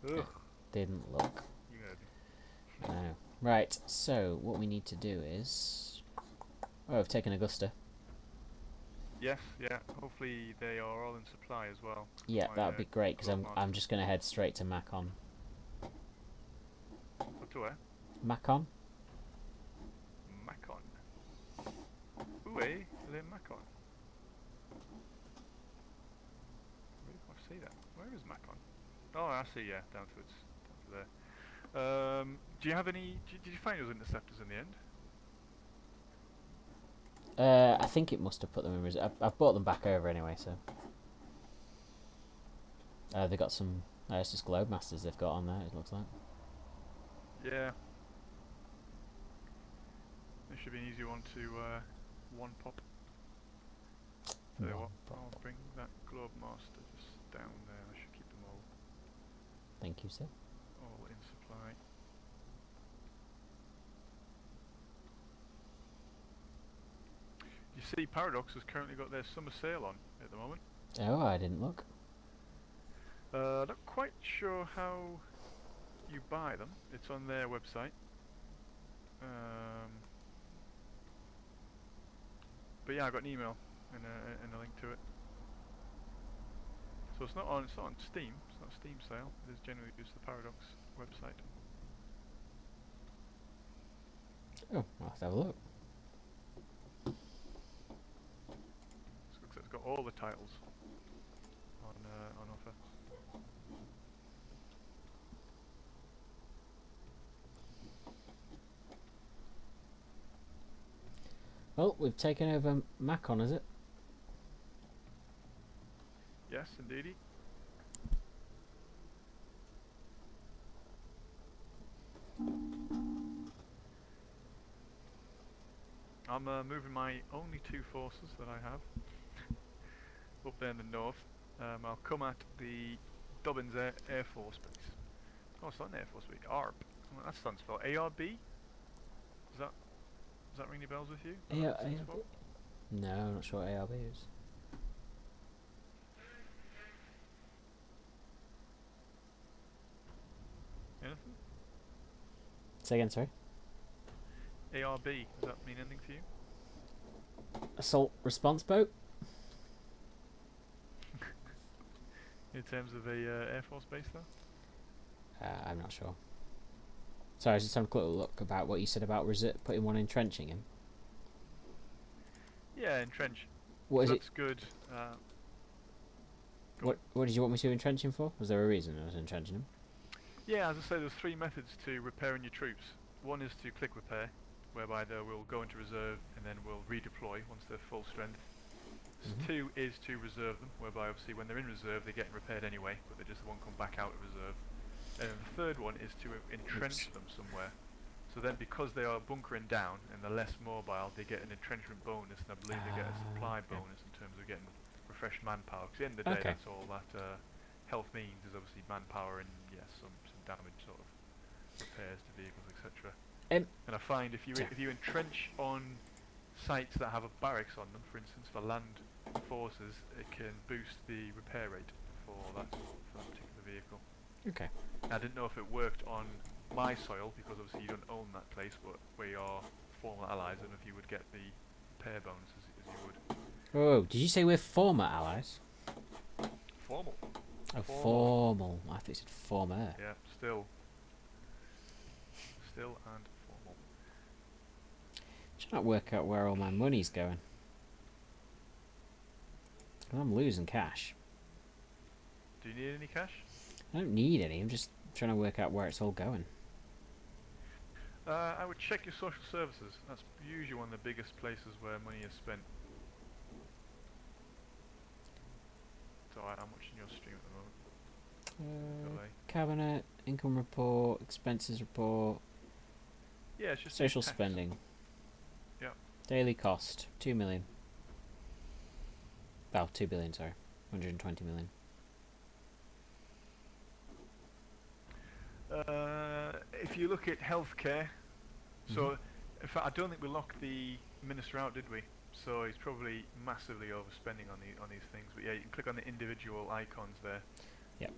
Speaker 2: Ugh.
Speaker 1: Didn't look.
Speaker 2: You heard me.
Speaker 1: No. Right. So what we need to do is. Oh, I've taken Augusta.
Speaker 2: Yes, yeah. Hopefully they are all in supply as well.
Speaker 1: Yeah,
Speaker 2: My,
Speaker 1: that would be great because I'm
Speaker 2: Globe
Speaker 1: just gonna head straight to Macon.
Speaker 2: What to where?
Speaker 1: Macon.
Speaker 2: Macon. Ooh, eh? Le Macon. Where do I see that? Where is Macon? Oh, I see. Yeah, down to there. Do you have any? Did you find those interceptors in the end?
Speaker 1: I think it must have put them in reserve. I've brought them back over anyway, so. They got some. It's just Globe Masters they've got on there. It looks like.
Speaker 2: Yeah. This should be an easy one to one pop. Tell you what, I'll bring that Globe Master just down there. I should keep them all
Speaker 1: Thank you, sir.
Speaker 2: in supply. You see, Paradox has currently got their summer sale on at the moment.
Speaker 1: Oh, I didn't look.
Speaker 2: Not quite sure how you buy them. It's on their website. But yeah, I got an email and a link to it. So it's not on Steam. It's not a Steam sale. It is generally just the Paradox website.
Speaker 1: Oh, I'll have to have a look.
Speaker 2: It's got all the titles on offer.
Speaker 1: Well, we've taken over Macon, is it?
Speaker 2: Yes, indeedy. I'm moving my only two forces that I have up there in the north. I'll come at the Dobbins Air Force Base. Oh, it's not an Air Force Base. ARB. Well, that stands for ARB. Does that ring any bells with you?
Speaker 1: Yeah, ARB. No, I'm not sure what ARB is.
Speaker 2: Anything?
Speaker 1: Say again, sorry.
Speaker 2: ARB. Does that mean anything to you?
Speaker 1: Assault response boat?
Speaker 2: In terms of a Air Force base, though?
Speaker 1: I'm not sure. Sorry, I was just having a quick look about what you said about putting one entrenching in.
Speaker 2: Yeah, entrench.
Speaker 1: What is it?
Speaker 2: That's good.
Speaker 1: What did you want me to entrench him for? Was there a reason I was entrenching him?
Speaker 2: Yeah, as I say, there's three methods to repairing your troops. One is to click repair, whereby they will go into reserve and then will redeploy once they're full strength. Two is to reserve them, whereby obviously when they're in reserve they're getting repaired anyway, but they just won't come back out of reserve. And the third one is to entrench them somewhere. So then because they are bunkering down and they're less mobile, they get an entrenchment bonus, and I believe they get a supply bonus in terms of getting refreshed manpower. Because at the end of the day, that's all that health means, is obviously manpower and yes, some damage sort of repairs to vehicles, etc. And I find if you entrench on sites that have a barracks on them, for instance for land forces, it can boost the repair rate for that particular vehicle.
Speaker 1: Okay.
Speaker 2: I didn't know if it worked on my soil, because obviously you don't own that place, but we are former allies, and if you would get the repair bonus as you would.
Speaker 1: Oh, did you say we're former allies?
Speaker 2: Formal.
Speaker 1: Oh, formal. I thought you said former.
Speaker 2: Yeah, still and formal.
Speaker 1: Trying to work out where all my money's going. I'm losing cash.
Speaker 2: Do you need any cash?
Speaker 1: I don't need any. I'm just trying to work out where it's all going.
Speaker 2: I would check your social services. That's usually one of the biggest places where money is spent. So I'm watching your stream at the moment. Delay.
Speaker 1: Cabinet, income report, expenses report,
Speaker 2: Yeah, it's just
Speaker 1: social
Speaker 2: tax.
Speaker 1: spending.
Speaker 2: Yep.
Speaker 1: Daily cost, 2 million. Oh, 2 billion, sorry. 120 million.
Speaker 2: If you look at healthcare, so in fact I don't think we locked the minister out, did we? So he's probably massively overspending on these things. But yeah, you can click on the individual icons there.
Speaker 1: Yep.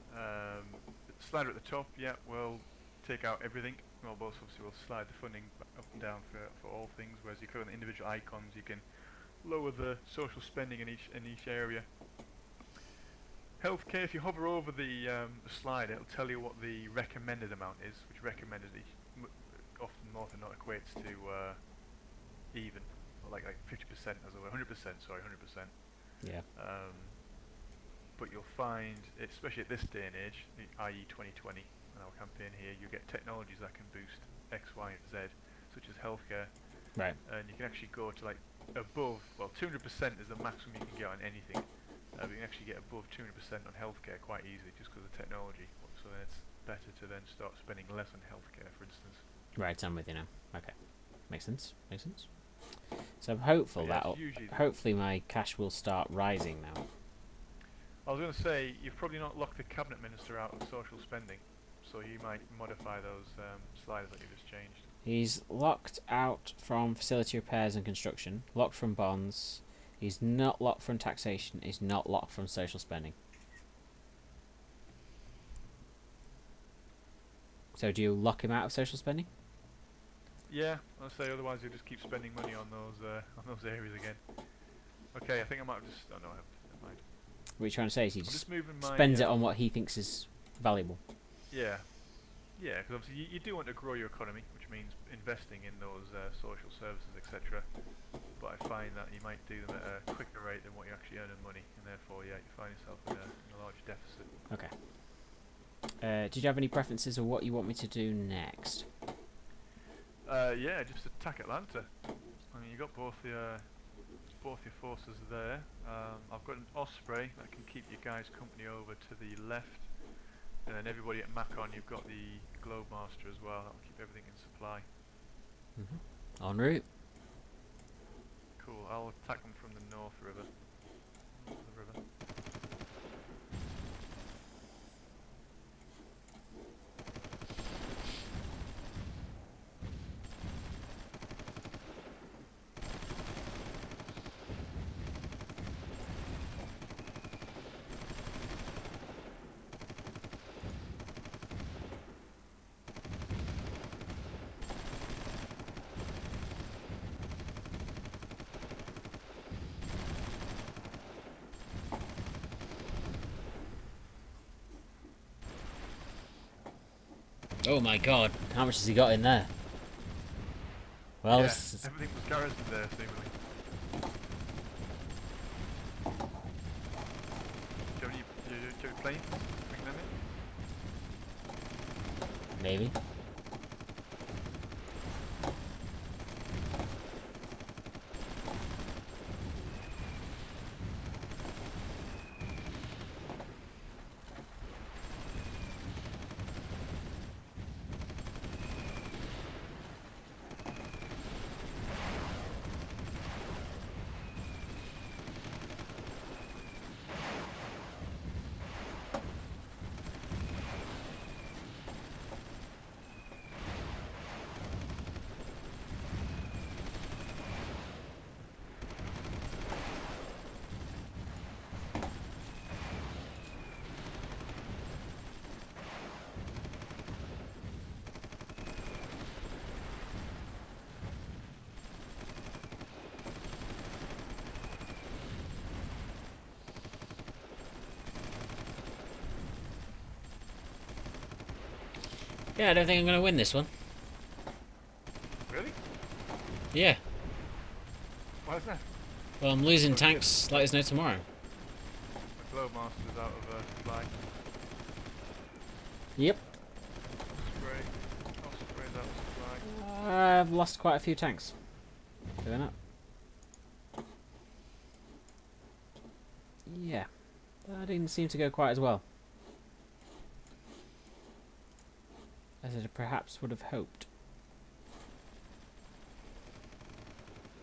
Speaker 2: Slider at the top. Yeah, we'll take out everything. Well, both obviously we'll slide the funding up and down for all things. Whereas you click on the individual icons, you can lower the social spending in each area. Healthcare, if you hover over the slide, it'll tell you what the recommended amount is, which recommended often more than not equates to even, or like 50% as well, 100%, sorry, 100%.
Speaker 1: Yeah.
Speaker 2: But you'll find, especially at this day and age, i.e. 2020, in our campaign here, you get technologies that can boost X, Y, and Z, such as healthcare.
Speaker 1: Right.
Speaker 2: And you can actually go to like above, well, 200% is the maximum you can get on anything. But you can actually get above 200% on healthcare quite easily just because of technology. So then it's better to then start spending less on healthcare, for instance.
Speaker 1: Right, I'm with you now. Okay. Makes sense. Makes sense. So I'm hopeful
Speaker 2: Yeah,
Speaker 1: that'll... Hopefully my cash will start rising now.
Speaker 2: I was going to say, you've probably not locked the cabinet minister out of social spending. So you might modify those slides that you just changed.
Speaker 1: He's locked out from facility repairs and construction. Locked from bonds. He's not locked from taxation. He's not locked from social spending. So do you lock him out of social spending?
Speaker 2: Yeah, I'll say otherwise you'll just keep spending money on those areas again. Okay, I think I might have just... Oh no, I haven't. Never mind.
Speaker 1: What you're trying to say is he
Speaker 2: I'm
Speaker 1: just
Speaker 2: just moving my,
Speaker 1: spends it on what he thinks is valuable.
Speaker 2: Yeah. Yeah, because obviously you do want to grow your economy, which means investing in those social services, etc. But I find that you might do them at a quicker rate than what you actually earn in money, and therefore, yeah, you find yourself in a large deficit.
Speaker 1: Okay. Did you have any preferences of what you want me to do next?
Speaker 2: Yeah, just attack Atlanta. I mean, you got both your forces there. I've got an Osprey that can keep you guys company over to the left. And then everybody at Macon, you've got the Globemaster as well. That'll keep everything in supply.
Speaker 1: En route.
Speaker 2: Cool. I'll attack them from the North River. The river.
Speaker 1: Oh my god, how much has he got in there? Well,
Speaker 2: yeah,
Speaker 1: this is...
Speaker 2: everything was garrisoned there, seemingly. Do you have any planes? Bring them in?
Speaker 1: Maybe. Yeah, I don't think I'm going to win this one.
Speaker 2: Really?
Speaker 1: Yeah.
Speaker 2: Why is that?
Speaker 1: Well, I'm losing tanks like there's no tomorrow.
Speaker 2: The Glowmaster's out of supply.
Speaker 1: Yep.
Speaker 2: Osprey's out of supply.
Speaker 1: I've lost quite a few tanks doing that. Yeah. That didn't seem to go quite as well as it perhaps would have hoped.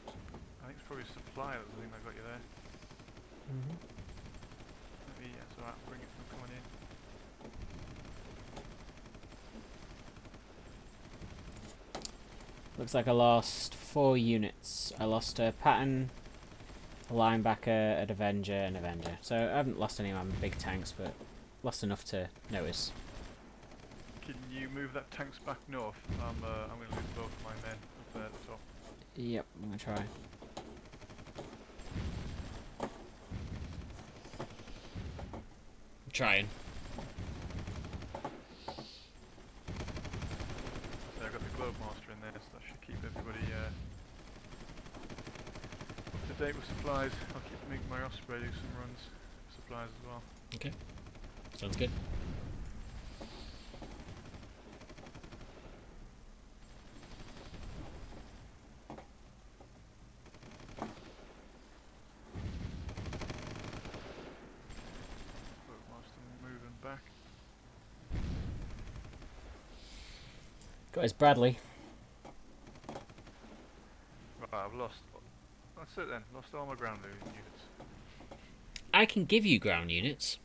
Speaker 2: I think it's probably supply that was the thing that got you there. Maybe, yeah, so that'll bring it from coming in.
Speaker 1: Looks like I lost 4 units. I lost a pattern, a linebacker, an Avenger, and an Avenger. So I haven't lost any of my big tanks, but lost enough to notice.
Speaker 2: Can you move that tanks back north? I'm going to lose both my men up there at the top.
Speaker 1: Yep, I'm going to try. I'm trying.
Speaker 2: So I've got the Glowmaster in there, so that should keep everybody up to date with supplies. I'll keep making my Osprey do some runs for supplies as well.
Speaker 1: Okay. Sounds good.
Speaker 2: Glowmaster moving back.
Speaker 1: Got his Bradley.
Speaker 2: Right, I've lost. That's it then. Lost all my ground units.
Speaker 1: I can give you ground units.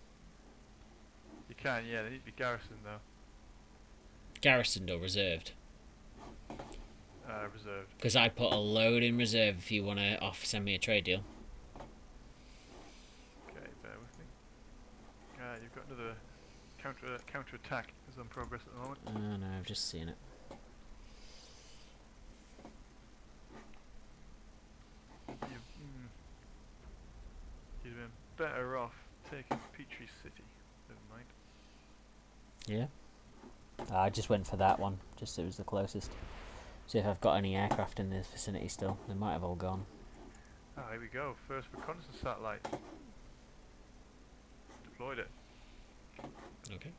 Speaker 2: You can, yeah. They need to be garrisoned though.
Speaker 1: Garrisoned or reserved?
Speaker 2: Reserved.
Speaker 1: Because I put a load in reserve if you want to send me a trade deal.
Speaker 2: Okay, bear with me. You've got another counter attack is on progress at the moment.
Speaker 1: Oh no, I've just seen it.
Speaker 2: You'd have been better off taking Petrie City. Never mind.
Speaker 1: Yeah. I just went for that one. Just it was the closest. See if I've got any aircraft in the vicinity still. They might have all gone.
Speaker 2: Ah, here we go. First reconnaissance satellite. Deployed it.
Speaker 1: Okay.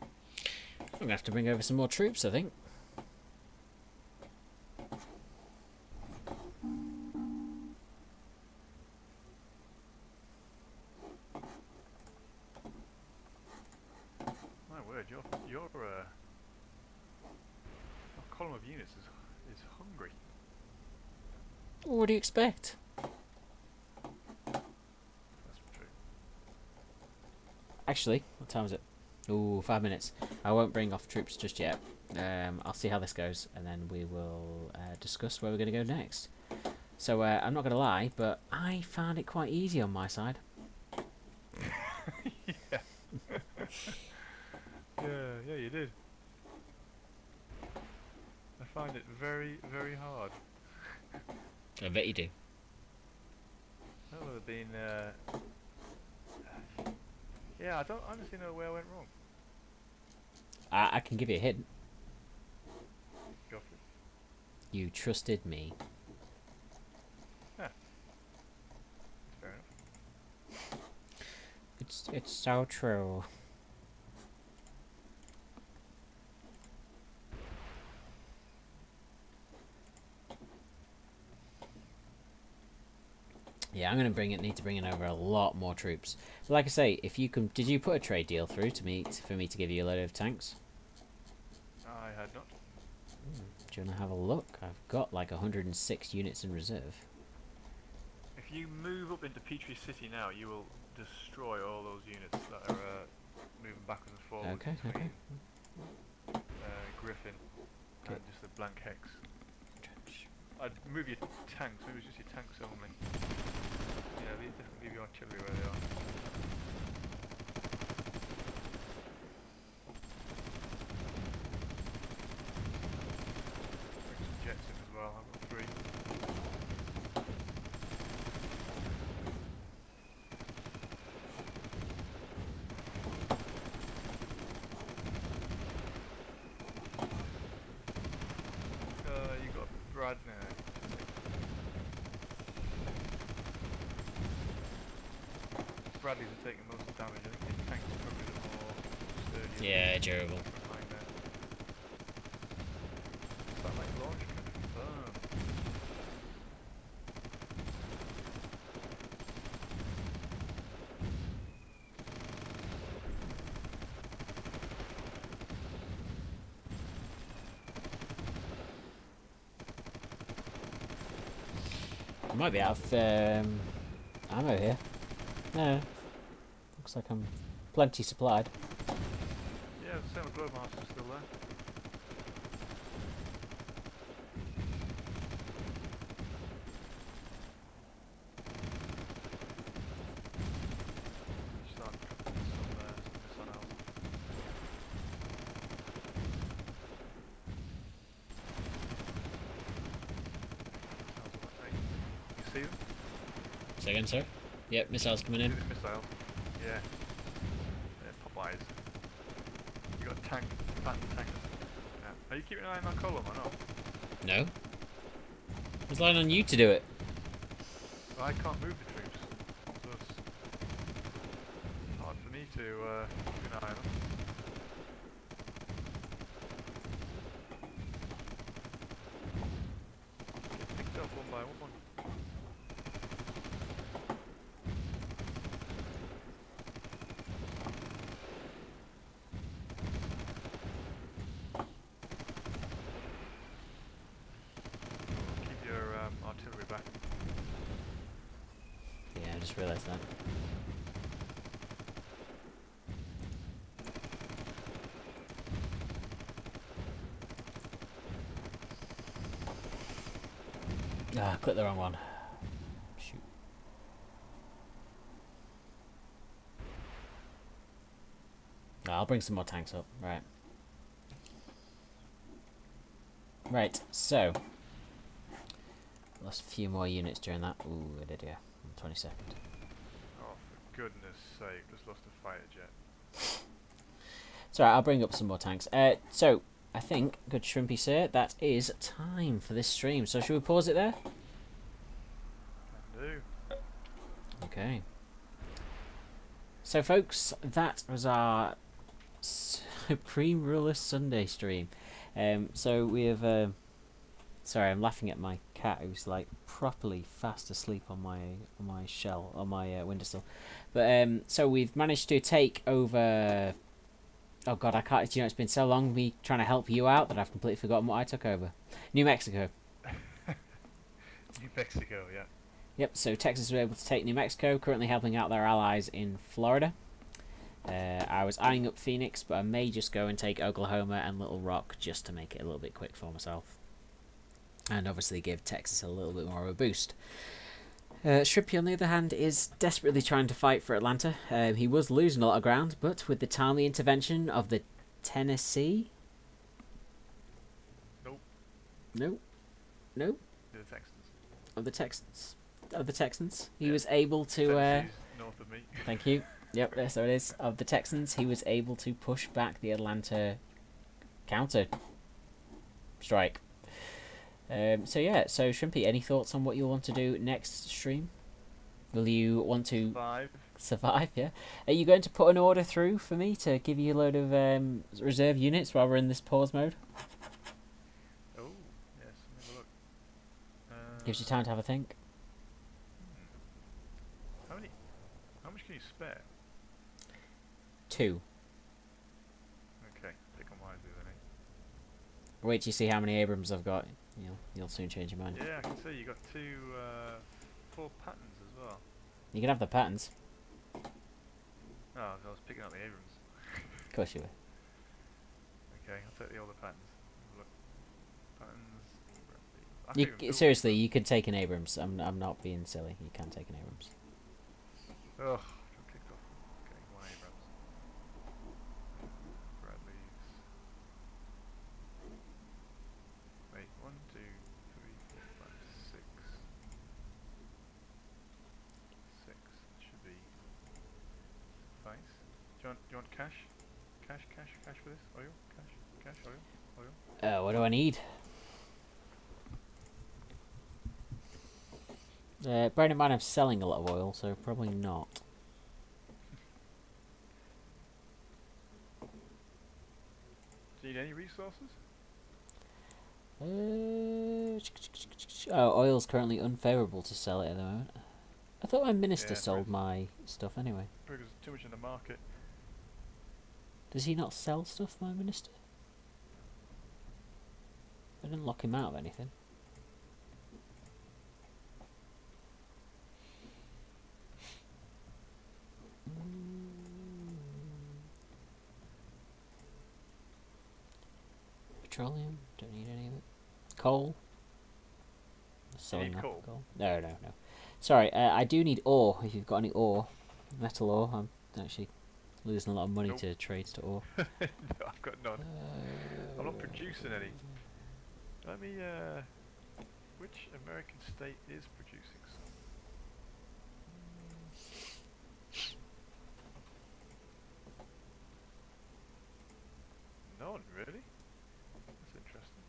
Speaker 1: I'm gonna have to bring over some more troops, I think.
Speaker 2: My word, your column of units is hungry.
Speaker 1: What do you expect?
Speaker 2: That's true.
Speaker 1: Actually, what time is it? Ooh, 5 minutes. I won't bring off troops just yet. I'll see how this goes, and then we will discuss where we're going to go next. So, I'm not going to lie, but I found it quite easy on my side.
Speaker 2: Yeah. yeah, you did. I find it very, very hard.
Speaker 1: I bet you do.
Speaker 2: That would have been. Yeah, I don't honestly know where I went wrong.
Speaker 1: I can give you a hint.
Speaker 2: Go for it.
Speaker 1: You trusted me.
Speaker 2: Fair enough.
Speaker 1: It's so true. Yeah, I'm gonna need to bring in over a lot more troops. But like I say, if you can, did you put a trade deal through to me for me to give you a load of tanks?
Speaker 2: I had not.
Speaker 1: Do you wanna have a look? I've got like 106 units in reserve.
Speaker 2: If you move up into Petrie City now, you will destroy all those units that are moving backwards and forwards.
Speaker 1: Okay,
Speaker 2: between,
Speaker 1: okay.
Speaker 2: Griffin
Speaker 1: Okay.
Speaker 2: and just the blank hex. I'd move your tanks, maybe it's just your tanks only. Yeah, definitely leave your artillery where they are. Bring some jets in as well, I've got 3. Brad now. Bradley's are taking most of the damage. I think his tanks are probably the more sturdy.
Speaker 4: Yeah, durable.
Speaker 2: Behind there. Satellite launch confirmed.
Speaker 1: I might be out of ammo here. No. Looks like I'm plenty supplied.
Speaker 2: Yeah, the same with Glowmaster's still there. Start putting some missiles. You see them?
Speaker 4: Second, sir. Yep, missiles coming
Speaker 2: See
Speaker 4: in.
Speaker 2: the missiles? Yeah. They're Popeyes. You got a tank, pattern tank. Yeah. Are you keeping an eye on that column or not?
Speaker 4: No. I was relying on you to do it.
Speaker 2: Well, I can't move the troops, so it's hard for me to keep an eye on them. Get picked up one by one. Keep your artillery back.
Speaker 1: Yeah, I just realised that. Ah, click the wrong one. Shoot. I'll bring some more tanks up. Right. Right, so. Lost a few more units during that. Ooh, I did, yeah. On the 22nd.
Speaker 2: Oh, for goodness sake, just lost a fighter jet.
Speaker 1: It's alright, I'll bring up some more tanks. So, I think, good Shrimpy sir, that is time for this stream. So, should we pause it there?
Speaker 2: Can do.
Speaker 1: Okay. So, folks, that was our Supreme Ruler Sunday stream. So, we have... sorry, I'm laughing at my cat who's like properly fast asleep on my shell, on my windowsill. But so we've managed to take over... Oh god, I can't... You know, it's been so long me trying to help you out that I've completely forgotten what I took over. New Mexico.
Speaker 2: New Mexico, yeah.
Speaker 1: Yep, so Texas was able to take New Mexico, currently helping out their allies in Florida. I was eyeing up Phoenix, but I may just go and take Oklahoma and Little Rock just to make it a little bit quick for myself. And obviously give Texas a little bit more of a boost. Shrimpy, on the other hand, is desperately trying to fight for Atlanta. He was losing a lot of ground, but with the timely intervention of the Tennessee...
Speaker 2: Nope.
Speaker 1: Nope. Nope.
Speaker 2: The Texans.
Speaker 1: Of the Texans. Of the Texans. He
Speaker 2: Yeah.
Speaker 1: was able to...
Speaker 2: Tennessee's north of me.
Speaker 1: Thank you. Yep, there, so it is. Of the Texans, he was able to push back the Atlanta counter strike. So yeah, so Shrimpy, any thoughts on what you'll want to do next stream? Will you want to
Speaker 2: 5.
Speaker 1: survive? Yeah. Are you going to put an order through for me to give you a load of reserve units while we're in this pause mode?
Speaker 2: Oh, yes, let me have a look.
Speaker 1: Gives you time to have a think.
Speaker 2: How much can you spare?
Speaker 1: 2.
Speaker 2: Okay, pick on wisely then, eh?
Speaker 1: Wait till you see how many Abrams I've got. You'll soon change your mind.
Speaker 2: Yeah, I can see you got 4 patterns as well.
Speaker 1: You can have the patterns.
Speaker 2: Oh, I was picking up the Abrams.
Speaker 1: Of course you will.
Speaker 2: Okay, I'll take the older patterns. Look. Patterns.
Speaker 1: Seriously, you could take an Abrams. I'm not being silly. You can take an Abrams.
Speaker 2: Ugh, got kicked off. Okay, 1 Abrams. Bradley's. Wait, 1, 2, 3, 4, 5, 6. 6 should be. Thanks. Do you want cash? Cash for this? Oil? Cash, oil?
Speaker 1: What do I need? Bearing in mind I'm selling a lot of oil, so probably not.
Speaker 2: Do you need any resources?
Speaker 1: Oh, oil's currently unfavourable to sell it at the moment. I thought my minister
Speaker 2: Yeah,
Speaker 1: sold my stuff anyway.
Speaker 2: because there's too much in the market.
Speaker 1: Does he not sell stuff, my minister? I didn't lock him out of anything. Petroleum, don't need any of it. Coal. Selling
Speaker 2: need
Speaker 1: off
Speaker 2: coal?
Speaker 1: No, no, no. Sorry, I do need ore. If you've got any ore, metal ore, I'm actually losing a lot of money
Speaker 2: Nope.
Speaker 1: to trades to ore.
Speaker 2: No, I've got none. I'm not producing any. Let me, which American state is producing some? None, really? That's interesting.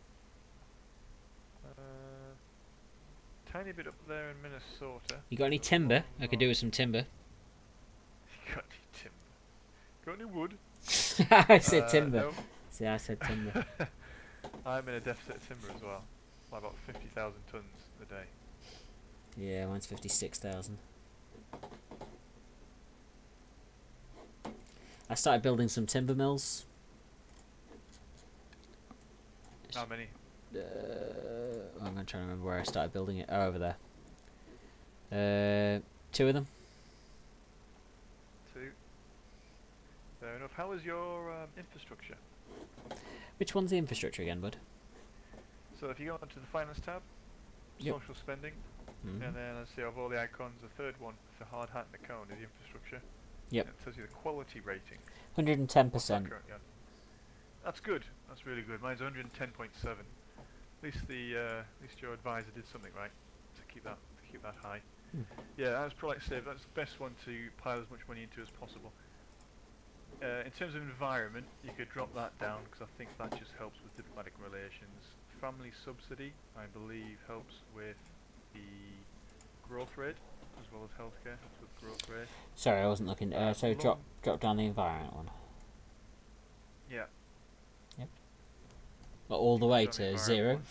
Speaker 2: Tiny bit up there in Minnesota.
Speaker 1: You got any
Speaker 2: There's
Speaker 1: timber?
Speaker 2: one
Speaker 1: I could do with some timber.
Speaker 2: You got any timber? Got any wood?
Speaker 1: I said timber.
Speaker 2: No.
Speaker 1: See, I said timber.
Speaker 2: I'm in a deficit of timber as well. By about 50,000 tons a day.
Speaker 1: Yeah, mine's 56,000. I started building some timber mills.
Speaker 2: How many?
Speaker 1: I'm going to try to remember where I started building it. Oh, over there. 2 of them.
Speaker 2: 2. Fair enough. How is your infrastructure?
Speaker 1: Which one's the infrastructure again, bud?
Speaker 2: So if you go onto the finance tab,
Speaker 1: Yep.
Speaker 2: social spending,
Speaker 1: Mhm.
Speaker 2: and then I see of all the icons, the third one, the hard hat and the cone is the infrastructure.
Speaker 1: Yep.
Speaker 2: And it tells you the quality rating.
Speaker 1: 110%.
Speaker 2: What's that currently on? That's good. That's really good. Mine's 110.7. At least your advisor did something right to keep that high.
Speaker 1: Hmm.
Speaker 2: Yeah, I was probably say that's the best one to pile as much money into as possible. In terms of environment, you could drop that down because I think that just helps with diplomatic relations. Family subsidy, I believe, helps with the growth rate as well as healthcare. Helps with growth rate.
Speaker 1: Sorry, I wasn't looking. So drop down the environment one.
Speaker 2: Yeah.
Speaker 1: All the way
Speaker 2: Keep it on
Speaker 1: to
Speaker 2: the
Speaker 1: 0.
Speaker 2: environment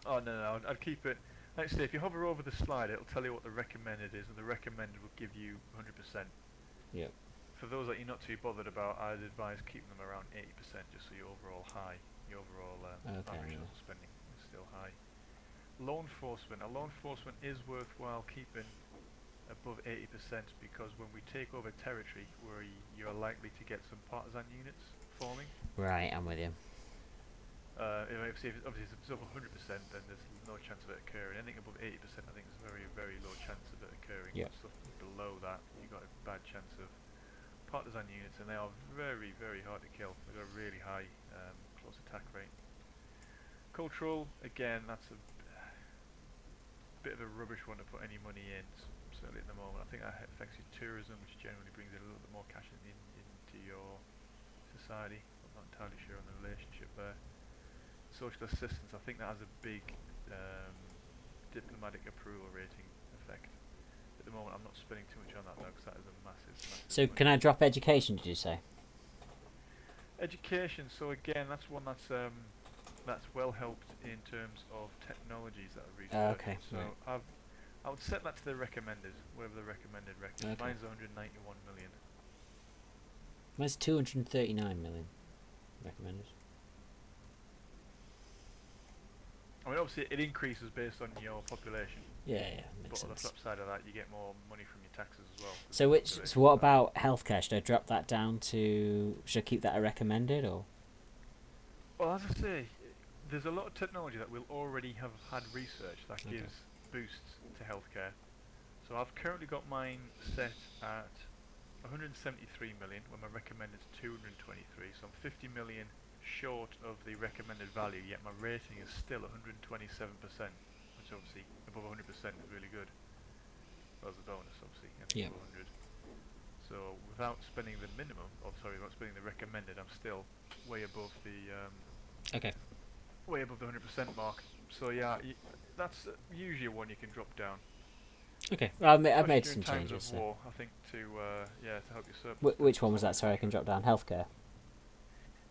Speaker 2: one. Oh no, I'd keep it. Like I say, if you hover over the slide, it'll tell you what the recommended is, and the recommended will give you 100%.
Speaker 1: Yep.
Speaker 2: For those that you're not too bothered about, I'd advise keeping them around 80%, just so your overall average social spending is still high. Law enforcement. Law enforcement is worthwhile keeping above 80% because when we take over territory, where you're likely to get some partisan units forming.
Speaker 1: Right, I'm with you.
Speaker 2: Obviously, if it's over 100%, then there's no chance of it occurring. Anything above 80%, I think there's a very, very low chance of it occurring.
Speaker 1: Yep.
Speaker 2: Stuff below that, you've got a bad chance of partisan units, and they are very, very hard to kill. They've got a really high close attack rate. Cultural, again, that's a bit of a rubbish one to put any money in, certainly at the moment. I think that affects your tourism, which generally brings in a little bit more cash into your society. I'm not entirely sure on the relationship there. Social assistance, I think that has a big diplomatic approval rating effect. At the moment, I'm not spending too much on that though, because that is a massive.
Speaker 1: So can I drop education? Did you say?
Speaker 2: Education. So again, that's one that's well helped in terms of technologies that are researched.
Speaker 1: Okay.
Speaker 2: So
Speaker 1: right.
Speaker 2: I would set that to the recommended, whatever the recommended rec is.
Speaker 1: Okay.
Speaker 2: Mine's 191 million.
Speaker 1: Mine's 239 million recommended.
Speaker 2: I mean, obviously it increases based on your population.
Speaker 1: Yeah, makes
Speaker 2: But on the
Speaker 1: sense.
Speaker 2: flip side of that, you get more money from your taxes as well.
Speaker 1: So what about healthcare? Should I drop that down to? Should I keep that a recommended or?
Speaker 2: Well, as I say, there's a lot of technology that will already have had research that
Speaker 1: Okay.
Speaker 2: gives boosts to healthcare. So I've currently got mine set at 173 million when my recommended is 223. So I'm 50 million short of the recommended value, yet my rating is still 127%, which obviously above 100% is really good. Well, as a bonus, obviously, anything above 100. So without spending the minimum, without spending the recommended, I'm still way above the way above the 100% mark. So yeah, that's usually one you can drop down.
Speaker 1: Okay, well, I've made
Speaker 2: Especially
Speaker 1: some
Speaker 2: during times
Speaker 1: changes.
Speaker 2: of
Speaker 1: So.
Speaker 2: war, I think to help your surplus.
Speaker 1: Which one was that? Sorry, I can drop down. Healthcare.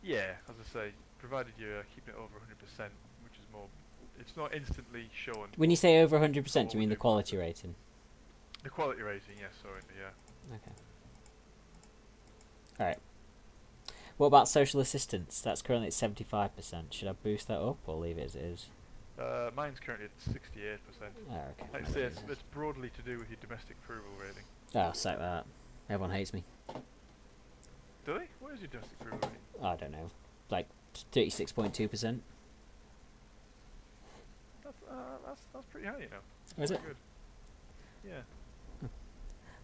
Speaker 2: Yeah, as I say, provided you're keeping it over 100%, which is more, it's not instantly shown.
Speaker 1: When you say over 100%, do
Speaker 2: what
Speaker 1: you mean
Speaker 2: we
Speaker 1: the
Speaker 2: do
Speaker 1: quality
Speaker 2: matter.
Speaker 1: rating?
Speaker 2: The quality rating, yes, sorry, yeah.
Speaker 1: Okay. Alright. What about social assistance? That's currently at 75%. Should I boost that up or leave it as it is?
Speaker 2: Mine's currently at 68%.
Speaker 1: Oh, okay.
Speaker 2: Like I say, it's broadly to do with your domestic approval rating.
Speaker 1: Oh, sack that. Everyone hates me.
Speaker 2: Do they? What is your domestic approval rating?
Speaker 1: I don't know. Like 36.2%.
Speaker 2: That's pretty high, you know.
Speaker 1: Oh, is it?
Speaker 2: Good. Yeah.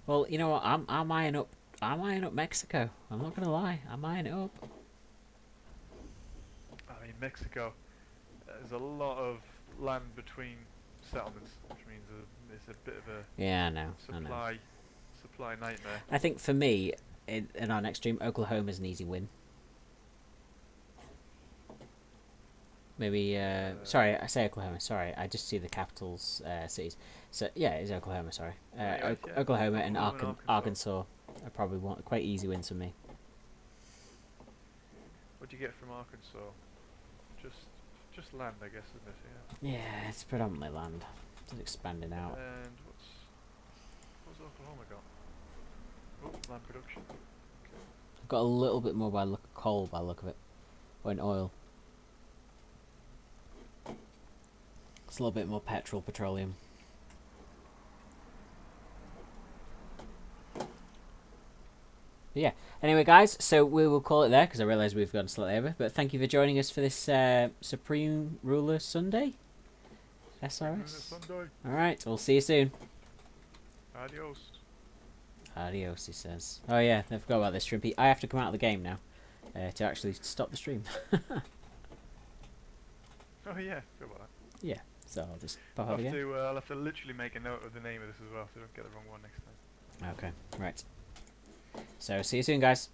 Speaker 1: Well, you know what? I'm eyeing up. I'm eyeing up Mexico. I'm not gonna lie. I'm eyeing it up.
Speaker 2: I mean, Mexico, there's a lot of land between settlements, which means it's a bit of a
Speaker 1: Yeah, I know. I know.
Speaker 2: supply nightmare.
Speaker 1: I think for me, in our next stream, Oklahoma's an easy win. Maybe. Sorry, I say Oklahoma. Sorry, I just see the capitals cities. So yeah, it's Oklahoma. Sorry,
Speaker 2: Yeah,
Speaker 1: Oklahoma and
Speaker 2: Oklahoma and
Speaker 1: Arkansas are probably quite easy wins for me.
Speaker 2: What do you get from Arkansas? Just land, I guess, isn't it? Yeah.
Speaker 1: Yeah, it's predominantly land. It's expanding out.
Speaker 2: And what's Oklahoma got? Oh, land production.
Speaker 1: I've got a little bit more by the look of coal, by the look of it, or in oil. It's a little bit more petroleum. But yeah. Anyway, guys, so we will call it there because I realise we've gone slightly over. But thank you for joining us for this Supreme Ruler Sunday. SRS. All right, we'll see you soon.
Speaker 2: Adios.
Speaker 1: Adios, he says. Oh yeah, I forgot about this, Shrimpy. I have to come out of the game now to actually stop the stream.
Speaker 2: Oh yeah, forgot about that.
Speaker 1: Yeah, so I'll just pop out again.
Speaker 2: I'll have to literally make a note of the name of this as well, so I don't get the wrong one next time.
Speaker 1: Okay, right. So see you soon, guys.